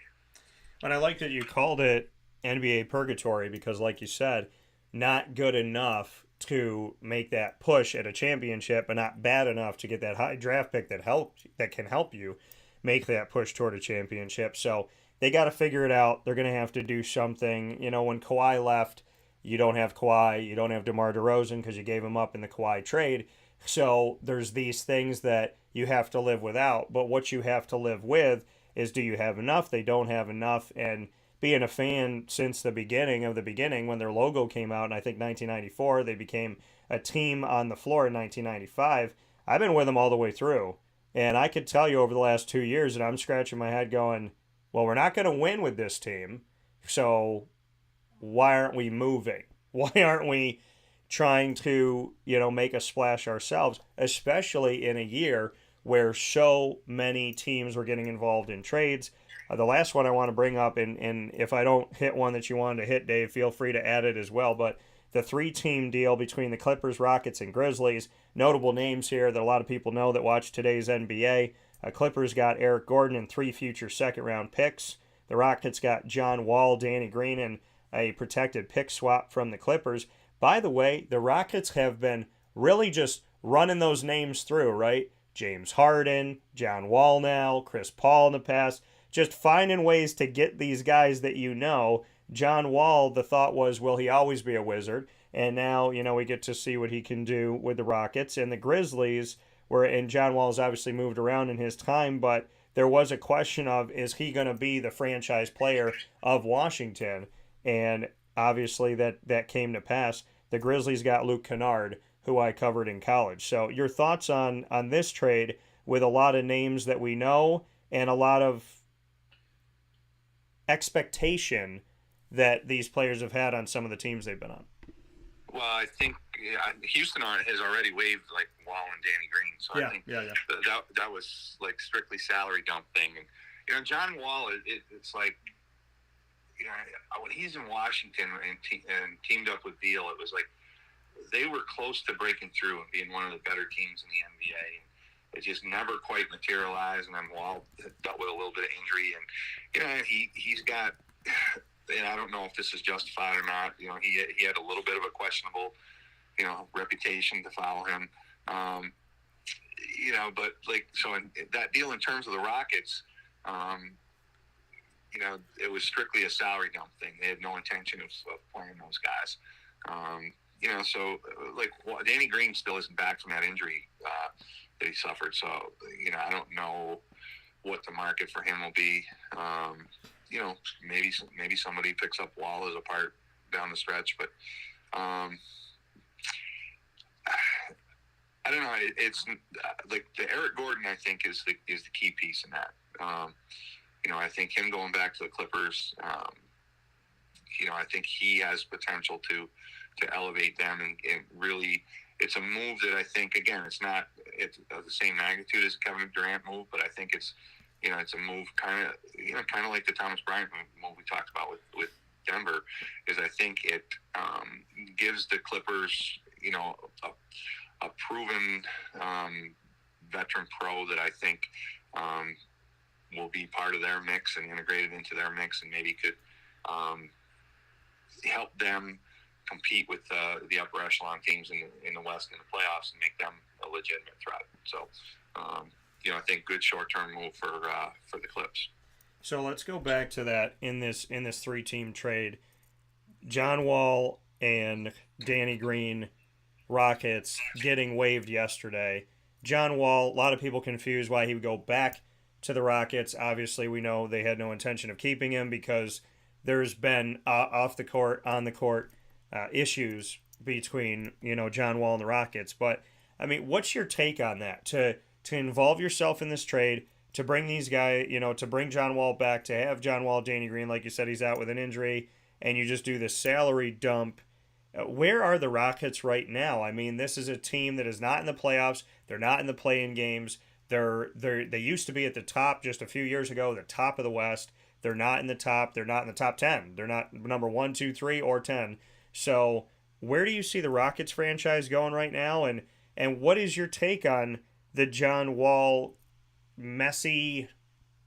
And I like that you called it NBA purgatory because, like you said, not good enough to make that push at a championship, but not bad enough to get that high draft pick that can help you make that push toward a championship. So they got to figure it out. They're going to have to do something. When Kawhi left, you don't have Kawhi, you don't have DeMar DeRozan because you gave him up in the Kawhi trade. So there's these things that you have to live without. But what you have to live with is, do you have enough? They don't have enough. And being a fan since the beginning when their logo came out in, I think, 1994, they became a team on the floor in 1995. I've been with them all the way through. And I could tell you over the last 2 years, and I'm scratching my head going, well, we're not going to win with this team. So why aren't we moving? Why aren't we trying to, make a splash ourselves, especially in a year where so many teams were getting involved in trades? The last one I want to bring up, and if I don't hit one that you wanted to hit, Dave, feel free to add it as well, but the 3-team deal between the Clippers, Rockets, and Grizzlies. Notable names here that a lot of people know that watch today's NBA. Clippers got Eric Gordon and 3 future second-round picks. The Rockets got John Wall, Danny Green, and a protected pick swap from the Clippers. By the way, the Rockets have been really just running those names through, right? James Harden, John Wall now, Chris Paul in the past, just finding ways to get these guys that you know. John Wall, the thought was, will he always be a Wizard? And now, we get to see what he can do with the Rockets and the Grizzlies, and John Wall's obviously moved around in his time, but there was a question of, is he going to be the franchise player of Washington? And obviously that came to pass. The Grizzlies got Luke Kennard, who I covered in college. So your thoughts on this trade with a lot of names that we know and a lot of expectation that these players have had on some of the teams they've been on? Well, I think Houston has already waived like Wall and Danny Green, so I think that was like strictly salary dump thing. And John Wall, it's like when he's in Washington and teamed up with Beal, it was like they were close to breaking through and being one of the better teams in the NBA. And it just never quite materialized, and then Wall dealt with a little bit of injury, and he's got. And I don't know if this is justified or not. He had a little bit of a questionable, reputation to follow him. But so in that deal in terms of the Rockets, it was strictly a salary dump thing. They had no intention of playing those guys. So Danny Green still isn't back from that injury that he suffered. So I don't know what the market for him will be. Maybe somebody picks up Wall as a part down the stretch, but I don't know. It's like the Eric Gordon, I think, is the key piece in that. I think him going back to the Clippers, I think he has potential to elevate them and really. It's a move that I think, again, it's not the same magnitude as Kevin Durant move, but I think it's a move kind of like the Thomas Bryant move we talked about with Denver. Is I think it gives the Clippers a proven veteran pro that I think will be part of their mix and integrated into their mix, and maybe could help them compete with the upper echelon teams in the West in the playoffs and make them a legitimate threat. So, I think good short-term move for the Clips. So let's go back to that in this 3-team trade. John Wall and Danny Green, Rockets getting waived yesterday. John Wall, a lot of people confused why he would go back to the Rockets. Obviously, we know they had no intention of keeping him because there's been off the court, on the court issues between John Wall and the Rockets. But I mean, what's your take on that? To involve yourself in this trade, to bring these guys, to bring John Wall back, to have John Wall, Danny Green, like you said, he's out with an injury, and you just do this salary dump. Where are the Rockets right now? I mean, this is a team that is not in the playoffs. They're not in the play-in games. They used to be at the top just a few years ago, the top of the West. They're not in the top. They're not in the top 10. They're not number 1, 2, 3, or 10. So where do you see the Rockets franchise going right now? And what is your take on the John Wall messy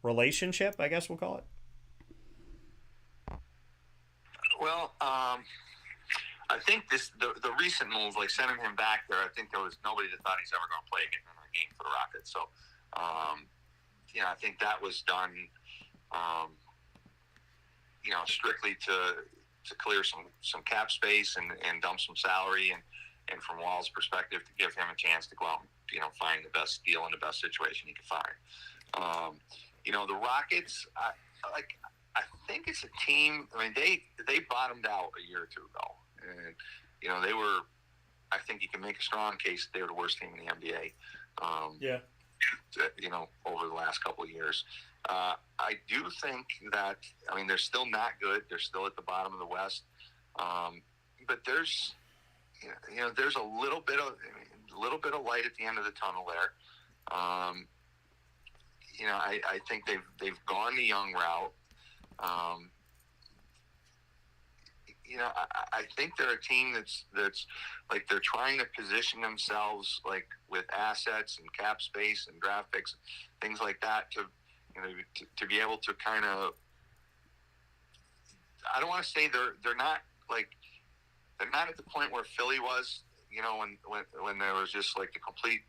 relationship, I guess we'll call it? Well, I think the recent move, like sending him back there, I think there was nobody that thought he's ever going to play again in a game for the Rockets. So, I think that was done, strictly to clear some cap space and dump some salary and from Wall's perspective to give him a chance to go out and, find the best deal in the best situation he could find. The Rockets, I think it's a team. I mean, they bottomed out a year or two ago, and they were. I think you can make a strong case that they were the worst team in the NBA. Over the last couple of years, I do think that. I mean, they're still not good. They're still at the bottom of the West, but there's a little bit of light at the end of the tunnel there. I think they've gone the young route. I think they're a team that's like they're trying to position themselves like with assets and cap space and draft picks, things like that to be able to kind of, I don't want to say they're not at the point where Philly was, when there was just like the complete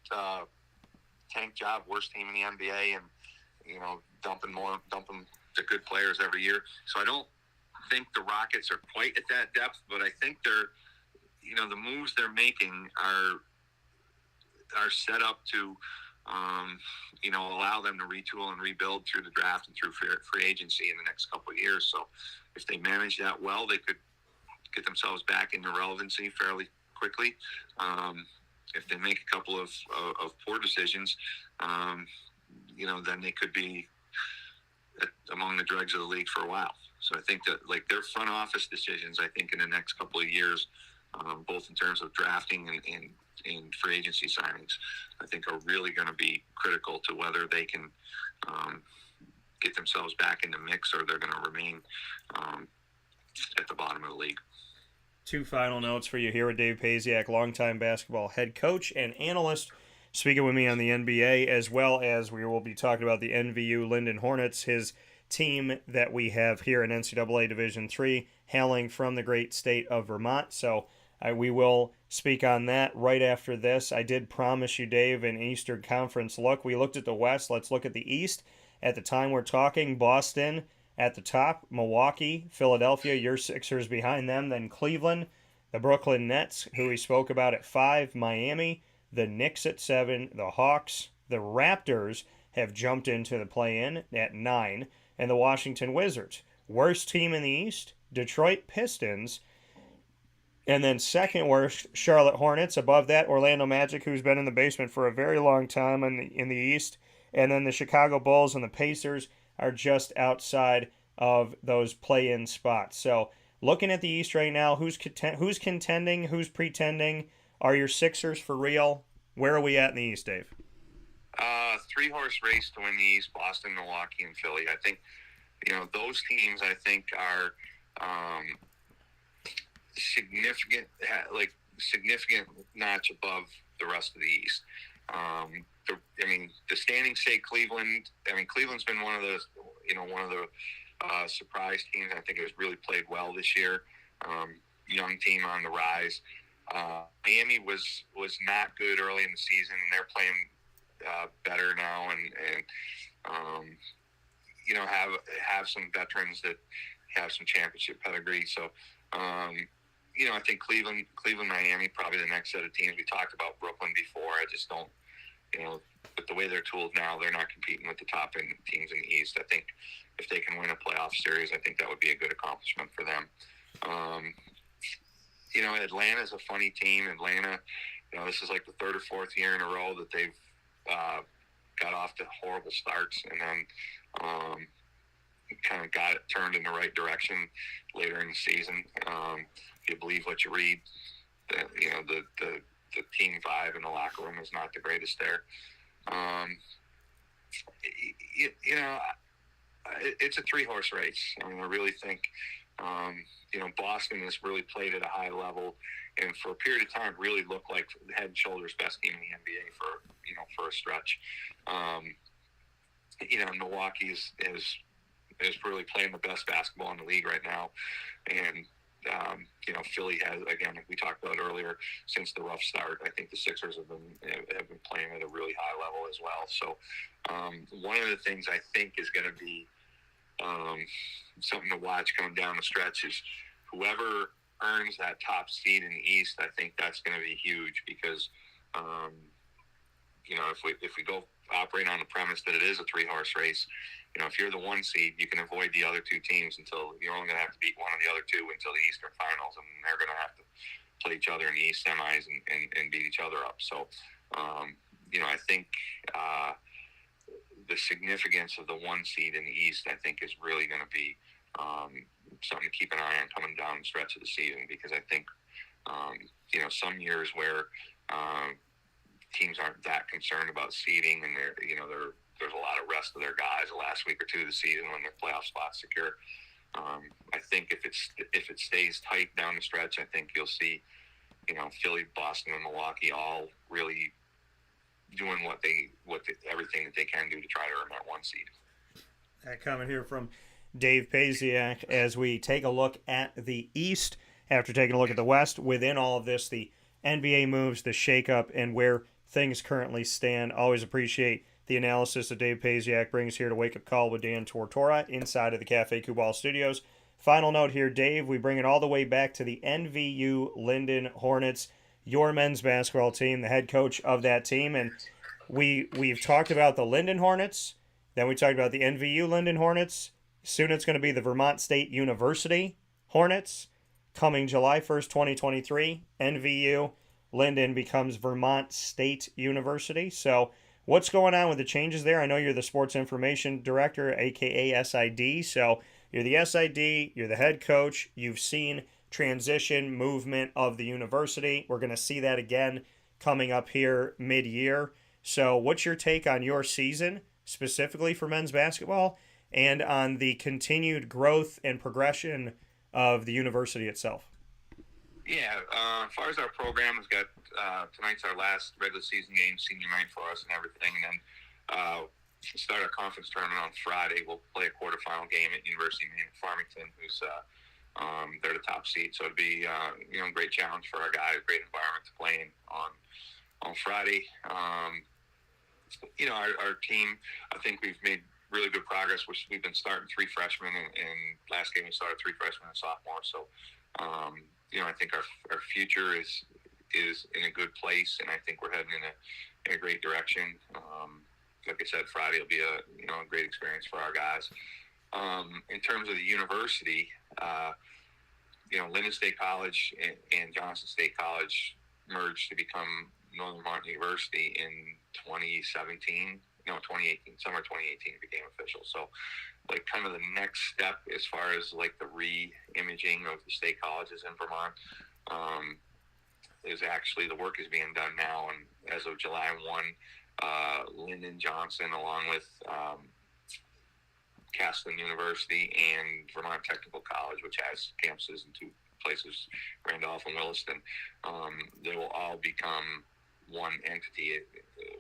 tank job, worst team in the NBA, and dumping the good players every year. So I don't think the Rockets are quite at that depth, but I think they're, the moves they're making are set up to, allow them to retool and rebuild through the draft and through free agency in the next couple of years. So if they manage that well, they could get themselves back into relevancy fairly quickly. If they make a couple of poor decisions, then they could be among the dregs of the league for a while. So I think that their front office decisions, I think in the next couple of years, both in terms of drafting and free agency signings, I think are really going to be critical to whether they can get themselves back in the mix or they're going to remain at the bottom of the league. Two final notes for you here with Dave Pasiak, longtime basketball head coach and analyst, speaking with me on the NBA, as well as we will be talking about the NVU-Lyndon Hornets, his team that we have here in NCAA Division III, hailing from the great state of Vermont. So we will speak on that right after this. I did promise you, Dave, an Eastern Conference look. We looked at the West. Let's look at the East. At the time we're talking, Boston at the top, Milwaukee, Philadelphia, your Sixers behind them, then Cleveland, the Brooklyn Nets, who we spoke about at 5, Miami, the Knicks at 7, the Hawks, the Raptors have jumped into the play-in at 9, and the Washington Wizards. Worst team in the East, Detroit Pistons, and then second worst, Charlotte Hornets. Above that, Orlando Magic, who's been in the basement for a very long time in the East, and then the Chicago Bulls and the Pacers are just outside of those play-in spots. So looking at the East right now, who's contending, who's pretending? Are your Sixers for real? Where are we at in the East, Dave? Three-horse race to win the East, Boston, Milwaukee, and Philly. I think, those teams, I think, are significant notch above the rest of the East. The standings say Cleveland. Cleveland's been one of the surprise teams. I think it has really played well this year. Young team on the rise. Miami was not good early in the season, and they're playing better now, and have some veterans that have some championship pedigree. So, I think Cleveland, Miami, probably the next set of teams. We talked about Brooklyn before. I just don't, with the way they're tooled now, they're not competing with the top end teams in the East. I think if they can win a playoff series, I think that would be a good accomplishment for them. Atlanta's a funny team. Atlanta, this is like the third or fourth year in a row that they've got off to horrible starts, and then kind of got it turned in the right direction later in the season. If you believe what you read, the team vibe in the locker room is not the greatest there. It's a three-horse race. I really think, Boston has really played at a high level, and for a period of time really looked like head and shoulders best team in the NBA for a stretch. Milwaukee is really playing the best basketball in the league right now, and Philly has, again, like we talked about earlier, since the rough start. I think the Sixers have been playing at a really high level as well. So one of the things I think is going to be something to watch coming down the stretch is whoever earns that top seed in the East. I think that's going to be huge because if we go operate on the premise that it is a three-horse race, if you're the one seed, you can avoid the other two teams until you're only going to have to beat one of the other two until the Eastern Finals, and they're going to have to play each other in the East semis and beat each other up. So, I think the significance of the one seed in the East, I think, is really going to be something to keep an eye on coming down the stretch of the season, because I think, some years where teams aren't that concerned about seeding, and there's a lot of rest of their guys the last week or two of the season when their playoff spot's secure. I think if it stays tight down the stretch, I think you'll see, Philly, Boston, and Milwaukee all really doing everything that they can do to try to earn that one seed. That comment here from Dave Pasiak, as we take a look at the East after taking a look at the West. Within all of this, the NBA moves, the shakeup, and where things currently stand. Always appreciate the analysis that Dave Pasiak brings here to Wake Up Call with Dan Tortora inside of the Cafe Kubal Studios. Final note here, Dave, we bring it all the way back to the NVU-Lyndon Hornets, your men's basketball team, the head coach of that team. And we've talked about the Lyndon Hornets, then we talked about the NVU-Lyndon Hornets. Soon it's going to be the Vermont State University Hornets. Coming July 1st, 2023, NVU-Lyndon becomes Vermont State University. So what's going on with the changes there? I know you're the sports information director, aka SID. So you're the SID, you're the head coach. You've seen transition, movement of the university. We're going to see that again coming up here mid-year. So what's your take on your season, specifically for men's basketball, and on the continued growth and progression of the university itself? Yeah, as far as our program, we've got tonight's our last regular season game, senior night for us and everything, and then start our conference tournament on Friday. We'll play a quarterfinal game at University of Maine Farmington, who's they're the top seed, so it'd be a great challenge for our guys, great environment to play in on Friday. Our team, I think we've made really good progress. We've been starting 3 freshmen, and last game we started 3 freshmen and sophomores. So, I think our future is in a good place, and I think we're heading in a great direction. Like I said, Friday will be a great experience for our guys. In terms of the university, Lyndon State College and Johnson State College merged to become Northern Vermont University in 2018, summer 2018 it became official. So kind of the next step as far as the re-imaging of the state colleges in Vermont is actually the work is being done now. And as of July 1, Lyndon Johnson, along with Castleton University and Vermont Technical College, which has campuses in 2 places, Randolph and Williston, they will all become one entity,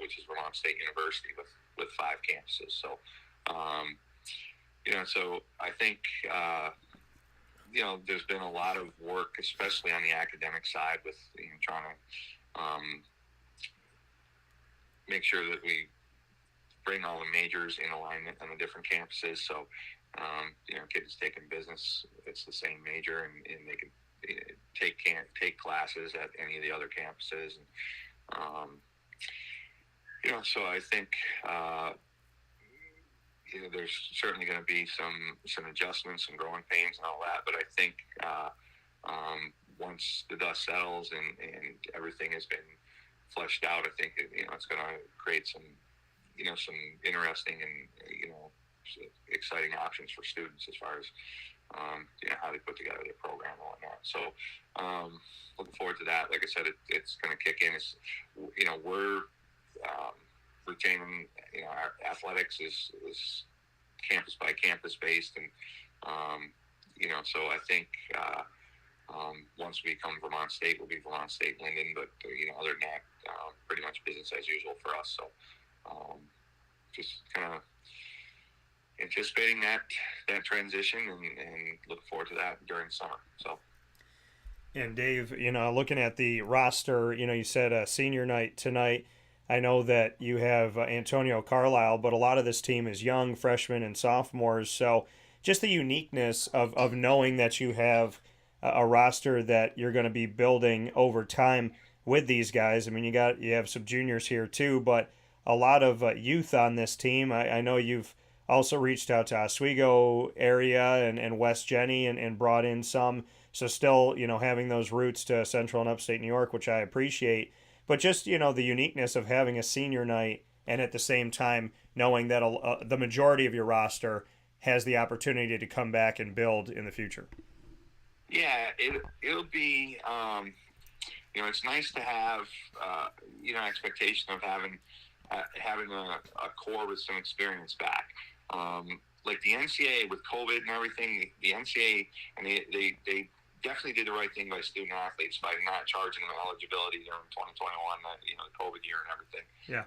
which is Vermont State University with 5 campuses. So, so I think, there's been a lot of work, especially on the academic side, with trying to make sure that we bring all the majors in alignment on the different campuses. So, kids taking business, it's the same major, and they can take classes at any of the other campuses. And, so I think, there's certainly going to be some adjustments, some growing pains and all that. But I think once the dust settles and everything has been fleshed out, I think it's going to create some interesting and exciting options for students as far as how they put together their program and whatnot. So looking forward to that. Like I said, it's going to kick in. It's, we're retaining, our athletics is campus by campus based, and so I think once we become Vermont State, we'll be Vermont State Lyndon. But other than that, pretty much business as usual for us. So just kind of anticipating that transition and looking forward to that during summer. So. And Dave, looking at the roster, you said senior night tonight. I know that you have Antonio Carlisle, but a lot of this team is young freshmen and sophomores. So just the uniqueness of knowing that you have a roster that you're going to be building over time with these guys. I mean, you have some juniors here too, but a lot of youth on this team. I know you've also reached out to Oswego area and West Jenny and brought in some. So still, having those roots to Central and Upstate New York, which I appreciate. But just, the uniqueness of having a senior night and at the same time knowing that the majority of your roster has the opportunity to come back and build in the future. Yeah, it'll be, it's nice to have, expectation of having a core with some experience back. Like the NCAA with COVID and everything, the NCAA, and they definitely did the right thing by student athletes by not charging them eligibility during 2021, the COVID year and everything. Yeah.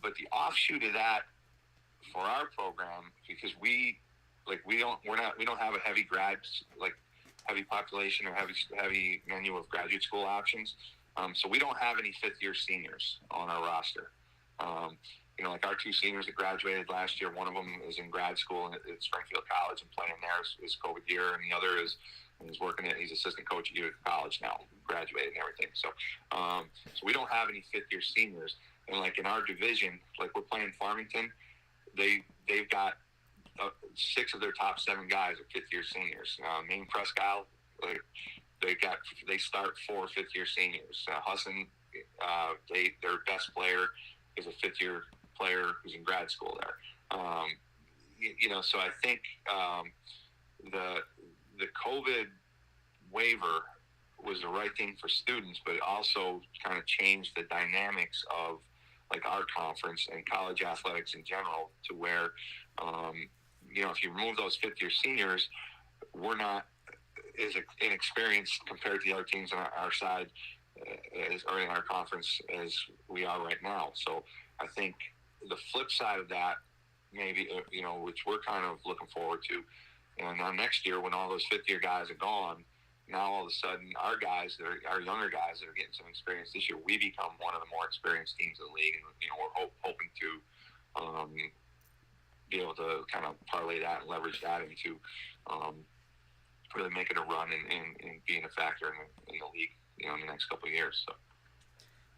But the offshoot of that for our program, because we don't have a heavy heavy population or heavy menu of graduate school options. So we don't have any fifth-year seniors on our roster. Like our two seniors that graduated last year, one of them is in grad school at Springfield College and playing there his COVID year, and the other is working he's assistant coach at Utica College now, graduated and everything. So we don't have any fifth-year seniors. And like in our division, like we're playing Farmington, they've got 6 of their top 7 guys are fifth-year seniors. Maine Prescott, they start 4 fifth-year seniors. Husson, their best player is a fifth-year player who's in grad school there. So I think the COVID waiver was the right thing for students, but it also kind of changed the dynamics of like our conference and college athletics in general, to where if you remove those fifth-year seniors, we're not as inexperienced compared to the other teams on our side or in our conference as we are right now. So I think the flip side of that, maybe, which we're kind of looking forward to, and now next year when all those fifth-year guys are gone, now all of a sudden our younger guys that are getting some experience this year, we become one of the more experienced teams in the league, and we're hoping to be able to kind of parlay that and leverage that into really making a run and being a factor in the league, in the next couple of years. So.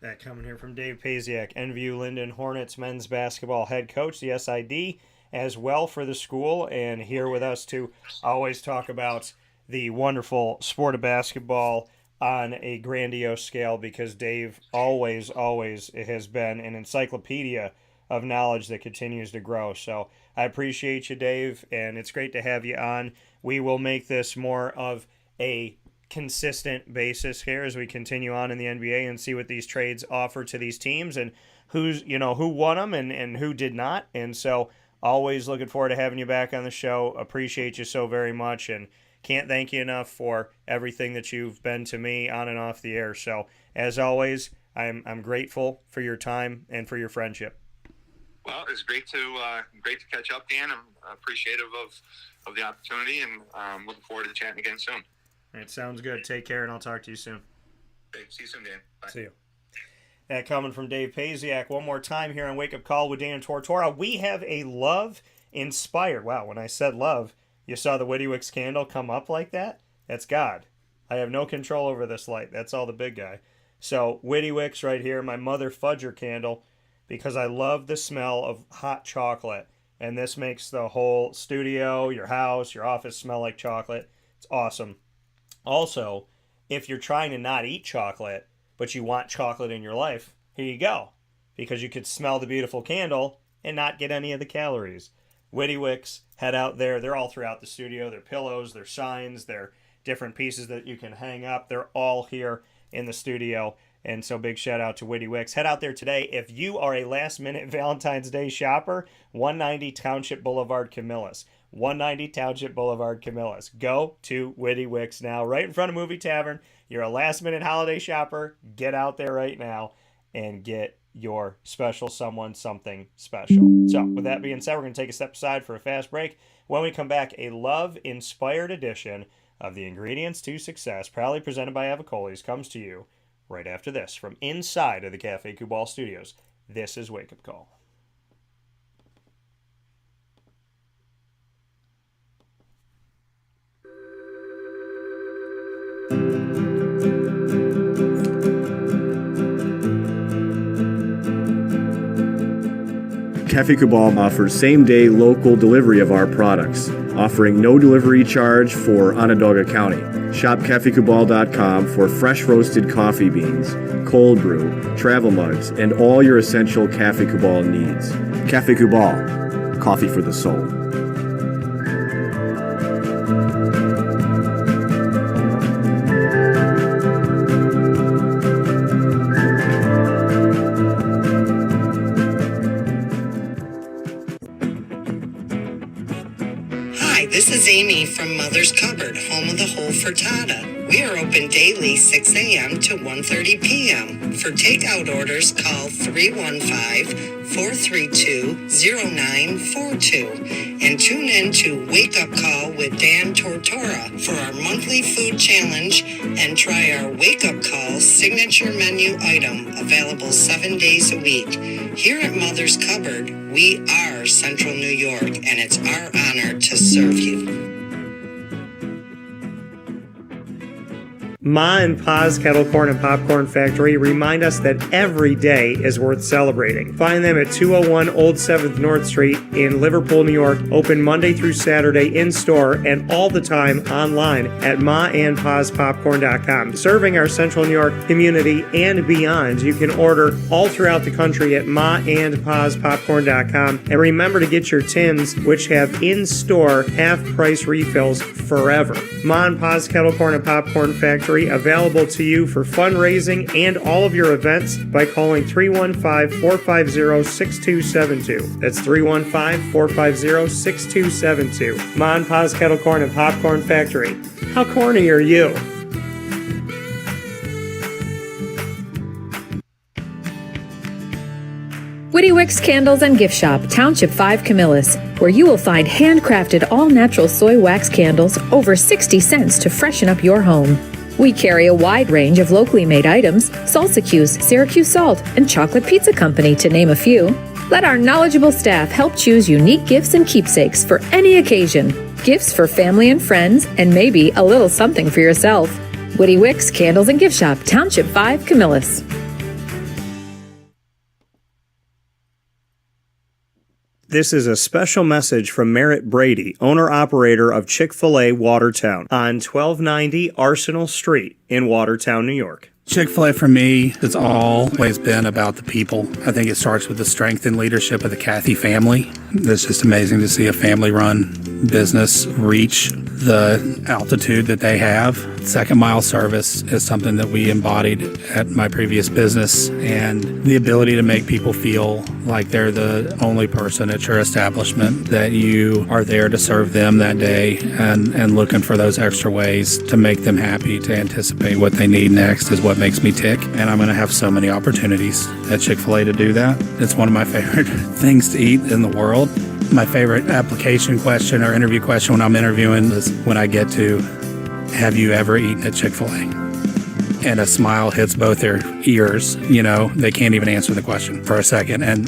That coming here from Dave Pasiak, NVU-Lyndon Hornets men's basketball head coach, the SID as well for the school, and here with us to always talk about the wonderful sport of basketball on a grandiose scale, because Dave always has been an encyclopedia of knowledge that continues to grow. So I appreciate you, Dave, and it's great to have you on. We will make this more of a consistent basis here as we continue on in the NBA and see what these trades offer to these teams and who won them and who did not. And so always looking forward to having you back on the show. Appreciate you so very much, and can't thank you enough for everything that you've been to me on and off the air. So as always, I'm grateful for your time and for your friendship. Well, it's great to catch up, Dan. I'm appreciative of the opportunity, and looking forward to chatting again soon. It sounds good. Take care, and I'll talk to you soon. Okay, see you soon, Dan. Bye. See you. That coming from Dave Pasiak one more time here on Wake Up Call with Dan Tortora. We have a love-inspired. Wow, when I said love, you saw the Witty Wicks candle come up like that? That's God. I have no control over this light. That's all the big guy. So Witty Wicks right here, my Mother Fudger candle, because I love the smell of hot chocolate. And this makes the whole studio, your house, your office smell like chocolate. It's awesome. Also, if you're trying to not eat chocolate, but you want chocolate in your life, here you go. Because you could smell the beautiful candle and not get any of the calories. Witty Wicks, head out there. They're all throughout the studio. Their pillows, their signs, their different pieces that you can hang up. They're all here in the studio. And so big shout out to Witty Wicks. Head out there today. If you are a last minute Valentine's Day shopper, 190 Township Boulevard, Camillus. 190 Township Boulevard, Camillus. Go to Witty Wicks now, right in front of Movie Tavern. You're a last minute holiday shopper. Get out there right now and get your special someone something special. So with that being said, we're going to take a step aside for a fast break. When we come back, a love-inspired edition of the Ingredients to Success, proudly presented by Avicolli's, comes to you right after this from inside of the Cafe Kubal studios. This is Wake Up Call. Cafe Kubal offers same-day local delivery of our products, offering no delivery charge for Onondaga County. Shop cafekubal.com for fresh roasted coffee beans, cold brew, travel mugs, and all your essential Cafe Kubal needs. Cafe Kubal, coffee for the soul. Hi, this is Amy from Mother's Cupboard, home of the whole frittata. We are open daily 6 a.m. to 1:30 p.m. For takeout orders, call 315-432-0942 and tune in to Wake Up Call with Dan Tortora for our monthly food challenge and try our Wake Up Call signature menu item available 7 days a week. Here at Mother's Cupboard, we are Central New York, and it's our honor to serve you. Ma and Pa's Kettle Corn and Popcorn Factory remind us that every day is worth celebrating. Find them at 201 Old 7th North Street in Liverpool, New York. Open Monday through Saturday in-store and all the time online at maandpaspopcorn.com. Serving our Central New York community and beyond. You can order all throughout the country at maandpaspopcorn.com. And remember to get your tins, which have in-store half-price refills forever. Ma and Pa's Kettle Corn and Popcorn Factory, available to you for fundraising and all of your events by calling 315-450-6272. That's 315-450-6272. Ma and Pa's Kettle Corn and Popcorn Factory. How corny are you? Witty Wicks Candles and Gift Shop, Township 5, Camillus, where you will find handcrafted all-natural soy wax candles over 60 cents to freshen up your home. We carry a wide range of locally made items, Salsa Q's, Syracuse Salt, and Chocolate Pizza Company, to name a few. Let our knowledgeable staff help choose unique gifts and keepsakes for any occasion. Gifts for family and friends, and maybe a little something for yourself. Witty Wicks Candles and Gift Shop, Township 5, Camillus. This is a special message from Merritt Brady, owner-operator of Chick-fil-A Watertown on 1290 Arsenal Street in Watertown, New York. Chick-fil-A for me has always been about the people. I think it starts with the strength and leadership of the Cathy family. It's just amazing to see a family-run business reach the altitude that they have. Second mile service is something that we embodied at my previous business, and the ability to make people feel like they're the only person at your establishment, that you are there to serve them that day and looking for those extra ways to make them happy, to anticipate what they need next is what makes me tick. And I'm going to have so many opportunities at Chick-fil-A to do that. It's one of my favorite things to eat in the world. My favorite application question or interview question when I'm interviewing is when I get to, have you ever eaten at Chick-fil-A? And a smile hits both their ears. You know, they can't even answer the question for a second. And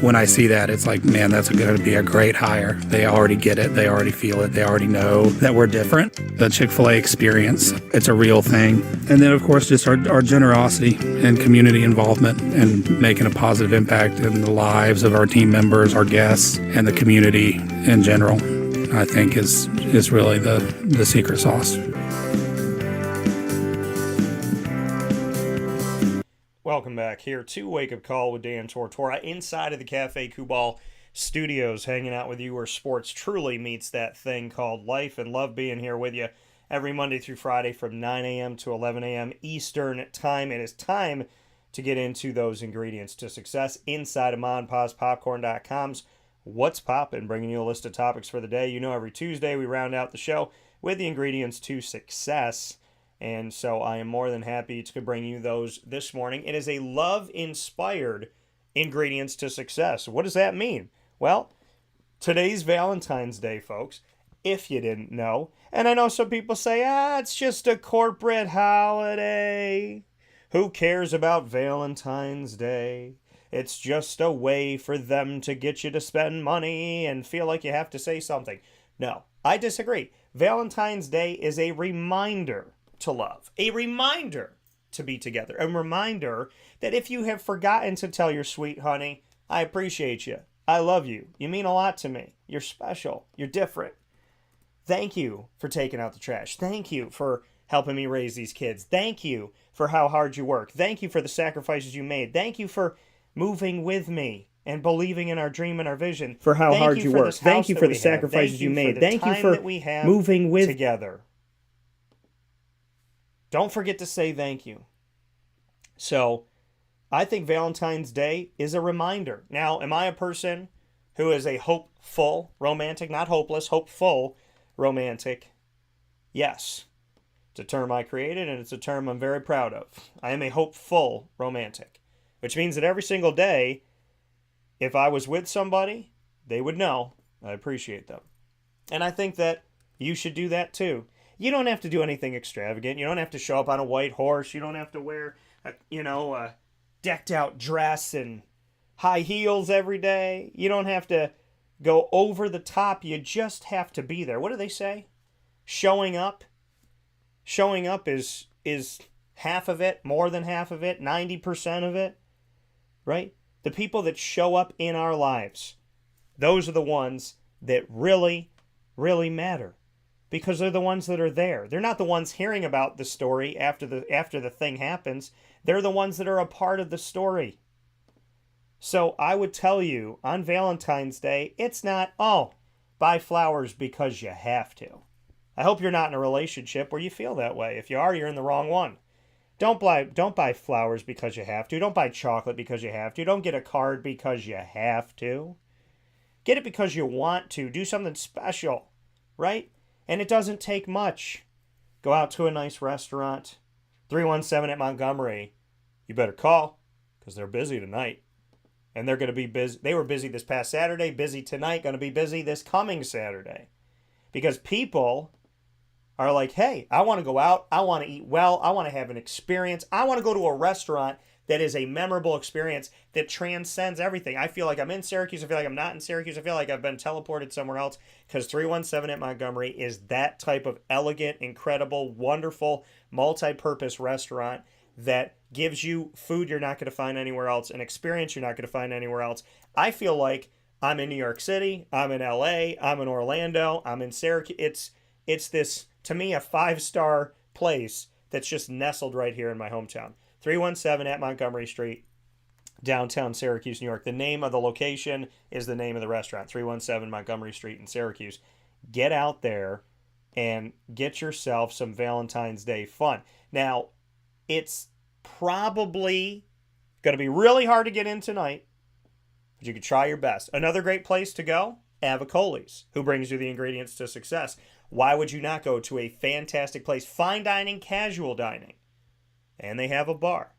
when I see that, it's like, man, that's going to be a great hire. They already get it. They already feel it. They already know that we're different. The Chick-fil-A experience, it's a real thing. And then, of course, just our generosity and community involvement and making a positive impact in the lives of our team members, our guests, and the community in general, I think is really the secret sauce. Welcome back here to Wake Up Call with Dan Tortora inside of the Cafe Kubal studios, hanging out with you where sports truly meets that thing called life, and love being here with you every Monday through Friday from 9 a.m. to 11 a.m. Eastern Time. It is time to get into those ingredients to success inside of maandpaspopcorn.com's What's Poppin', bringing you a list of topics for the day. You know, every Tuesday we round out the show with the ingredients to success. And so I am more than happy to bring you those this morning. It is a love-inspired ingredients to success. What does that mean? Well, today's Valentine's Day, folks, if you didn't know. And I know some people say, it's just a corporate holiday. Who cares about Valentine's Day? It's just a way for them to get you to spend money and feel like you have to say something. No, I disagree. Valentine's Day is a reminder to love, a reminder to be together, a reminder that if you have forgotten to tell your sweet honey, I appreciate you, I love you, you mean a lot to me, you're special, you're different. Thank you for taking out the trash. Thank you for helping me raise these kids. Thank you for how hard you work. Thank you for the sacrifices you made. Thank you for moving with me and believing in our dream and our vision. For how hard you work. Thank you for the sacrifices you made. Thank you for moving with together. Don't forget to say thank you. So, I think Valentine's Day is a reminder. Now, am I a person who is a hopeful romantic, not hopeless, hopeful romantic? Yes. It's a term I created, and it's a term I'm very proud of. I am a hopeful romantic, which means that every single day, if I was with somebody, they would know I appreciate them. And I think that you should do that too. You don't have to do anything extravagant. You don't have to show up on a white horse. You don't have to wear, a decked out dress and high heels every day. You don't have to go over the top. You just have to be there. What do they say? Showing up is half of it, more than half of it, 90% of it, right? The people that show up in our lives, those are the ones that really, really matter, because they're the ones that are there. They're not the ones hearing about the story after the thing happens. They're the ones that are a part of the story. So I would tell you on Valentine's Day, it's not, buy flowers because you have to. I hope you're not in a relationship where you feel that way. If you are, you're in the wrong one. Don't buy flowers because you have to. Don't buy chocolate because you have to. Don't get a card because you have to. Get it because you want to. Do something special, right? And it doesn't take much. Go out to a nice restaurant. 317 at Montgomery. You better call, because they're busy tonight. And they're going to be busy. They were busy this past Saturday, busy tonight, going to be busy this coming Saturday. Because people are like, hey, I want to go out. I want to eat well. I want to have an experience. I want to go to a restaurant that is a memorable experience that transcends everything. I feel like I'm in Syracuse. I feel like I'm not in Syracuse. I feel like I've been teleported somewhere else, because 317 at Montgomery is that type of elegant, incredible, wonderful, multi-purpose restaurant that gives you food you're not going to find anywhere else, an experience you're not going to find anywhere else. I feel like I'm in New York City, I'm in LA, I'm in Orlando, I'm in Syracuse. It's this, to me, a 5-star place that's just nestled right here in my hometown. 317 at Montgomery Street, downtown Syracuse, New York. The name of the location is the name of the restaurant, 317 Montgomery Street in Syracuse. Get out there and get yourself some Valentine's Day fun. Now, it's probably going to be really hard to get in tonight, but you could try your best. Another great place to go, Avicolli's, who brings you the ingredients to success. Why would you not go to a fantastic place? Fine dining, casual dining. And they have a bar.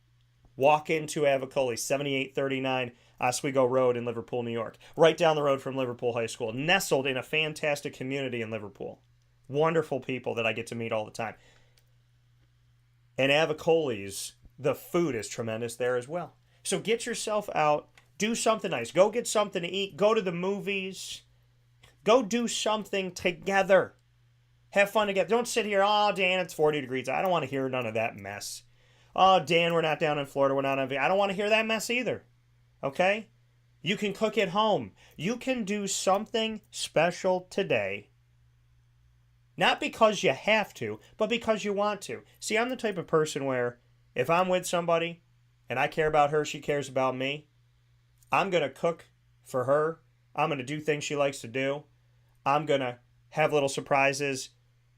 Walk into Avicolli, 7839 Oswego Road in Liverpool, New York. Right down the road from Liverpool High School. Nestled in a fantastic community in Liverpool. Wonderful people that I get to meet all the time. And Avicolli's, the food is tremendous there as well. So get yourself out. Do something nice. Go get something to eat. Go to the movies. Go do something together. Have fun together. Don't sit here, Dan, it's 40 degrees. I don't want to hear none of that mess. Dan, we're not down in Florida. We're not on I don't want to hear that mess either. Okay? You can cook at home. You can do something special today. Not because you have to, but because you want to. See, I'm the type of person where if I'm with somebody and I care about her, she cares about me, I'm going to cook for her. I'm going to do things she likes to do. I'm going to have little surprises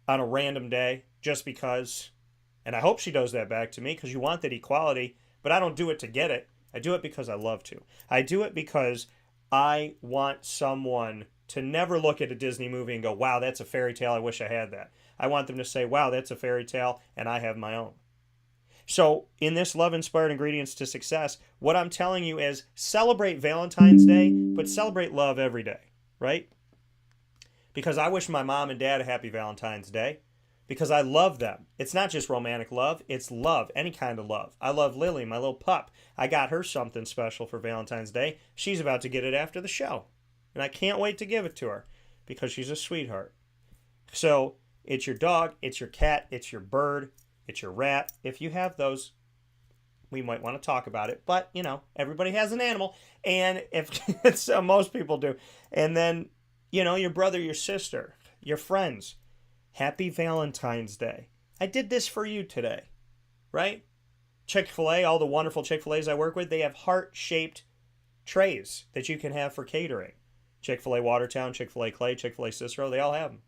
on a random day just because. And I hope she does that back to me, because you want that equality, but I don't do it to get it. I do it because I love to. I do it because I want someone to never look at a Disney movie and go, wow, that's a fairy tale. I wish I had that. I want them to say, wow, that's a fairy tale, and I have my own. So in this love-inspired ingredients to success, what I'm telling you is celebrate Valentine's Day, but celebrate love every day, right? Because I wish my mom and dad a happy Valentine's Day, because I love them. It's not just romantic love, it's love, any kind of love. I love Lily, my little pup. I got her something special for Valentine's Day. She's about to get it after the show. And I can't wait to give it to her, because she's a sweetheart. So it's your dog, it's your cat, it's your bird, it's your rat. If you have those, we might want to talk about it. But, everybody has an animal. And if most people do. And then, your brother, your sister, your friends. Happy Valentine's Day. I did this for you today, right? Chick-fil-A, all the wonderful Chick-fil-A's I work with, they have heart-shaped trays that you can have for catering. Chick-fil-A Watertown, Chick-fil-A Clay, Chick-fil-A Cicero, they all have them.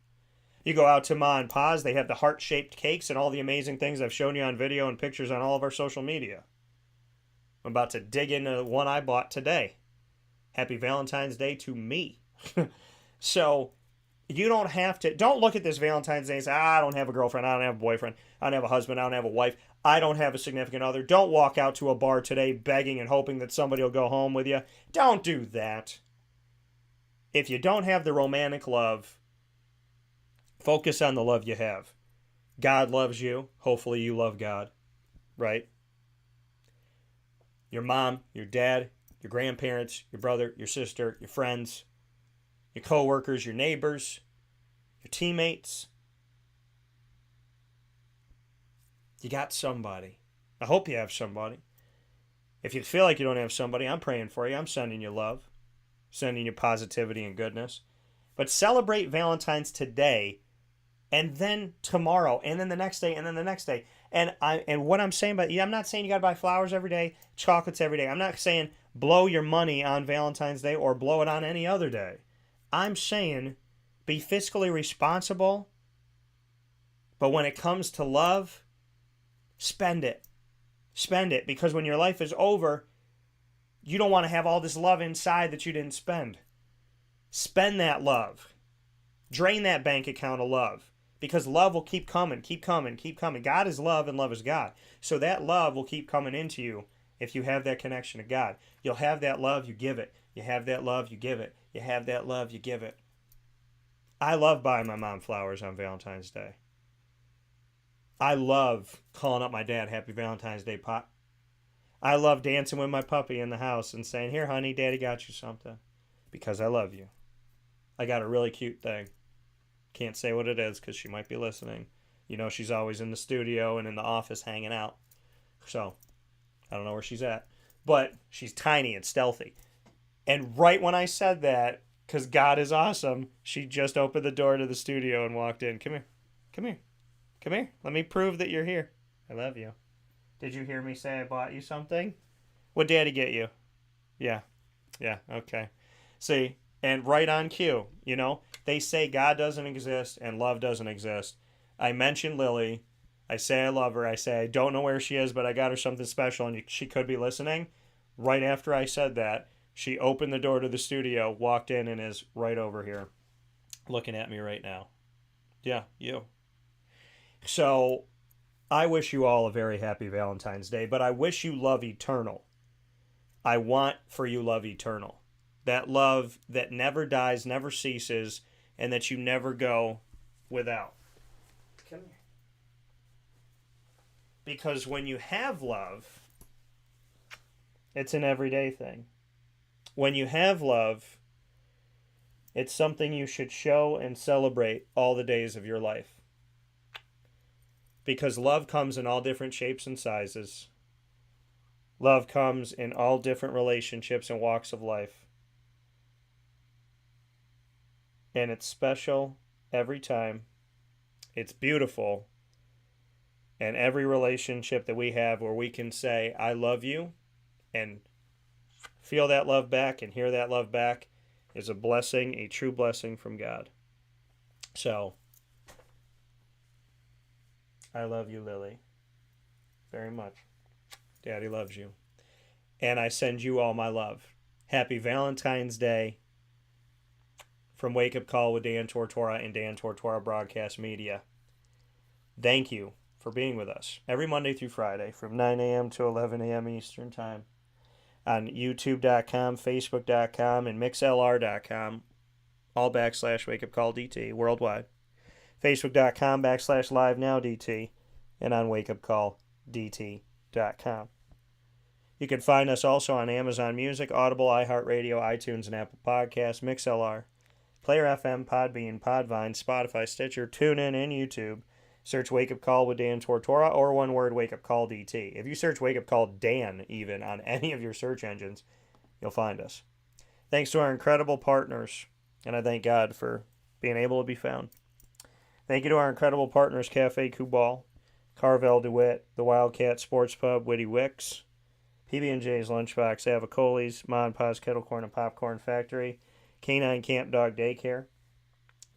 You go out to Ma and Pa's, they have the heart-shaped cakes and all the amazing things I've shown you on video and pictures on all of our social media. I'm about to dig into one I bought today. Happy Valentine's Day to me. So, You don't have to. Don't look at this Valentine's Day and say, I don't have a girlfriend, I don't have a boyfriend, I don't have a husband, I don't have a wife, I don't have a significant other. Don't walk out to a bar today begging and hoping that somebody will go home with you. Don't do that. If you don't have the romantic love, focus on the love you have. God loves you. Hopefully you love God, right? Your mom, your dad, your grandparents, your brother, your sister, your friends, your coworkers, your neighbors, your teammates. You got somebody. I hope you have somebody. If you feel like you don't have somebody, I'm praying for you. I'm sending you love, sending you positivity and goodness. But celebrate Valentine's today, and then tomorrow, and then the next day, and then the next day. And what I'm saying about you, I'm not saying you got to buy flowers every day, chocolates every day. I'm not saying blow your money on Valentine's Day or blow it on any other day. I'm saying be fiscally responsible, but when it comes to love, spend it. Spend it, because when your life is over, you don't want to have all this love inside that you didn't spend. Spend that love. Drain that bank account of love, because love will keep coming, keep coming, keep coming. God is love and love is God. So that love will keep coming into you if you have that connection to God. You'll have that love, you give it. You have that love, you give it. You have that love, you give it. I love buying my mom flowers on Valentine's Day. I love calling up my dad, Happy Valentine's Day, Pop. I love dancing with my puppy in the house and saying, here, honey, Daddy got you something. Because I love you. I got a really cute thing. Can't say what it is because she might be listening. You know, she's always in the studio and in the office hanging out. So, I don't know where she's at. But she's tiny and stealthy. And right when I said that, because God is awesome, she just opened the door to the studio and walked in. Come here. Come here. Come here. Let me prove that you're here. I love you. Did you hear me say I bought you something? What'd Daddy get you? Yeah. Yeah, okay. See, and right on cue, you know, they say God doesn't exist and love doesn't exist. I mentioned Lily. I say I love her. I say I don't know where she is, but I got her something special, and she could be listening. Right after I said that, she opened the door to the studio, walked in, and is right over here looking at me right now. Yeah, you. So I wish you all a very happy Valentine's Day, but I wish you love eternal. I want for you love eternal. That love that never dies, never ceases, and that you never go without. Come here. Because when you have love, it's an everyday thing. When you have love, it's something you should show and celebrate all the days of your life. Because love comes in all different shapes and sizes. Love comes in all different relationships and walks of life. And it's special every time. It's beautiful. And every relationship that we have where we can say, I love you, and feel that love back and hear that love back, is a blessing, a true blessing from God. So, I love you, Lily, very much. Daddy loves you. And I send you all my love. Happy Valentine's Day from Wake Up Call with Dan Tortora and Dan Tortora Broadcast Media. Thank you for being with us every Monday through Friday from 9 a.m. to 11 a.m. Eastern Time on YouTube.com, Facebook.com, and MixLR.com, all / Wake Up Call DT worldwide. Facebook.com / Live Now DT, and on WakeUpCallDT.com. You can find us also on Amazon Music, Audible, iHeartRadio, iTunes, and Apple Podcasts, MixLR, Player FM, Podbean, Podvine, Spotify, Stitcher, TuneIn, and YouTube. Search Wake Up Call with Dan Tortora, or one word, Wake Up Call DT. If you search Wake Up Call Dan even on any of your search engines, you'll find us. Thanks to our incredible partners, and I thank God for being able to be found. Thank you to our incredible partners, Cafe Kubal, Carvel DeWitt, the Wildcat Sports Pub, Witty Wicks, PB&J's Lunchbox, Avicolli's, Ma and Pa's Kettle Corn and Popcorn Factory, Canine Camp Dog Daycare,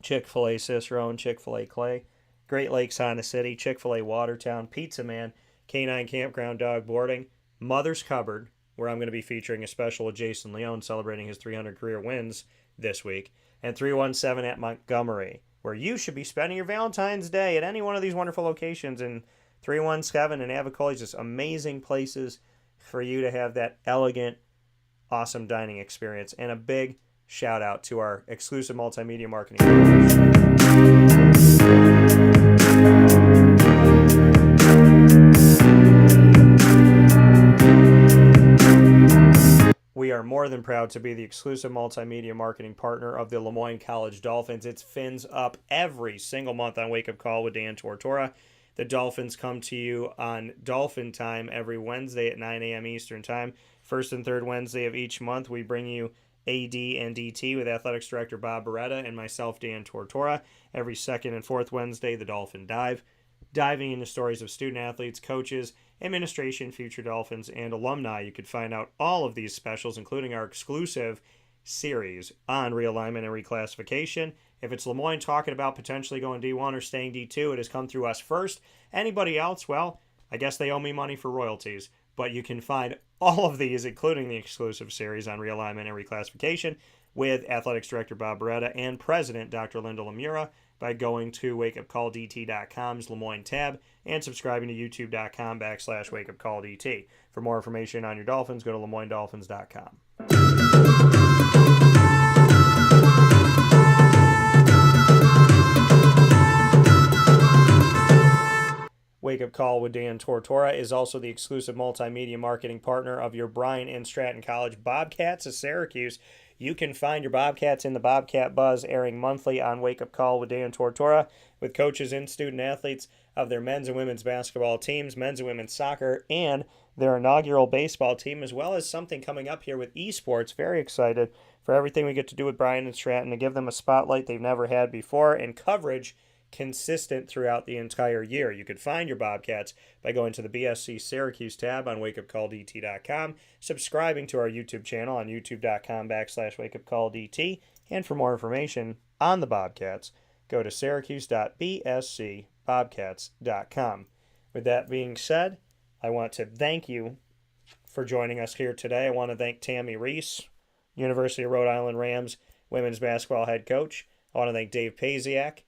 Chick-fil-A Cicero and Chick-fil-A Clay, Great Lakes Honda City, Chick-fil-A Watertown, Pizza Man, Canine Campground Dog Boarding, Mother's Cupboard, where I'm going to be featuring a special with Jason Leone celebrating his 300 career wins this week, and 317 at Montgomery, where you should be spending your Valentine's Day at any one of these wonderful locations. And 317 and Avicolli, just amazing places for you to have that elegant, awesome dining experience. And a big shout out to our exclusive multimedia marketing. We are more than proud to be the exclusive multimedia marketing partner of the Lemoyne College Dolphins. It's fins up every single month on Wake Up Call with Dan Tortora. The Dolphins come to you on Dolphin Time every Wednesday at 9 a.m. Eastern Time. First and third Wednesday of each month, we bring you AD and DT with Athletics Director Bob Beretta and myself, Dan Tortora. Every second and fourth Wednesday, the Dolphin Dive. Diving into stories of student athletes, coaches, administration, future Dolphins, and alumni. You could find out all of these specials, including our exclusive series on realignment and reclassification. If it's Lemoyne talking about potentially going D1 or staying D2, it has come through us first. Anybody else, well, I guess they owe me money for royalties. But you can find all of these, including the exclusive series on realignment and reclassification, with Athletics Director Bob Beretta and President Dr. Linda Lemura by going to wakeupcalldt.com's Lemoyne tab and subscribing to youtube.com/wakeupcalldt. For more information on your Dolphins, go to lemoynedolphins.com. Wake Up Call with Dan Tortora is also the exclusive multimedia marketing partner of your Bryan and Stratton College Bobcats of Syracuse. You can find your Bobcats in the Bobcat Buzz, airing monthly on Wake Up Call with Dan Tortora, with coaches and student athletes of their men's and women's basketball teams, men's and women's soccer, and their inaugural baseball team, as well as something coming up here with esports. Very excited for everything we get to do with Bryan and Stratton to give them a spotlight they've never had before and coverage consistent throughout the entire year. You could find your Bobcats by going to the BSC Syracuse tab on wakeupcalldt.com, subscribing to our YouTube channel on youtube.com/wakeupcalldt, and for more information on the Bobcats, go to syracuse.bscbobcats.com. With that being said, I want to thank you for joining us here today. I want to thank Tammi Reiss, University of Rhode Island Rams women's basketball head coach. I want to thank Dave Pasiak,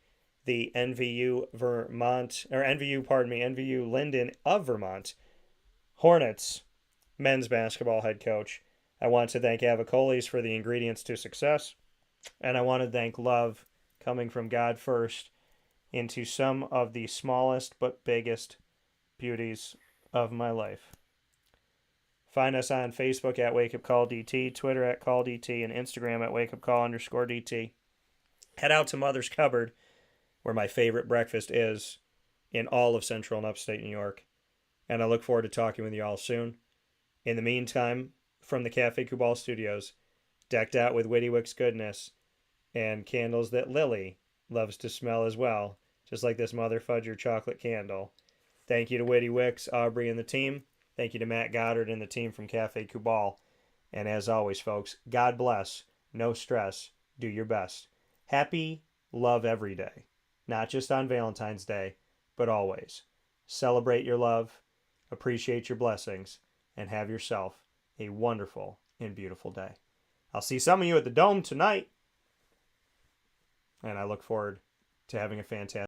the NVU-Lyndon of Vermont Hornets men's basketball head coach. I want to thank Avicolli's for the ingredients to success. And I want to thank love coming from God first into some of the smallest but biggest beauties of my life. Find us on Facebook at Wake Up Call DT, Twitter at Call DT, and Instagram at WakeUpCall_DT. Head out to Mother's Cupboard, where my favorite breakfast is in all of Central and Upstate New York. And I look forward to talking with you all soon. In the meantime, from the Cafe Kubal Studios, decked out with Witty Wicks goodness and candles that Lily loves to smell as well, just like this Mother Fudger chocolate candle. Thank you to Witty Wicks, Aubrey, and the team. Thank you to Matt Goddard and the team from Cafe Kubal. And as always, folks, God bless, no stress, do your best. Happy love every day. Not just on Valentine's Day, but always. Celebrate your love, appreciate your blessings, and have yourself a wonderful and beautiful day. I'll see some of you at the Dome tonight, and I look forward to having a fantastic